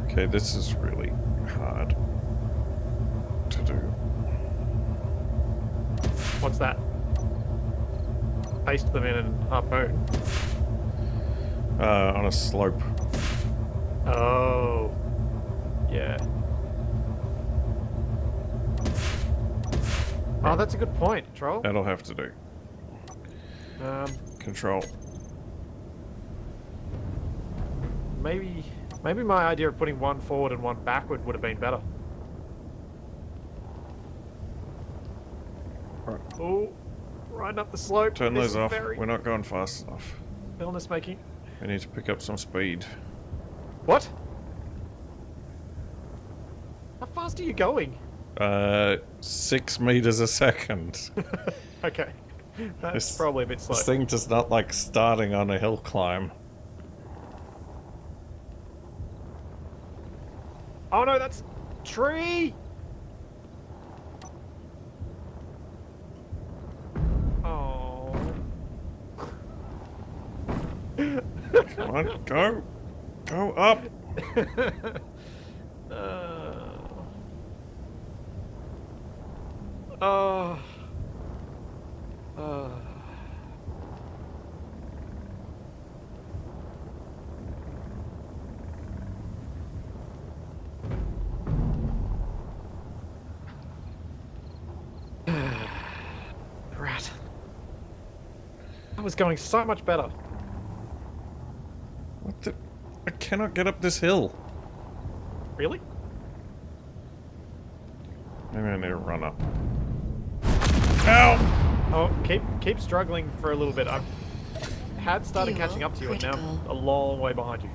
Speaker 2: Okay, this is really hard to do.
Speaker 1: What's that? Paste them in and harpoon.
Speaker 2: On a slope.
Speaker 1: Oh. Yeah. Oh, that's a good point, Troll.
Speaker 2: That'll have to do. Control.
Speaker 1: Maybe my idea of putting one forward and one backward would have been better.
Speaker 2: Right.
Speaker 1: Oh, riding up the slope.
Speaker 2: Turn
Speaker 1: This
Speaker 2: those
Speaker 1: is
Speaker 2: off.
Speaker 1: very
Speaker 2: We're not going fast enough.
Speaker 1: illness making.
Speaker 2: We need to pick up some speed.
Speaker 1: What? How fast are you going?
Speaker 2: 6 meters a second.
Speaker 1: Okay. That's
Speaker 2: This-
Speaker 1: probably a bit slow.
Speaker 2: This thing does not like starting on a hill climb.
Speaker 1: Oh no, that's tree! Oh.
Speaker 2: Come on, go! Go up!
Speaker 1: Oh. Rat. That was going so much better.
Speaker 2: What the? I cannot get up this hill.
Speaker 1: Really?
Speaker 2: Maybe I need to run up. Ow!
Speaker 1: Oh, keep struggling for a little bit. I've had started
Speaker 3: Fuel
Speaker 1: catching up to you, and now
Speaker 3: critical.
Speaker 1: I'm a long way behind you.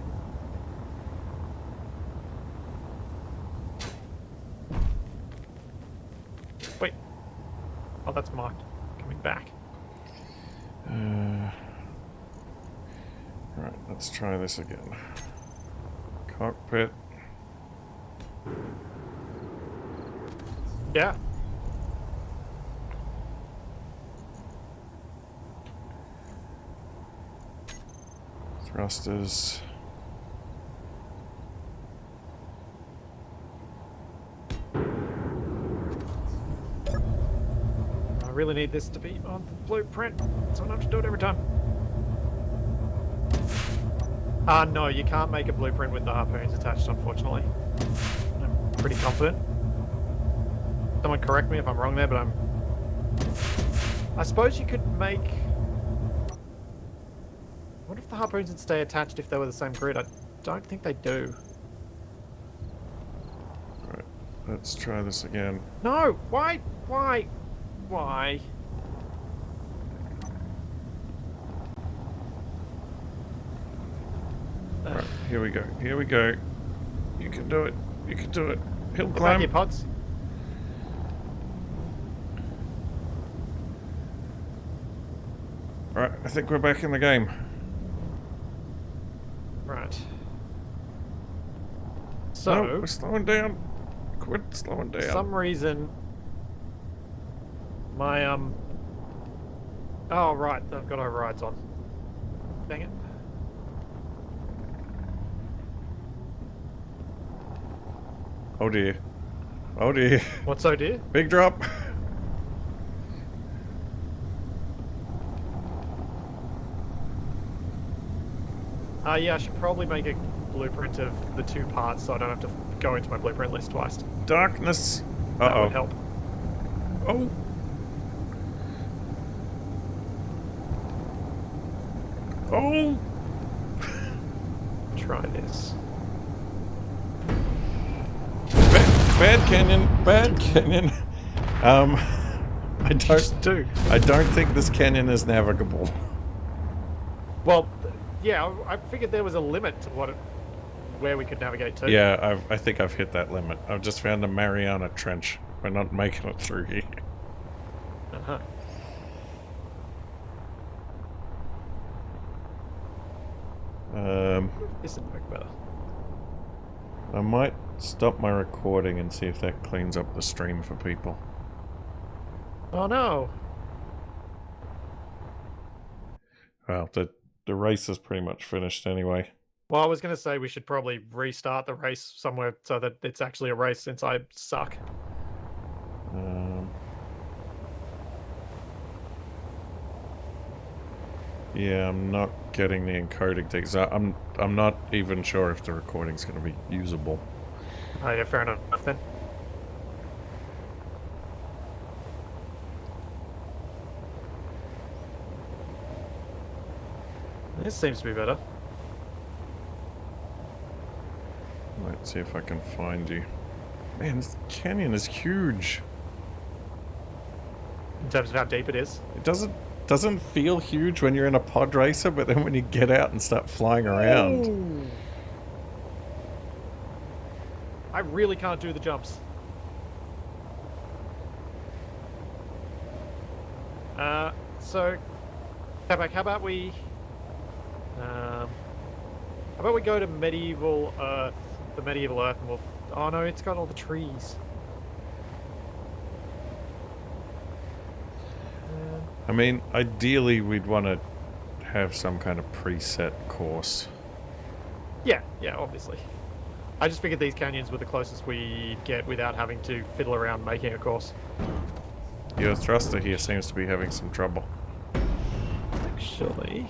Speaker 1: Wait. Oh, that's marked. Coming back.
Speaker 2: Right, let's try this again. Cockpit.
Speaker 1: Yeah.
Speaker 2: Thrusters.
Speaker 1: I really need this to be on the blueprint, so I don't have to do it every time. No, you can't make a blueprint with the harpoons attached, unfortunately. I'm pretty confident. Someone correct me if I'm wrong there, but I suppose you could make... What if the harpoons would stay attached if they were the same grid? I don't think they do.
Speaker 2: Right, let's try this again.
Speaker 1: No! Why? Why? Why?
Speaker 2: Right, here we go. Here we go. You can do it. You can do it. Hill
Speaker 1: Put back
Speaker 2: climb.
Speaker 1: your pods.
Speaker 2: Right, I think we're back in the game.
Speaker 1: Right. So,
Speaker 2: no, we're slowing down. Quit slowing down.
Speaker 1: for some reason, my oh right, I've got overrides on. Dang it.
Speaker 2: Oh dear. Oh dear.
Speaker 1: What's so dear?
Speaker 2: Big drop.
Speaker 1: Yeah, I should probably make a blueprint of the two parts so I don't have to go into my blueprint list twice.
Speaker 2: Darkness.
Speaker 1: That
Speaker 2: Uh-oh.
Speaker 1: would help.
Speaker 2: Oh. Oh.
Speaker 1: Try this.
Speaker 2: Bad canyon. Bad canyon. I don't think this canyon is navigable.
Speaker 1: Well, yeah, I figured there was a limit to where we could navigate to.
Speaker 2: Yeah, I think I've hit that limit. I've just found a Mariana Trench. We're not making it through here.
Speaker 1: Uh-huh. This would work better.
Speaker 2: I might stop my recording and see if that cleans up the stream for people.
Speaker 1: Oh no!
Speaker 2: Well, the race is pretty much finished anyway.
Speaker 1: Well, I was going to say we should probably restart the race somewhere so that it's actually a race since I suck.
Speaker 2: Yeah, I'm not getting the encoding things. I'm not even sure if the recording's going to be usable.
Speaker 1: Oh yeah, fair enough then. This seems to be better.
Speaker 2: Let's see if I can find you. Man, this canyon is huge.
Speaker 1: In terms of how deep it is.
Speaker 2: It doesn't feel huge when you're in a pod racer, but then when you get out and start flying around.
Speaker 1: Ooh. I really can't do the jumps. So, Capac, how about we go to medieval Earth, the medieval Earth, and we'll... Oh no, it's got all the trees.
Speaker 2: I mean, ideally we'd want to have some kind of preset course.
Speaker 1: Yeah, obviously. I just figured these canyons were the closest we get without having to fiddle around making a course.
Speaker 2: Your thruster here seems to be having some trouble.
Speaker 1: Actually,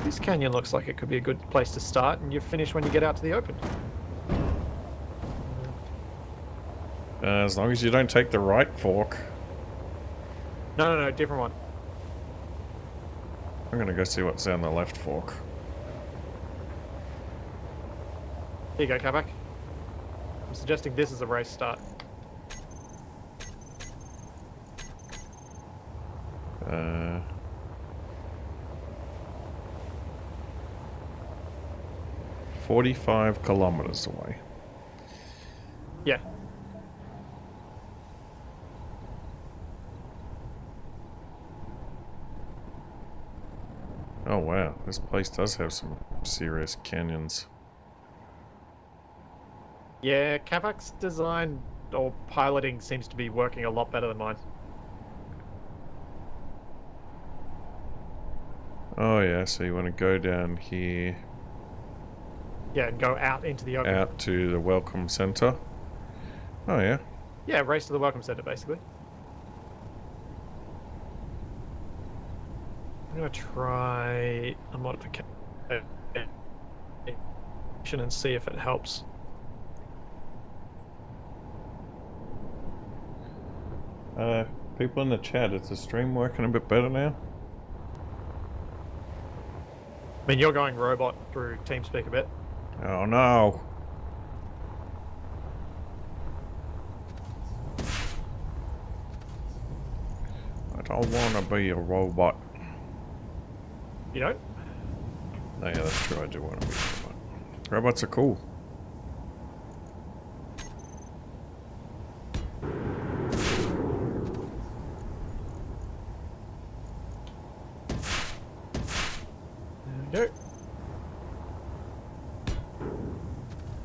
Speaker 1: this canyon looks like it could be a good place to start, and you're finished when you get out to the open.
Speaker 2: As long as you don't take the right fork.
Speaker 1: No, different one.
Speaker 2: I'm gonna go see what's down the left fork.
Speaker 1: Here you go, Capac. I'm suggesting this is a race start.
Speaker 2: 45 kilometers away.
Speaker 1: Yeah.
Speaker 2: Oh wow, this place does have some serious canyons.
Speaker 1: Yeah, Capac's design or piloting seems to be working a lot better than mine.
Speaker 2: Oh yeah, so you want to go down here.
Speaker 1: Yeah, and go out into the open.
Speaker 2: Out to the welcome center. Oh yeah.
Speaker 1: Yeah, race to the welcome center, basically. I'm gonna try a modification and see if it helps.
Speaker 2: People in the chat, is the stream working a bit better now?
Speaker 1: I mean, you're going robot through TeamSpeak a bit.
Speaker 2: Oh no. I don't want to be a robot.
Speaker 1: You don't?
Speaker 2: Oh yeah, that's true, I do want to be a robot. Robots are cool.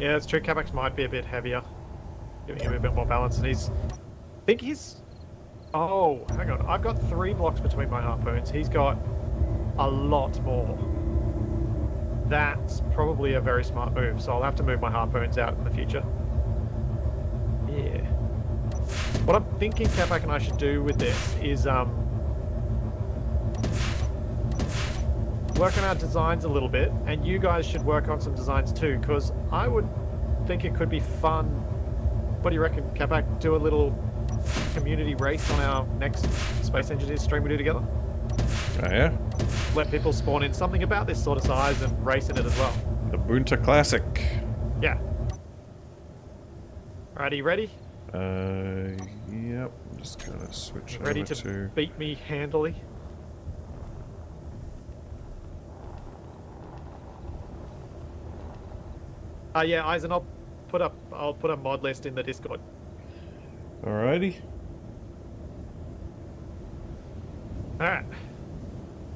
Speaker 1: Yeah, it's true. Capac might be a bit heavier, giving him a bit more balance. And I think he's. Oh, hang on. I've got 3 blocks between my harpoons. He's got a lot more. That's probably a very smart move. So I'll have to move my harpoons out in the future. Yeah. What I'm thinking Capac and I should do with this is work on our designs a little bit, and you guys should work on some designs too, because I would think it could be fun. What do you reckon, Capac? Do a little community race on our next Space Engineers stream we do together?
Speaker 2: Oh yeah?
Speaker 1: Let people spawn in something about this sort of size and race in it as well.
Speaker 2: The Boonta Classic.
Speaker 1: Yeah. Alrighty, ready?
Speaker 2: Yep. I'm just gonna switch
Speaker 1: Ready
Speaker 2: over
Speaker 1: to beat me handily? Yeah, Eisen, I'll put a mod list in the Discord.
Speaker 2: Alrighty.
Speaker 1: Alright.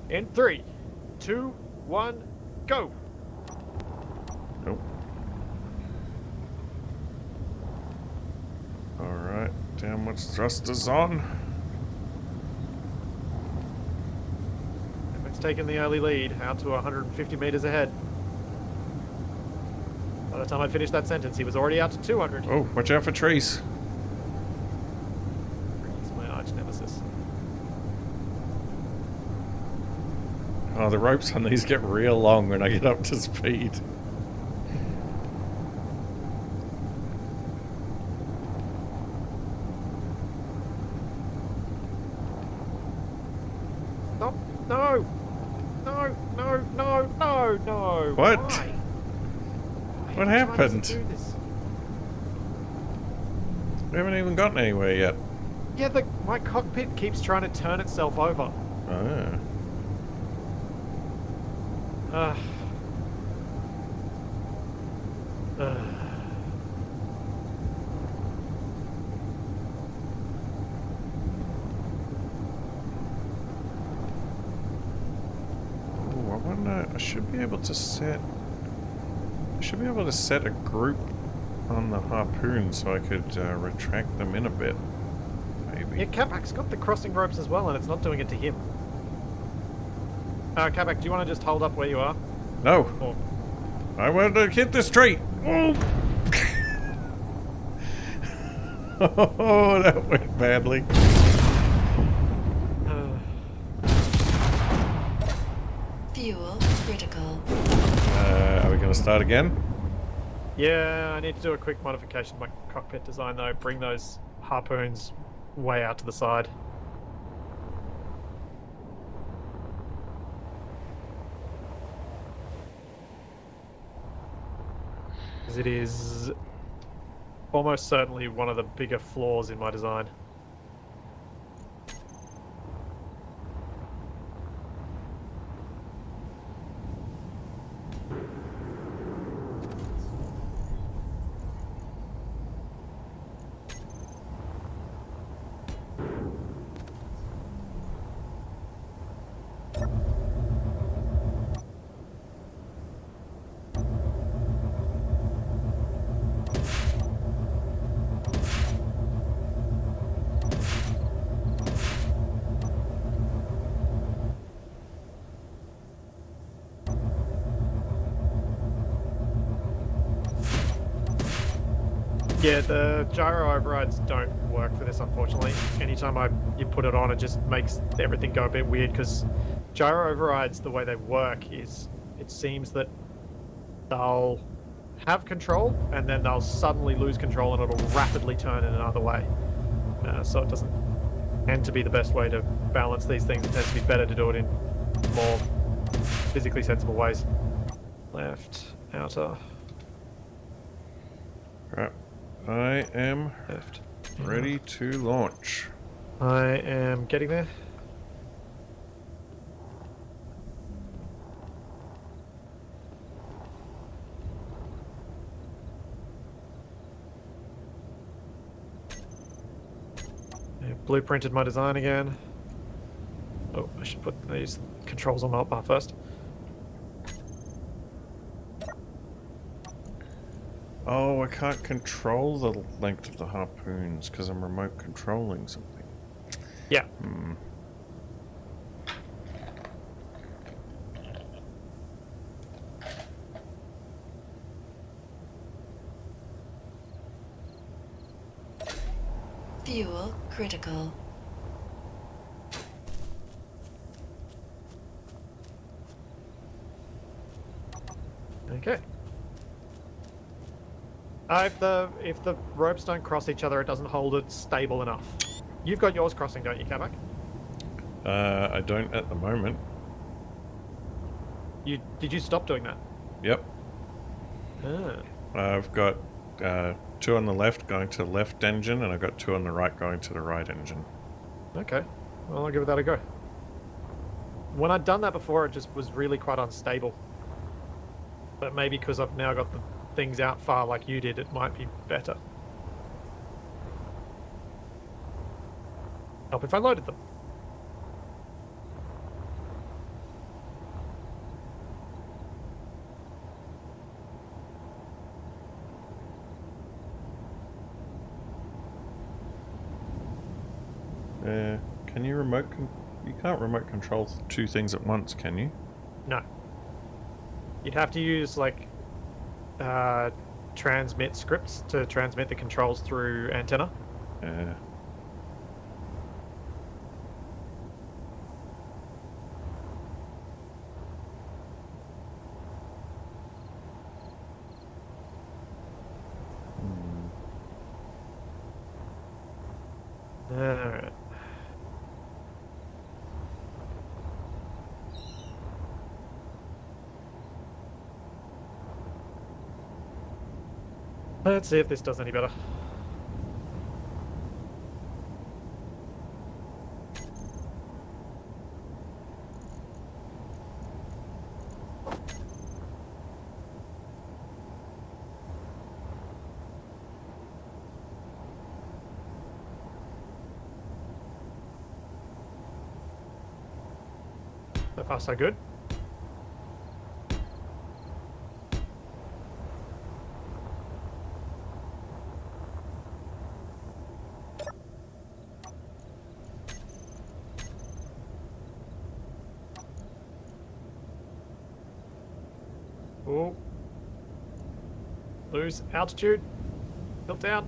Speaker 1: In 3, 2, 1, go!
Speaker 2: Nope. Alright. Downwards thrusters on.
Speaker 1: It's taken the early lead, out to 150 meters ahead. By the time I finished that sentence, he was already out to 200.
Speaker 2: Oh, watch out for trees.
Speaker 1: He's my arch nemesis.
Speaker 2: Oh, the ropes on these get real long when I get up to speed.
Speaker 1: Stop! No! No! No! No! No! No!
Speaker 2: What?
Speaker 1: Why?
Speaker 2: What
Speaker 1: Why does it
Speaker 2: happened?
Speaker 1: do this?
Speaker 2: We haven't even gotten anywhere yet.
Speaker 1: Yeah, my cockpit keeps trying to turn itself over.
Speaker 2: Ah.
Speaker 1: Ugh.
Speaker 2: Oh, I wonder. I should be able to set. I should be able to set a group on the harpoon so I could retract them in a bit. Maybe.
Speaker 1: Yeah, Capac's got the crossing ropes as well, and it's not doing it to him. Capac, do you want to just hold up where you are?
Speaker 2: No.
Speaker 1: Or...
Speaker 2: I want to hit the street. Oh. Oh, that went badly.
Speaker 3: Fuel critical.
Speaker 2: Are we going to start again?
Speaker 1: Yeah, I need to do a quick modification to my cockpit design though. Bring those harpoons way out to the side. Because it is almost certainly one of the bigger flaws in my design. Yeah, the gyro overrides don't work for this, unfortunately. Anytime you put it on, it just makes everything go a bit weird, because gyro overrides, the way they work is, it seems that they'll have control, and then they'll suddenly lose control, and it'll rapidly turn in another way. So it doesn't tend to be the best way to balance these things. It tends to be better to do it in more physically sensible ways. Left, outer.
Speaker 2: Right. I am
Speaker 1: Left.
Speaker 2: ready to launch.
Speaker 1: I am getting there. Yeah, blueprinted my design again. Oh, I should put these controls on my bar first.
Speaker 2: Oh, I can't control the length of the harpoons because I'm remote controlling something.
Speaker 1: Yeah.
Speaker 2: Hmm.
Speaker 3: Fuel critical.
Speaker 1: Okay. If the ropes don't cross each other, it doesn't hold it stable enough. You've got yours crossing, don't you, Capac?
Speaker 2: I don't at the moment.
Speaker 1: Did you stop doing that?
Speaker 2: Yep.
Speaker 1: Ah.
Speaker 2: I've got 2 on the left going to the left engine, and I've got 2 on the right going to the right engine.
Speaker 1: Okay. Well, I'll give that a go. When I'd done that before, it just was really quite unstable. But maybe because I've now got the things out far like you did, it might be better. Help if I loaded them.
Speaker 2: Can you you can't remote control 2 things at once, can you?
Speaker 1: No. You'd have to use, like, transmit scripts to transmit the controls through antenna.
Speaker 2: Yeah.
Speaker 1: Alright. Let's see if this does any better. So far, so good. Oh. Lose altitude. Tilt down.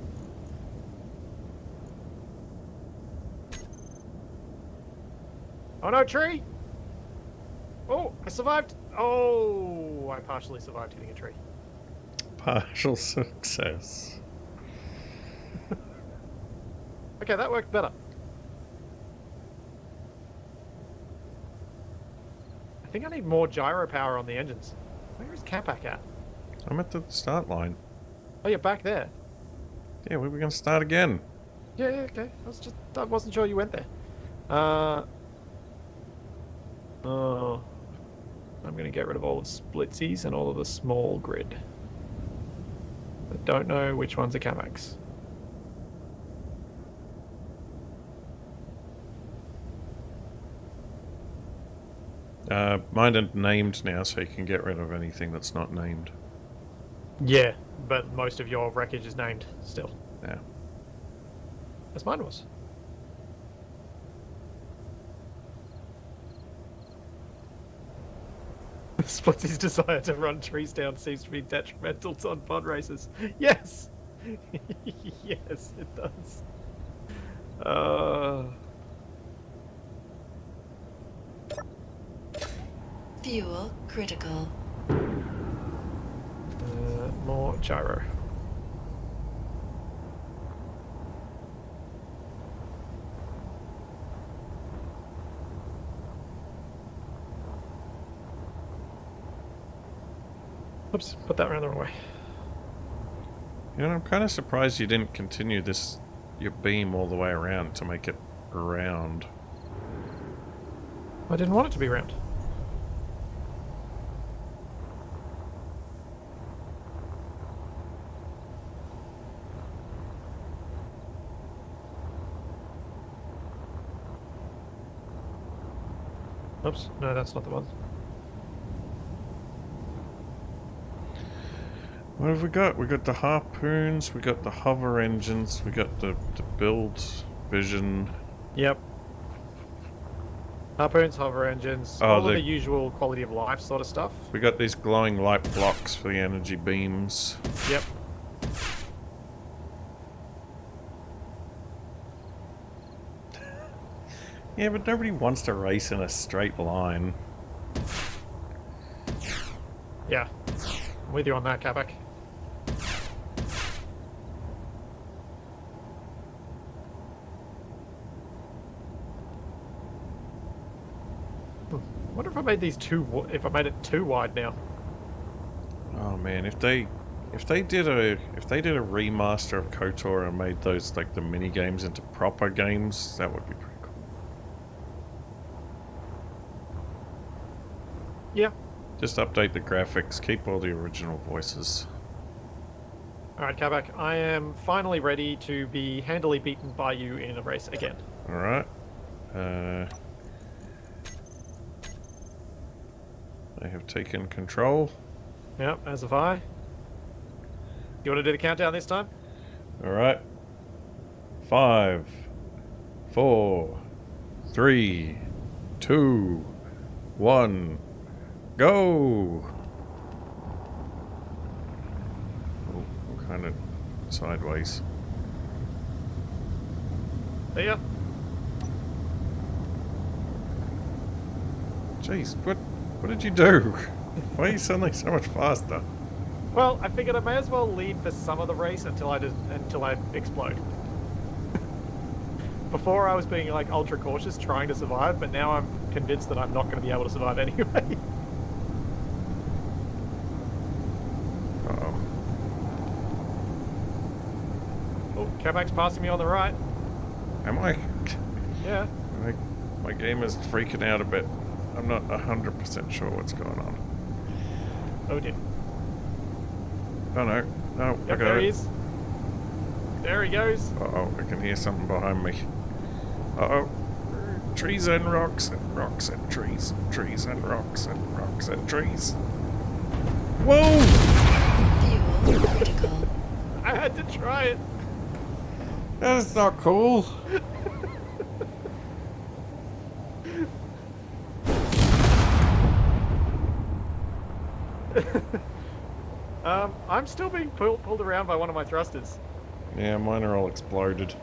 Speaker 1: Oh no, tree! Oh, I survived. Oh, I partially survived hitting a tree.
Speaker 2: Partial success.
Speaker 1: Okay, that worked better. I think I need more gyro power on the engines. Where is Capac at?
Speaker 2: I'm at the start line.
Speaker 1: Oh, you're back there.
Speaker 2: Yeah, we're going to start again.
Speaker 1: Yeah, okay. I wasn't sure you went there. Oh, I'm gonna get rid of all the splitsies and all of the small grid. I don't know which ones are Capacs.
Speaker 2: Mine are named now, so you can get rid of anything that's not named.
Speaker 1: Yeah, but most of your wreckage is named still.
Speaker 2: Yeah.
Speaker 1: As mine was. Splitsy's desire to run trees down seems to be detrimental on pod races. Yes! Yes, it does.
Speaker 3: Fuel critical.
Speaker 1: More gyro. Oops, put that around the wrong way.
Speaker 2: You know, I'm kind of surprised you didn't continue your beam all the way around to make it round.
Speaker 1: I didn't want it to be round. Oops, no, that's not the one.
Speaker 2: What have we got? We got the harpoons, we got the hover engines, we got the build vision.
Speaker 1: Yep. Harpoons, hover engines,
Speaker 2: Oh,
Speaker 1: all of the usual quality of life sort of stuff.
Speaker 2: We got these glowing light blocks for the energy beams.
Speaker 1: Yep.
Speaker 2: Yeah, but nobody wants to race in a straight line.
Speaker 1: Yeah. I'm with you on that, Capac. I wonder if I made these if I made it too wide now.
Speaker 2: Oh man, if they did a remaster of KOTOR and made those like the mini games into proper games, that would be pretty cool.
Speaker 1: Yeah.
Speaker 2: Just update the graphics, keep all the original voices.
Speaker 1: Alright, Capac, I am finally ready to be handily beaten by you in a race again.
Speaker 2: Alright. I have taken control.
Speaker 1: Yep, as have I. You want to do the countdown this time?
Speaker 2: Alright. 5, 4, 3, 2, 1, go! Oh, I'm kind of sideways.
Speaker 1: See ya.
Speaker 2: Jeez, what did you do? Why are you suddenly so much faster?
Speaker 1: Well, I figured I may as well lead for some of the race until I explode. Before I was being like ultra cautious, trying to survive, but now I'm convinced that I'm not going to be able to survive anyway.
Speaker 2: Uh-oh.
Speaker 1: Oh, Capac's passing me on the right.
Speaker 2: Am I?
Speaker 1: Yeah.
Speaker 2: My game is freaking out a bit. I'm not 100% sure what's going on.
Speaker 1: Oh dear.
Speaker 2: Oh no. No, I
Speaker 1: Yep,
Speaker 2: got
Speaker 1: there
Speaker 2: it.
Speaker 1: he is. There he goes.
Speaker 2: Uh-oh, I can hear something behind me. Uh-oh. Trees and rocks and rocks and trees. Trees and rocks and rocks and trees. Whoa!
Speaker 3: Fuel critical.
Speaker 1: I had to try it.
Speaker 2: That is not cool.
Speaker 1: I'm still being pulled around by one of my thrusters.
Speaker 2: Yeah, mine are all exploded.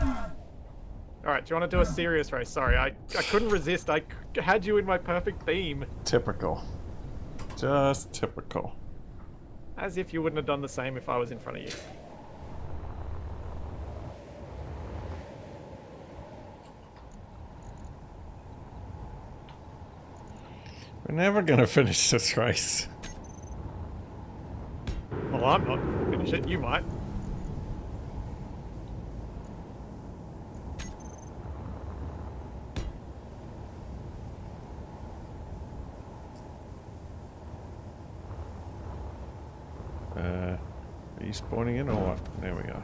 Speaker 1: Alright, do you want to do a serious race? Sorry, I couldn't resist. I had you in my perfect beam.
Speaker 2: Typical. Just typical.
Speaker 1: As if you wouldn't have done the same if I was in front of you.
Speaker 2: We're never gonna finish this race.
Speaker 1: Well, I'm not going to finish it. You might.
Speaker 2: Are you spawning in or what? There we go.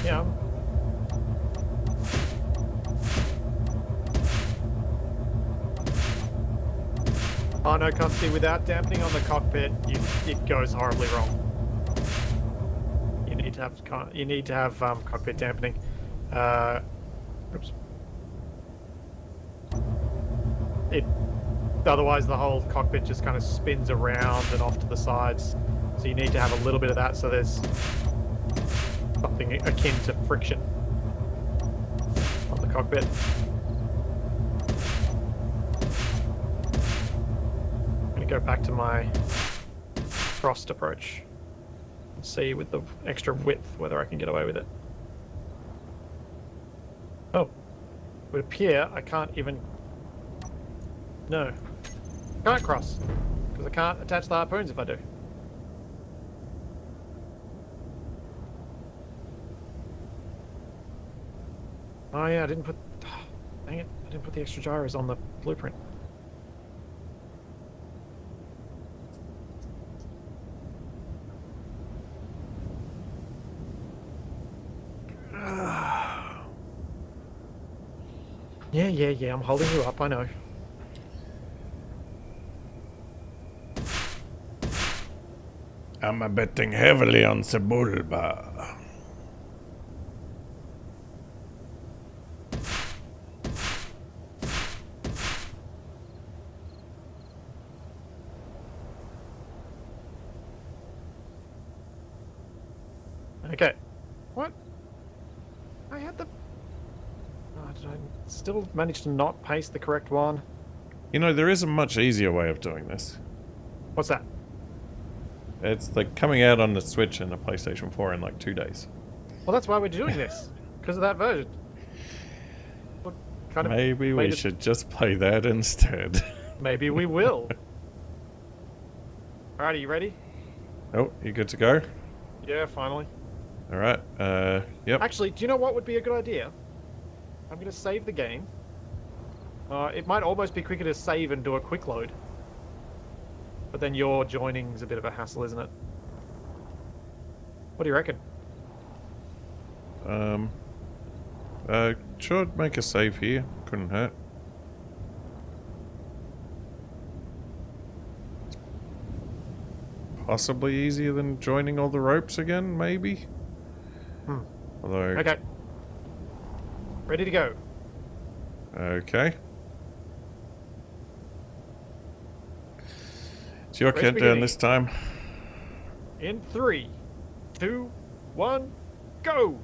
Speaker 1: Yeah. Oh no, custody without dampening on the cockpit, it goes horribly wrong. You need to have cockpit dampening. Oops. Otherwise the whole cockpit just kind of spins around and off to the sides. So you need to have a little bit of that so there's something akin to friction on the cockpit. I'm going to go back to my crossed approach and see with the extra width whether I can get away with it. Oh, it would appear I can't even... No. Can't cross, because I can't attach the harpoons if I do. Oh yeah, I didn't put... Oh, dang it, I didn't put the extra gyros on the blueprint. Yeah, I'm holding you up, I know.
Speaker 2: I'm betting heavily on Sebulba.
Speaker 1: Okay. What? I had the... Oh, did I still manage to not paste the correct one?
Speaker 2: You know, there is a much easier way of doing this.
Speaker 1: What's that?
Speaker 2: It's like coming out on the Switch and the PlayStation 4 in like 2 days.
Speaker 1: Well, that's why we're doing this. Because of that version. What kind of
Speaker 2: Maybe we
Speaker 1: made it...
Speaker 2: should just play that instead.
Speaker 1: Maybe we will. Alright, are you ready?
Speaker 2: Oh, you good to go?
Speaker 1: Yeah, finally.
Speaker 2: Alright, yep.
Speaker 1: Actually, do you know what would be a good idea? I'm going to save the game. It might almost be quicker to save and do a quick load. But then your joining's a bit of a hassle, isn't it? What do you reckon?
Speaker 2: Sure, make a save here. Couldn't hurt. Possibly easier than joining all the ropes again, maybe? Although...
Speaker 1: Okay. Ready to go.
Speaker 2: Okay. It's your
Speaker 1: Race
Speaker 2: countdown
Speaker 1: beginning.
Speaker 2: this time.
Speaker 1: In 3, 2, 1, go!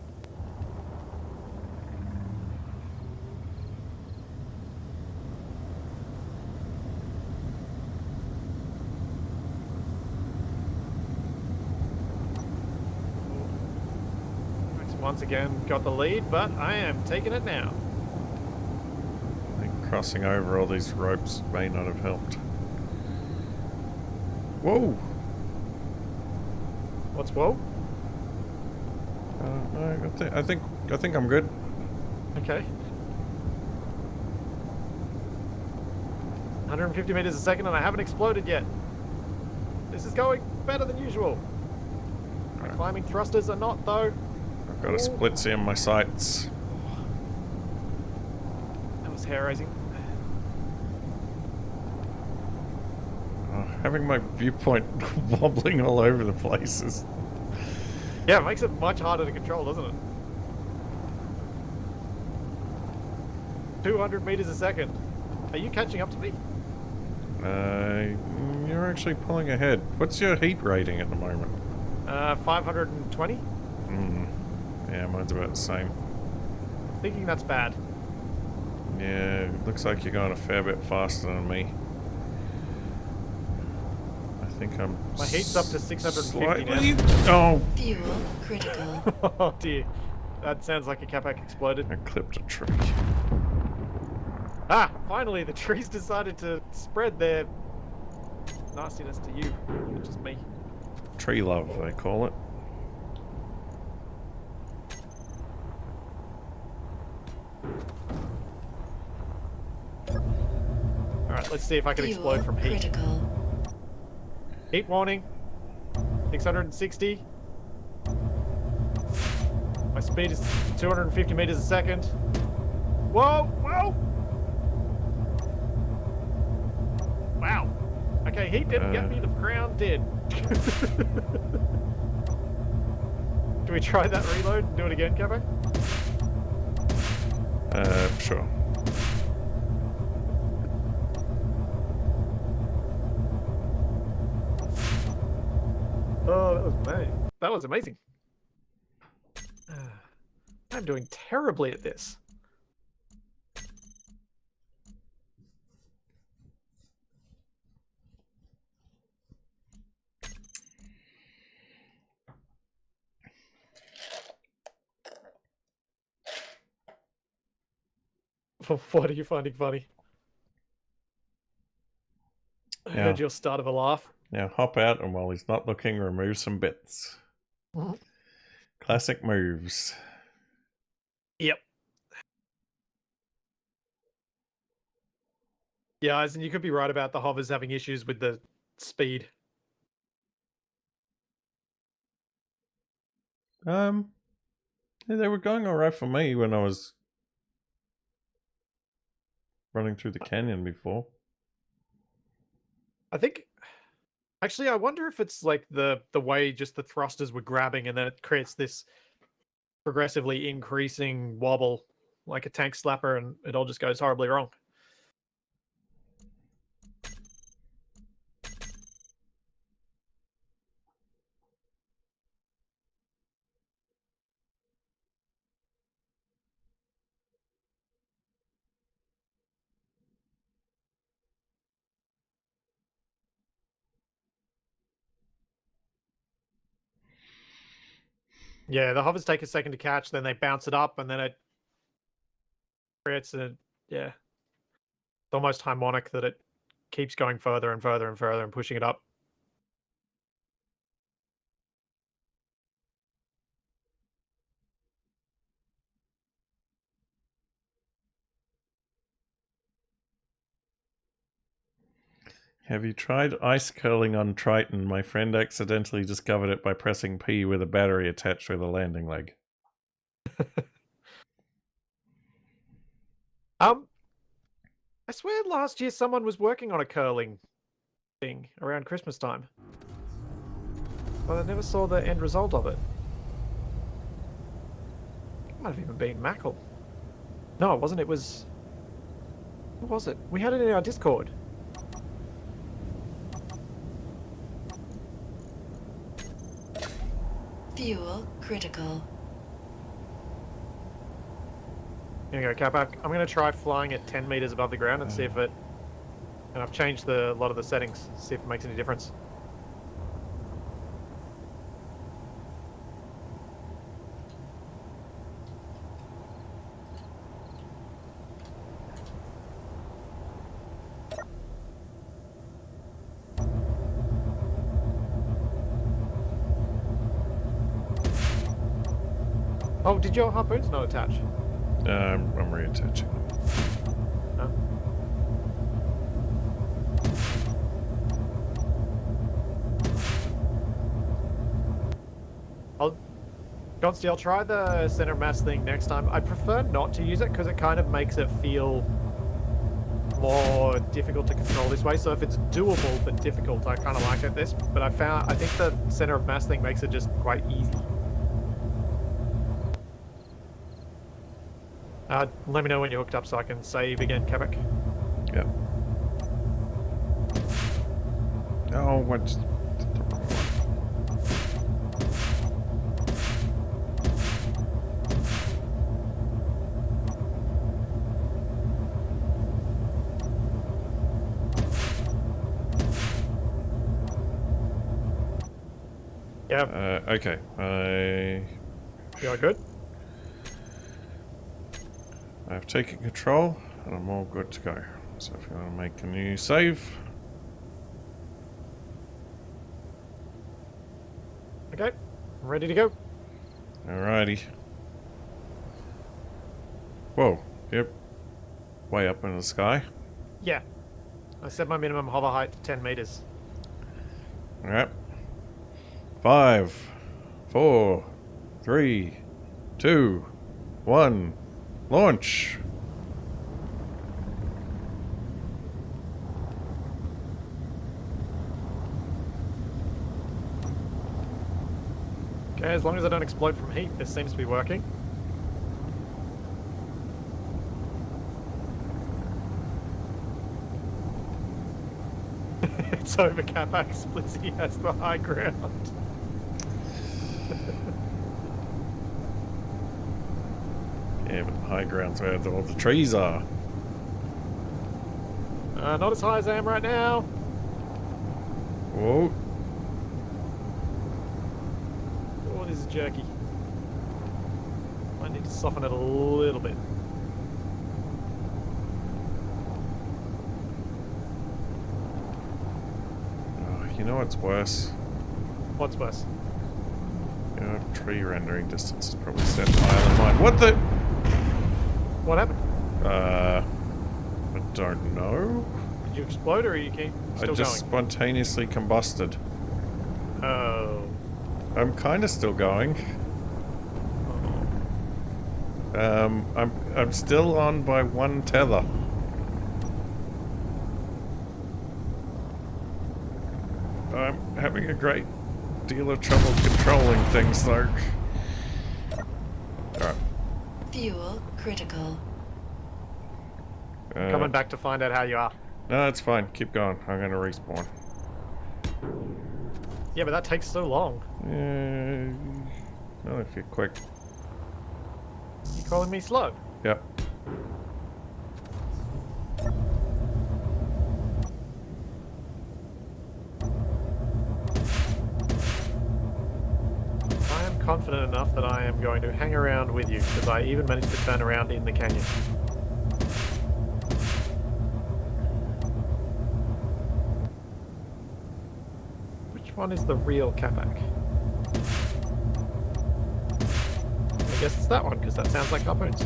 Speaker 1: Once again, got the lead, but I am taking it now.
Speaker 2: I think crossing over all these ropes may not have helped. Whoa!
Speaker 1: What's whoa?
Speaker 2: No, I think I'm good.
Speaker 1: Okay. 150 meters a second, and I haven't exploded yet. This is going better than usual. My climbing thrusters are not, though.
Speaker 2: I've got a splitsy in my sights.
Speaker 1: That was hair raising.
Speaker 2: Having my viewpoint wobbling all over the places.
Speaker 1: Yeah, it makes it much harder to control, doesn't it? 200 meters a second. Are you catching up to me?
Speaker 2: You're actually pulling ahead. What's your heat rating at the moment?
Speaker 1: 520?
Speaker 2: Yeah, mine's about the same.
Speaker 1: Thinking that's bad.
Speaker 2: Yeah, looks like you're going a fair bit faster than me. I think I'm...
Speaker 1: My heat's up to 650
Speaker 2: slightly...
Speaker 1: now.
Speaker 2: Oh!
Speaker 3: Fuel critical.
Speaker 1: Oh dear. That sounds like a Capac exploded.
Speaker 2: I clipped a tree.
Speaker 1: Ah! Finally, the trees decided to spread their nastiness to you, not just me.
Speaker 2: Tree love, they call it.
Speaker 1: Alright, let's see if I can
Speaker 3: Fuel
Speaker 1: explode from heat.
Speaker 3: critical.
Speaker 1: Heat warning. 660. My speed is 250 meters a second. Whoa! Whoa! Wow. Okay, heat didn't get me, the ground did. Do we try that reload and do it again, Capac?
Speaker 2: Sure.
Speaker 1: Oh, that was amazing. That was amazing. I'm doing terribly at this. What are you finding funny? I heard your start of a laugh.
Speaker 2: Now hop out, and while he's not looking, remove some bits. Classic moves.
Speaker 1: Yep. Yeah, and you could be right about the hovers having issues with the speed.
Speaker 2: Yeah, they were going alright for me when I was running through the canyon before.
Speaker 1: I think... Actually, I wonder if it's like the way just the thrusters were grabbing and then it creates this progressively increasing wobble like a tank slapper and it all just goes horribly wrong. Yeah, the hovers take a second to catch, then they bounce it up, and then it creates a... Yeah. It's almost harmonic that it keeps going further and further and further and pushing it up.
Speaker 2: Have you tried ice curling on Triton? My friend accidentally discovered it by pressing P with a battery attached with a landing leg.
Speaker 1: I swear last year someone was working on a curling thing around Christmas time. But I never saw the end result of it. It might have even been Mackle. No, it wasn't. It was... What was it? We had it in our Discord.
Speaker 3: Fuel critical.
Speaker 1: Here you go, Capac. I'm going to try flying at 10 meters above the ground and see if it... And I've changed a lot of the settings, see if it makes any difference. Oh, did your harpoons not attach?
Speaker 2: I'm reattaching.
Speaker 1: No? Gonsti, I'll try the center mass thing next time. I prefer not to use it because it kind of makes it feel more difficult to control this way. So if it's doable but difficult, I kind of like it this. But I think the center of mass thing makes it just quite easy. Let me know when you're hooked up so I can save again, Capac.
Speaker 2: Yep. Oh, what's...
Speaker 1: Yeah.
Speaker 2: Okay.
Speaker 1: You are good?
Speaker 2: I've taken control and I'm all good to go. So if you want to make a new save.
Speaker 1: Okay. I'm ready to go.
Speaker 2: Alrighty. Whoa. Yep. Way up in the sky.
Speaker 1: Yeah. I set my minimum hover height to 10 meters.
Speaker 2: Alright. 5, 4, 3, 2, 1. Launch!
Speaker 1: Okay, as long as I don't explode from heat, this seems to be working. It's over, Capac. Splitsy has the high ground.
Speaker 2: Yeah, but the high ground's where all the trees are.
Speaker 1: Not as high as I am right now.
Speaker 2: Whoa.
Speaker 1: Oh, this is jerky. I need to soften it a little bit.
Speaker 2: Oh, you know what's worse?
Speaker 1: What's worse?
Speaker 2: Your tree rendering distance is probably set higher than mine. What the?
Speaker 1: What happened?
Speaker 2: I don't know.
Speaker 1: Did you explode or are you still
Speaker 2: I just
Speaker 1: going?
Speaker 2: spontaneously combusted.
Speaker 1: Oh.
Speaker 2: I'm kind of still going. I'm still on by one tether. I'm having a great deal of trouble controlling things, though. Alright.
Speaker 3: Fuel critical.
Speaker 1: Coming back to find out how you are.
Speaker 2: No, it's fine. Keep going. I'm gonna respawn.
Speaker 1: Yeah, but that takes so long.
Speaker 2: Well, if you're quick.
Speaker 1: You calling me slow?
Speaker 2: Yep.
Speaker 1: I am confident enough that I am going to hang around with you, because I even managed to turn around in the canyon. Which one is the real Capac? I guess it's that one, because that sounds like harpoons.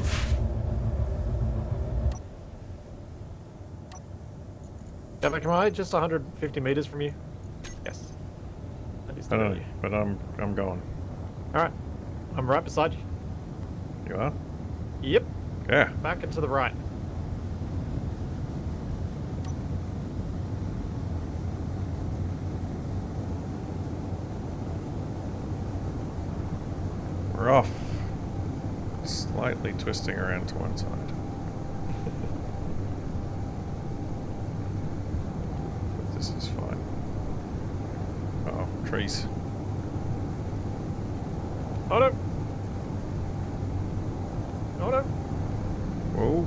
Speaker 1: Capac, am I just 150 meters from you? Yes. That is
Speaker 2: I
Speaker 1: the
Speaker 2: don't
Speaker 1: real
Speaker 2: know,
Speaker 1: you.
Speaker 2: but I'm going.
Speaker 1: Alright. I'm right beside you.
Speaker 2: You are?
Speaker 1: Yep.
Speaker 2: Yeah.
Speaker 1: Back and to the right.
Speaker 2: We're off. Slightly twisting around to one side. But this is fine. Oh, trees.
Speaker 1: Oh no! Oh no!
Speaker 2: Whoa.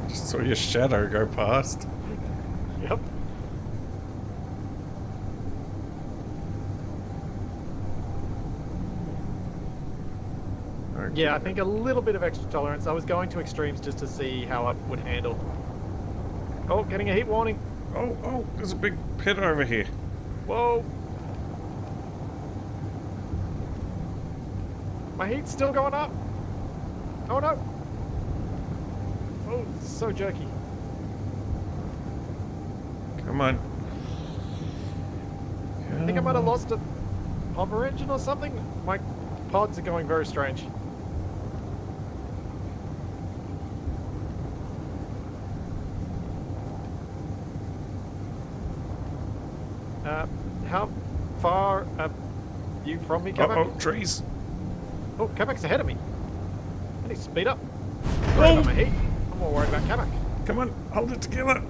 Speaker 2: Just saw your shadow go past.
Speaker 1: Yep.
Speaker 2: Okay.
Speaker 1: Yeah, I think a little bit of extra tolerance. I was going to extremes just to see how I would handle. Oh, getting a heat warning.
Speaker 2: Oh, there's a big pit over here.
Speaker 1: Whoa! My heat's still going up. Oh no! Oh, it's so jerky.
Speaker 2: Come on.
Speaker 1: I think I might have lost a hover engine or something. My pods are going very strange. How far are you from me, Capac?
Speaker 2: Oh, trees.
Speaker 1: Oh, Capac's ahead of me. I need to speed up. Worried about my heat. I'm more worried about Capac.
Speaker 2: Come on, hold it together.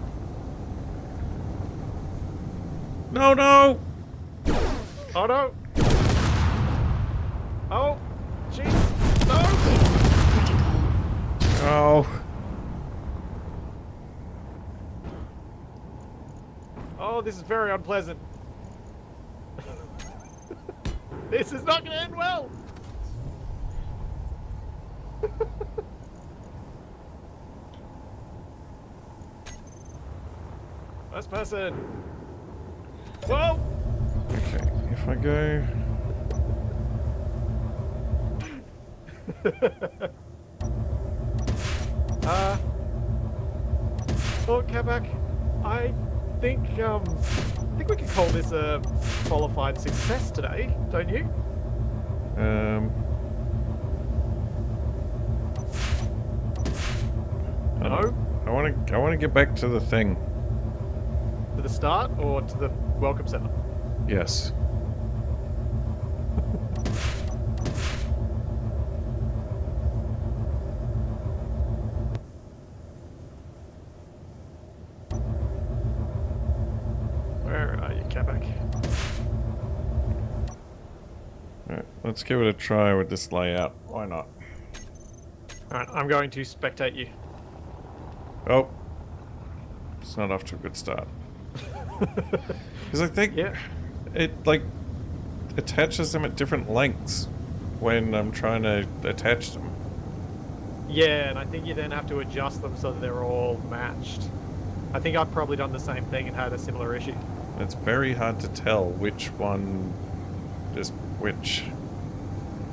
Speaker 2: No, no.
Speaker 1: Oh no! Oh, jeez! No!
Speaker 3: Critical.
Speaker 2: Oh.
Speaker 1: Oh, this is very unpleasant. This is not going to end well. First person. Whoa!
Speaker 2: Okay, if I go...
Speaker 1: Oh, Capac, I think we could call this a qualified success today, don't you? No?
Speaker 2: I want to get back to the thing.
Speaker 1: To the start or to the welcome center?
Speaker 2: Yes.
Speaker 1: Where are you, Capac?
Speaker 2: Alright, let's give it a try with this layout. Why not?
Speaker 1: Alright, I'm going to spectate you.
Speaker 2: Oh. It's not off to a good start. Because I think
Speaker 1: Yeah.
Speaker 2: it, like, attaches them at different lengths when I'm trying to attach them.
Speaker 1: Yeah, and I think you then have to adjust them so that they're all matched. I think I've probably done the same thing and had a similar issue.
Speaker 2: It's very hard to tell which one is which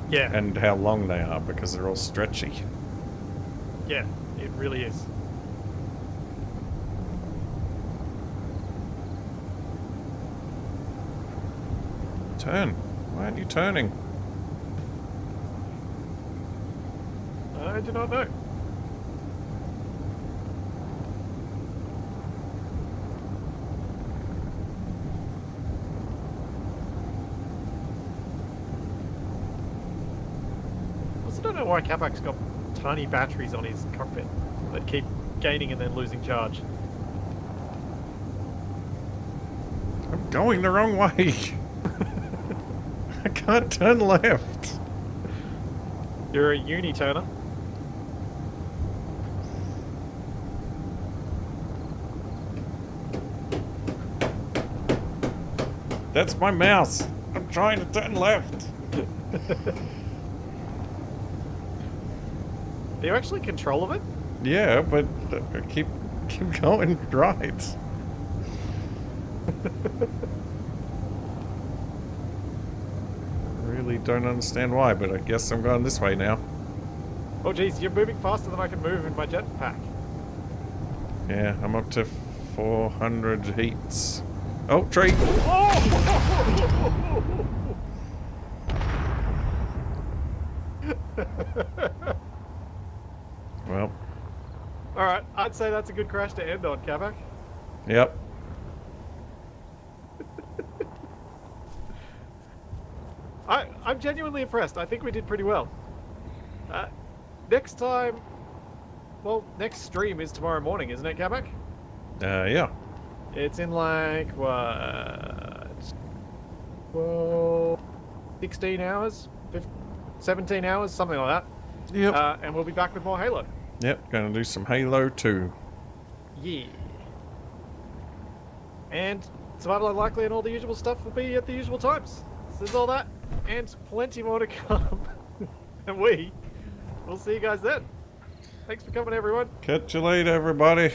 Speaker 1: Yeah,
Speaker 2: and how long they are because they're all stretchy.
Speaker 1: yeah, it really is.
Speaker 2: Turn. Why aren't you turning?
Speaker 1: I do not know. also don't know why Capac's got tiny batteries on his cockpit that keep gaining and then losing charge.
Speaker 2: I'm going the wrong way. I can't turn left.
Speaker 1: You're a uni-turner.
Speaker 2: That's my mouse. I'm trying to turn left.
Speaker 1: Are you actually in control of it?
Speaker 2: Yeah, but keep going right. Really don't understand why, but I guess I'm going this way now.
Speaker 1: Oh geez, you're moving faster than I can move in my jetpack.
Speaker 2: Yeah, I'm up to 400 heats. Oh, tree! Well,
Speaker 1: Alright, I'd say that's a good crash to end on, Capac.
Speaker 2: yep.
Speaker 1: I'm genuinely impressed. I think we did pretty well. Next time... Well, next stream is tomorrow morning, isn't it, Capac?
Speaker 2: Yeah.
Speaker 1: It's in like, what... 12... 16 hours? 15, 17 hours? Something like that.
Speaker 2: Yep.
Speaker 1: And we'll be back with more Halo.
Speaker 2: Yep, gonna do some Halo 2.
Speaker 1: Yeah. And Survival Unlikely and all the usual stuff will be at the usual times. So there's all that, and plenty more to come. And we'll see you guys then. Thanks for coming, everyone.
Speaker 2: Catch you later, everybody.